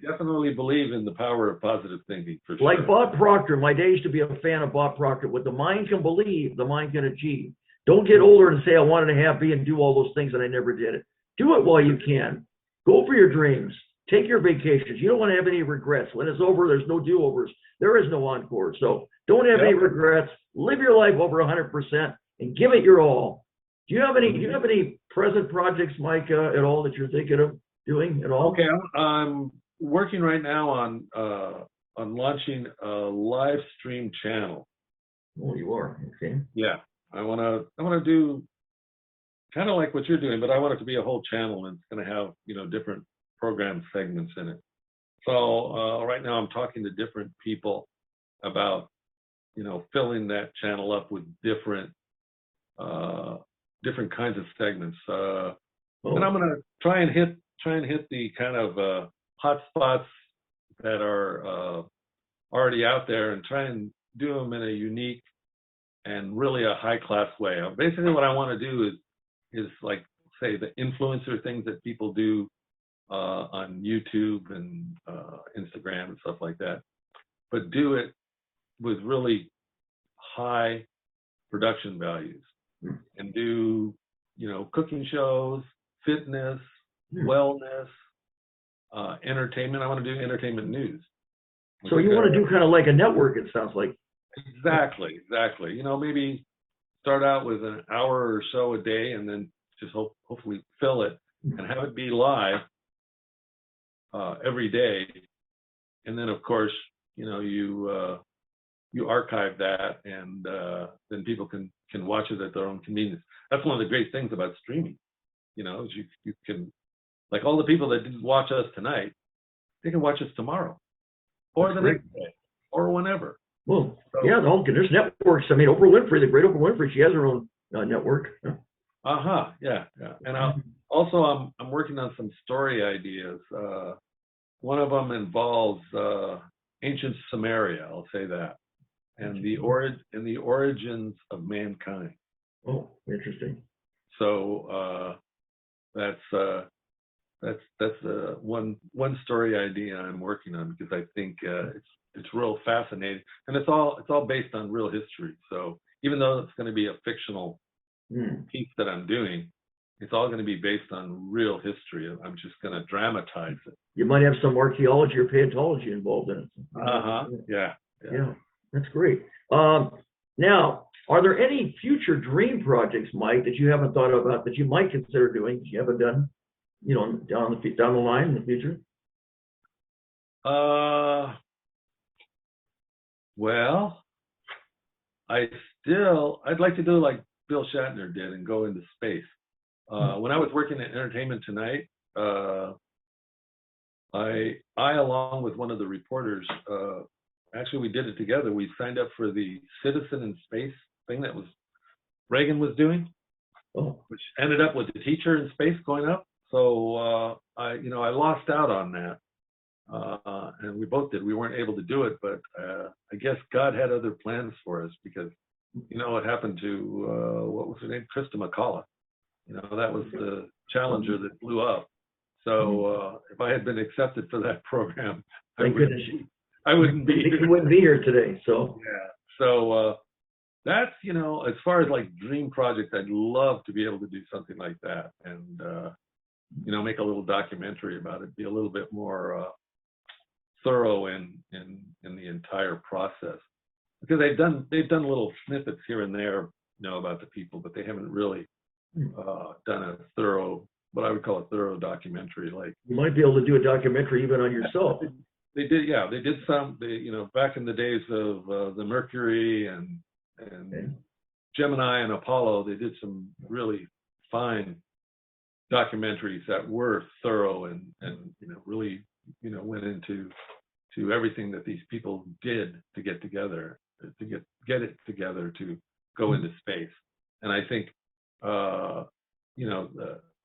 definitely believe in the power of positive thinking, for sure. Like Bob Proctor, my day used to be a fan of Bob Proctor. What the mind can believe, the mind can achieve. Don't get older and say, I wanted to have, be, and do all those things, and I never did it. Do it while you can. Go for your dreams. Take your vacations. You don't want to have any regrets. When it's over, there's no do-overs. There is no encore. So don't have any regrets. Live your life over 100% and give it your all. Do you have any present projects, Mike, at all that you're thinking of doing at all? Okay, I'm working right now on launching a live stream channel. Oh, you are. Okay. Yeah, I want to do kind of like what you're doing, but I want it to be a whole channel, and it's going to have different program segments in it. So right now I'm talking to different people about filling that channel up with different kinds of segments. And I'm going to try and hit the kind of hot spots that are already out there, and try and do them in a unique and really a high class way. Basically, what I want to do is like, say, the influencer things that people do on YouTube and Instagram and stuff like that, but do it with really high production values, and do cooking shows, fitness, Hmm. wellness, entertainment. I want to do entertainment news. So you want to do kind of like a network, it sounds like. Exactly, exactly. Maybe start out with an hour or so a day, and then just hopefully fill it and have it be live every day. And then, of course, you archive that, and then people can watch it at their own convenience. That's one of the great things about streaming. Is you can, like, all the people that didn't watch us tonight, they can watch us tomorrow, or That's the great. next day, or whenever. Well, So, yeah, there's networks. I mean, Oprah Winfrey, the great Oprah Winfrey, she has her own network. yeah. And I'm working on some story ideas. One of them involves ancient Samaria. I'll say that, and the origins of mankind. Oh, interesting. So that's one story idea I'm working on, because I think it's real fascinating, and it's all based on real history. So even though it's going to be a fictional piece that I'm doing, it's all going to be based on real history. I'm just going to dramatize it. You might have some archaeology or paleontology involved in it. Yeah. That's great. Now, are there any future dream projects, Mike, that you haven't thought about that you might consider doing that you haven't done, down the line in the future? Well, I'd like to do like Bill Shatner did and go into space. When I was working at Entertainment Tonight, I along with one of the reporters, actually we did it together. We signed up for the Citizen in Space thing that Reagan was doing, which ended up with the teacher in space going up. So I lost out on that, and we both did. We weren't able to do it, but I guess God had other plans for us, because what happened to what was her name, Krista McCullough. That was the Challenger that blew up. So if I had been accepted for that program, I wouldn't be here. You wouldn't be here today. So yeah. So that's as far as like dream projects, I'd love to be able to do something like that, and make a little documentary about it. Be a little bit more thorough in the entire process, because they've done little snippets here and there, about the people, but they haven't really done a thorough, what I would call a thorough documentary. Like, you might be able to do a documentary even on yourself. They did, yeah. They did some. Back in the days of the Mercury and Gemini and Apollo, they did some really fine documentaries that were thorough and really went into everything that these people did to get together, to get it together to go into space. And I think a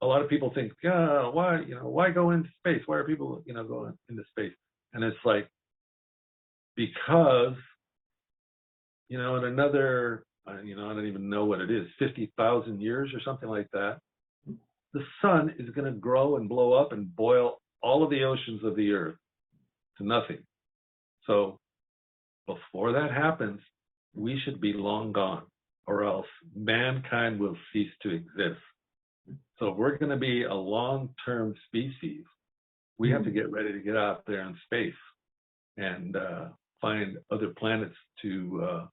lot of people think, why go into space? Why are people going into space? And it's like, because in another I don't even know what it is, 50,000 years or something like that, the sun is going to grow and blow up and boil all of the oceans of the earth to nothing. So before that happens, we should be long gone, or else mankind will cease to exist. So if we're going to be a long-term species, we have to get ready to get out there in space and find other planets to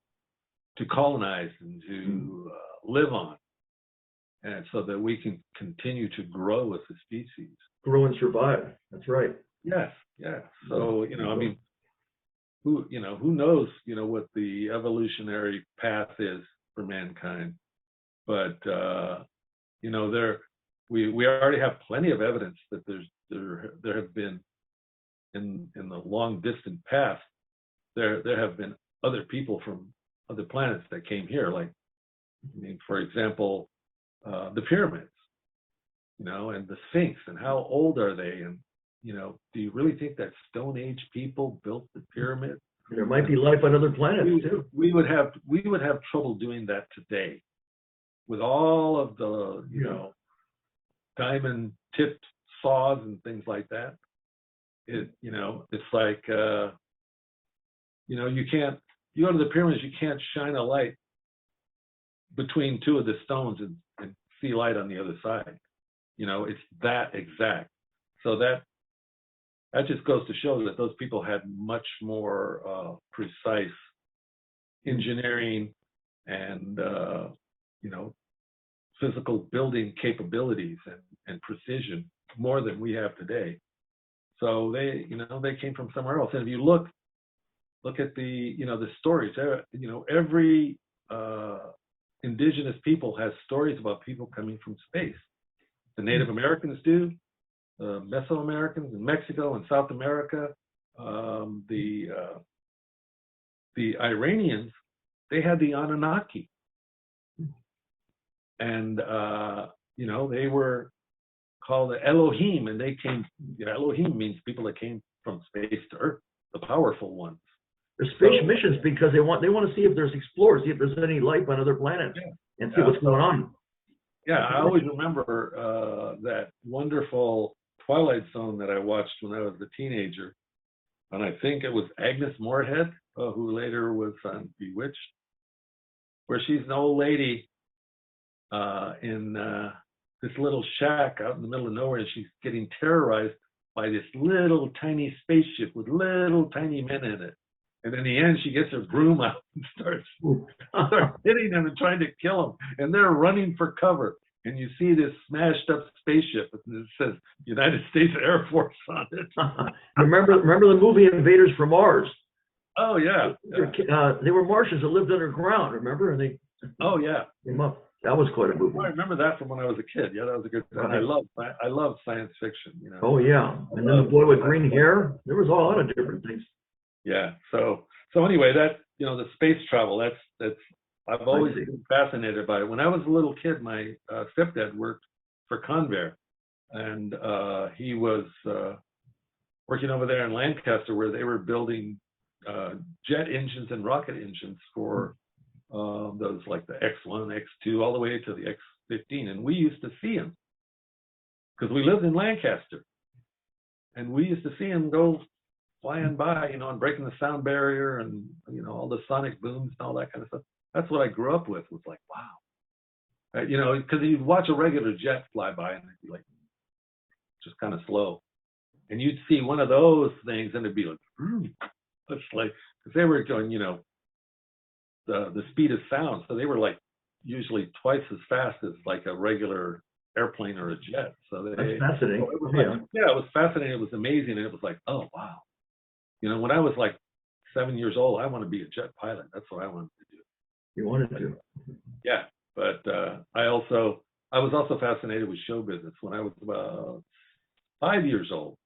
colonize and to live on, and so that we can continue to grow as a species. Grow and survive. That's right. Yes. So I mean, who knows what the evolutionary path is for mankind, but we already have plenty of evidence that there have been in the long distant past, there have been other people from other planets that came here. Like, for example, the pyramids, and the Sphinx, and how old are they? And do you really think that Stone Age people built the pyramid? There might be life on other planets too. We would have trouble doing that today, with all of the diamond tipped saws and things like that. It's like you go to the pyramids, you can't shine a light between two of the stones and see light on the other side. It's that exact. So that just goes to show that those people had much more precise engineering and physical building capabilities and precision more than we have today. So they came from somewhere else. And if you look at the stories, every indigenous people has stories about people coming from space. The Native Americans do, the Mesoamericans in Mexico and South America, the Iranians, they had the Anunnaki. And, they were called the Elohim, and they came, Elohim means people that came from space to Earth, the powerful ones. There's space missions because they want to see if there's explorers, see if there's any life on other planets, and see what's going on. Yeah, I always remember that wonderful Twilight Zone that I watched when I was a teenager, and I think it was Agnes Moorehead, who later was on Bewitched, where she's an old lady in this little shack out in the middle of nowhere, and she's getting terrorized by this little tiny spaceship with little tiny men in it. And in the end, she gets her broom out and starts hitting them and trying to kill them. And they're running for cover. And you see this smashed up spaceship, and it says United States Air Force on it. Remember the movie Invaders from Mars? Oh, yeah. They were Martians that lived underground, remember? And they came up. That was quite a movie. I remember that from when I was a kid. Yeah, that was a good time. Right. I love science fiction. Oh, yeah. And then the boy with green hair. There was a lot of different things. Yeah. So anyway, that the space travel. That's I've always been fascinated by it. When I was a little kid, my stepdad worked for Convair, and he was working over there in Lancaster, where they were building jet engines and rocket engines for those like the X1, X2, all the way to the X-15, and we used to see them because we lived in Lancaster, and we used to see them go flying by, and breaking the sound barrier and, all the sonic booms and all that kind of stuff. That's what I grew up with, was like, wow. Because you'd watch a regular jet fly by and it'd be like, just kind of slow. And you'd see one of those things and it'd be like, it's like, because they were going, the speed of sound. So they were like usually twice as fast as like a regular airplane or a jet. So that's fascinating. So it was it was fascinating. It was amazing. And it was like, oh, wow. When I was like 7 years old, I want to be a jet pilot. That's what I wanted to do. You wanted to? Yeah, but I was also fascinated with show business. When I was about 5 years old,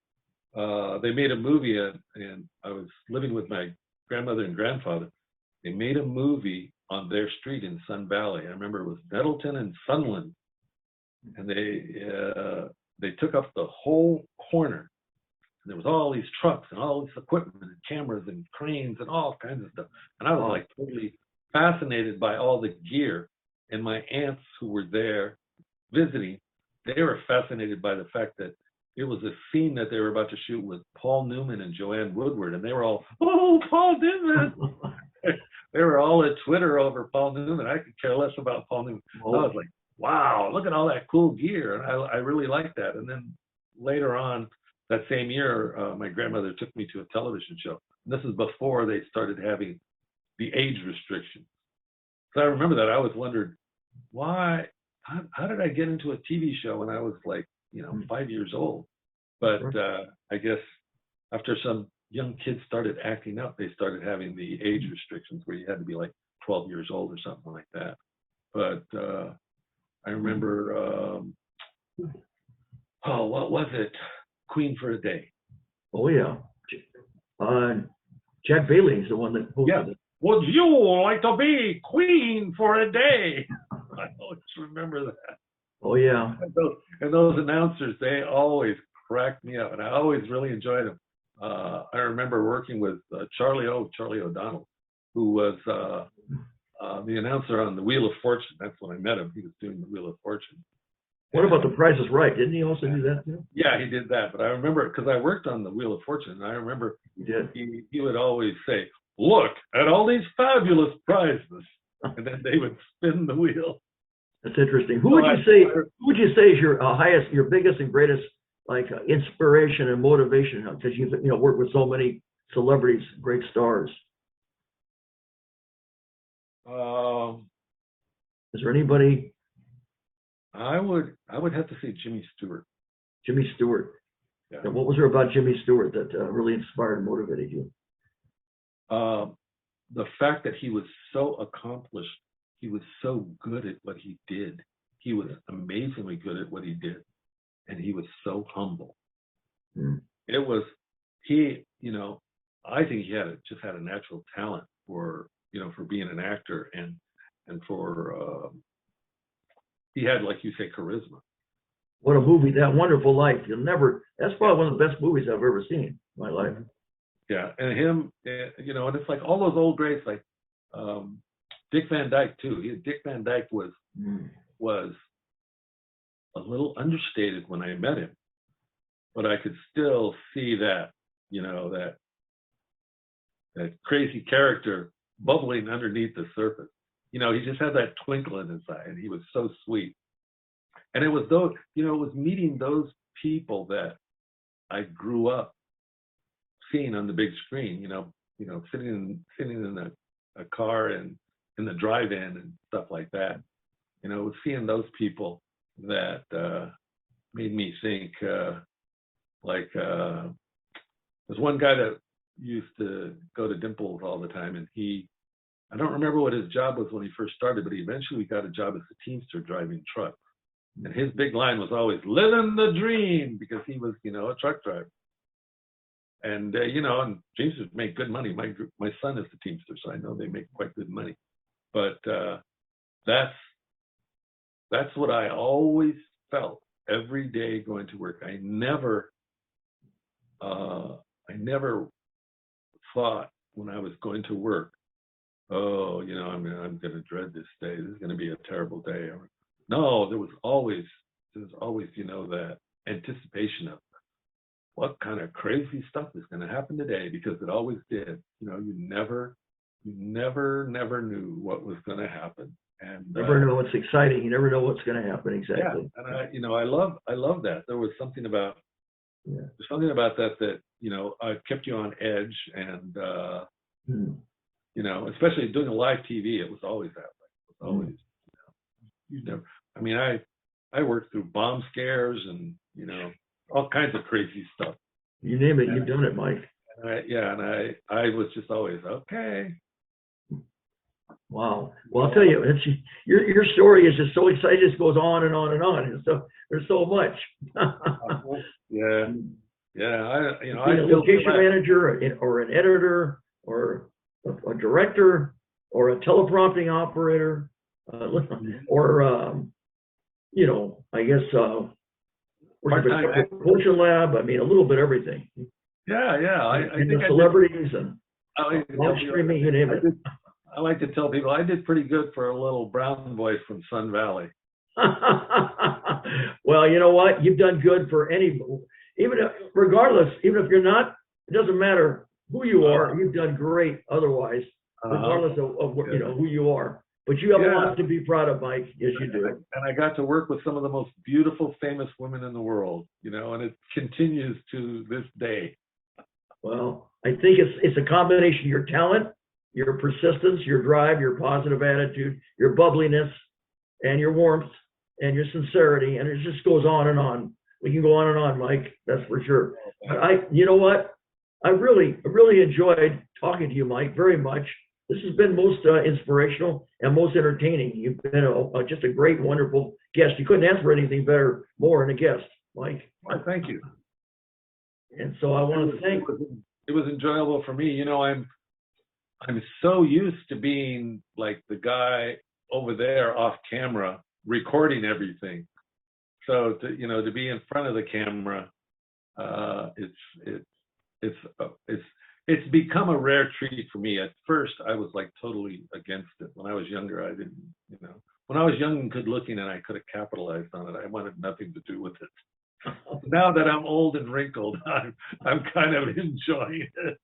they made a movie, and I was living with my grandmother and grandfather. They made a movie on their street in Sun Valley. I remember it was Nettleton and Sunland, and they took up the whole corner. There was all these trucks and all this equipment and cameras and cranes and all kinds of stuff. And I was like totally fascinated by all the gear. And my aunts who were there visiting, they were fascinated by the fact that it was a scene that they were about to shoot with Paul Newman and Joanne Woodward. And they were all, oh, Paul Newman. They were all at Twitter over Paul Newman. I could care less about Paul Newman. I was like, wow, look at all that cool gear. And I really liked that. And then later on, that same year, my grandmother took me to a television show. And this is before they started having the age restrictions. So I remember that. I always wondered, why, how did I get into a TV show when I was like, 5 years old? But I guess after some young kids started acting up, they started having the age restrictions where you had to be like 12 years old or something like that. But I remember, what was it? Queen for a Day. Oh, yeah. Jack Bailey's the one that posted it. Would you like to be queen for a day? I always remember that. Oh, yeah. And those announcers, they always cracked me up, and I always really enjoyed them. I remember working with Charlie O'Donnell, who was the announcer on the Wheel of Fortune. That's when I met him. He was doing the Wheel of Fortune. What about The Price is Right? Didn't he also do that too? Yeah, he did that. But I remember, because I worked on the Wheel of Fortune, and I remember he would always say, look at all these fabulous prizes. And then they would spin the wheel. That's interesting. Who would you say is your highest, your biggest and greatest like inspiration and motivation? Because you've worked with so many celebrities, great stars. Is there anybody? I would have to say Jimmy Stewart. Jimmy Stewart. Yeah. And what was there about Jimmy Stewart that really inspired and motivated you? The fact that he was so accomplished, he was so good at what he did. He was amazingly good at what he did, and he was so humble. Mm. It was I think he just had a natural talent for being an actor and for he had, like you say, charisma. What a movie! That Wonderful Life. That's probably one of the best movies I've ever seen in my life. Yeah, and him, and it's like all those old greats, like Dick Van Dyke too. Dick Van Dyke was a little understated when I met him, but I could still see that, that crazy character bubbling underneath the surface. He just had that twinkle in his eye, and he was so sweet. And it was it was meeting those people that I grew up seeing on the big screen. Sitting in a car and in the drive-in and stuff like that. It was seeing those people that made me think. There's one guy that used to go to Dimples all the time, and I don't remember what his job was when he first started, but he eventually got a job as a Teamster driving trucks. And his big line was always "living the dream," because he was, a truck driver. And and Teamsters make good money. My son is the Teamster, so I know they make quite good money. But that's what I always felt every day going to work. I never thought when I was going to work, oh, I'm going to dread this day. This is going to be a terrible day. No, there was always, that anticipation of what kind of crazy stuff is going to happen today, because it always did. You never knew what was going to happen. And never know. It's exciting. You never know what's going to happen exactly. Yeah, and I love that. There was something about that kept you on edge, and especially doing a live TV, it was always that way. It was always, you never. I mean, I worked through bomb scares and all kinds of crazy stuff. You name it, you've done it, Mike. And I was just always okay. Wow. Well, I'll tell you, your story is just so exciting. It just goes on and on and on. And so there's so much. Yeah. I a location manager or an editor or a director or a teleprompting operator or I guess propulsion lab. I mean, a little bit everything. Yeah. I think celebrities and live streaming, you name it. I like to tell people I did pretty good for a little brown boy from Sun Valley. Well, you know what? You've done good for regardless, even if you're not, it doesn't matter who you are. You've done great otherwise, regardless of who you are. But you have a lot to be proud of, Mike. Yes, you do. And I got to work with some of the most beautiful, famous women in the world, and it continues to this day. Well, I think it's a combination of your talent, your persistence, your drive, your positive attitude, your bubbliness, and your warmth, and your sincerity, and it just goes on and on. We can go on and on, Mike. That's for sure. But you know what? I really enjoyed talking to you, Mike, very much. This has been most inspirational and most entertaining. You've been just a great, wonderful guest. You couldn't ask for anything more than a guest, Mike. Well, thank you. And so I want to thank. It was enjoyable for me. I'm so used to being like the guy over there off camera recording everything. So to be in front of the camera, it's become a rare treat for me. At first, I was like totally against it. When I was younger, I didn't, when I was young and good looking and I could have capitalized on it, I wanted nothing to do with it. Now that I'm old and wrinkled, I'm kind of enjoying it.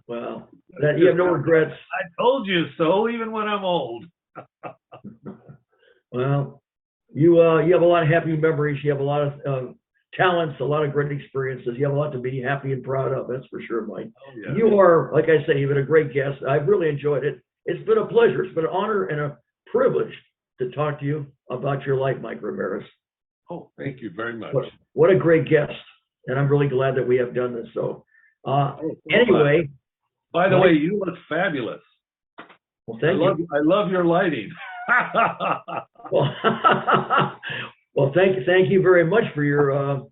Well, you have no regrets. I told you so, even when I'm old. Well, You have a lot of happy memories. You have a lot of talents, a lot of great experiences. You have a lot to be happy and proud of. That's for sure, Mike. Oh, yeah. You are, like I say, you've been a great guest. I've really enjoyed it. It's been a pleasure. It's been an honor and a privilege to talk to you about your life, Mike Ramirez. Oh, thank you very much. What a great guest. And I'm really glad that we have done this. So, Oh, anyway. By the way, you look fabulous. Well, thank you. I love your lighting. Well, well, thank you very much for your.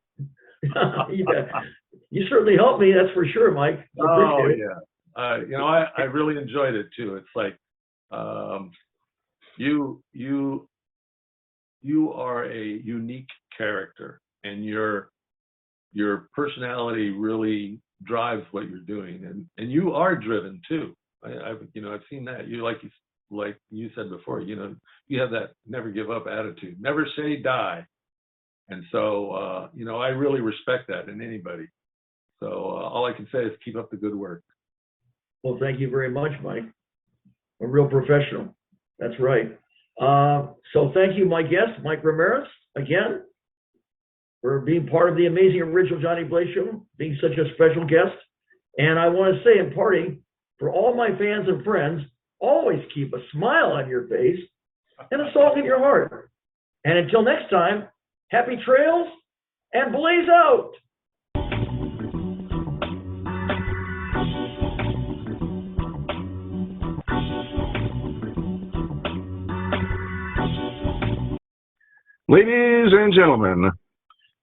You certainly helped me. That's for sure, Mike. Oh yeah. You know, I really enjoyed it too. It's like you are a unique character, and your personality really drives what you're doing, and you are driven too. I've seen that. Like you said before, you know, you have that never give up attitude, never say die. And so, you know, I really respect that in anybody. So all I can say is keep up the good work. Well, thank you very much, Mike. A real professional. That's right. So thank you, my guest, Mike Ramirez, again, for being part of the amazing original Johnny Blaze Show, being such a special guest. And I want to say in parting, for all my fans and friends, always keep a smile on your face and a song in your heart. And until next time, happy trails and blaze out. Ladies and gentlemen,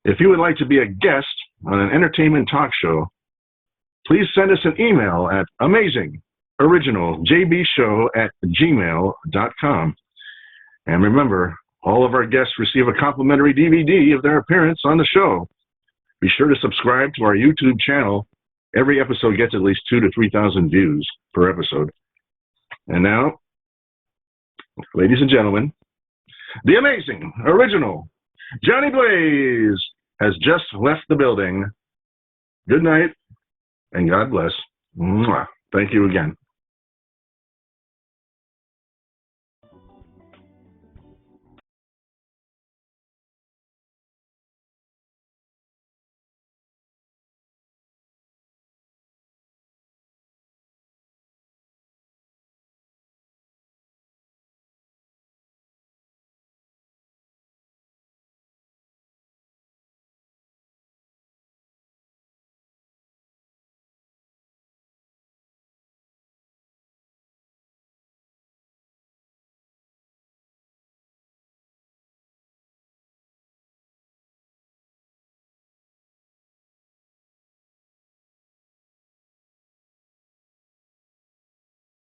if you would like to be a guest on an entertainment talk show, please send us an email at amazingorijgbshow@gmail.com. And remember, all of our guests receive a complimentary DVD of their appearance on the show. Be sure to subscribe to our YouTube channel. Every episode gets at least 2,000 to 3,000 views per episode. And now, ladies and gentlemen, the amazing, original Johnny Blaze has just left the building. Good night, and God bless. Mwah. Thank you again.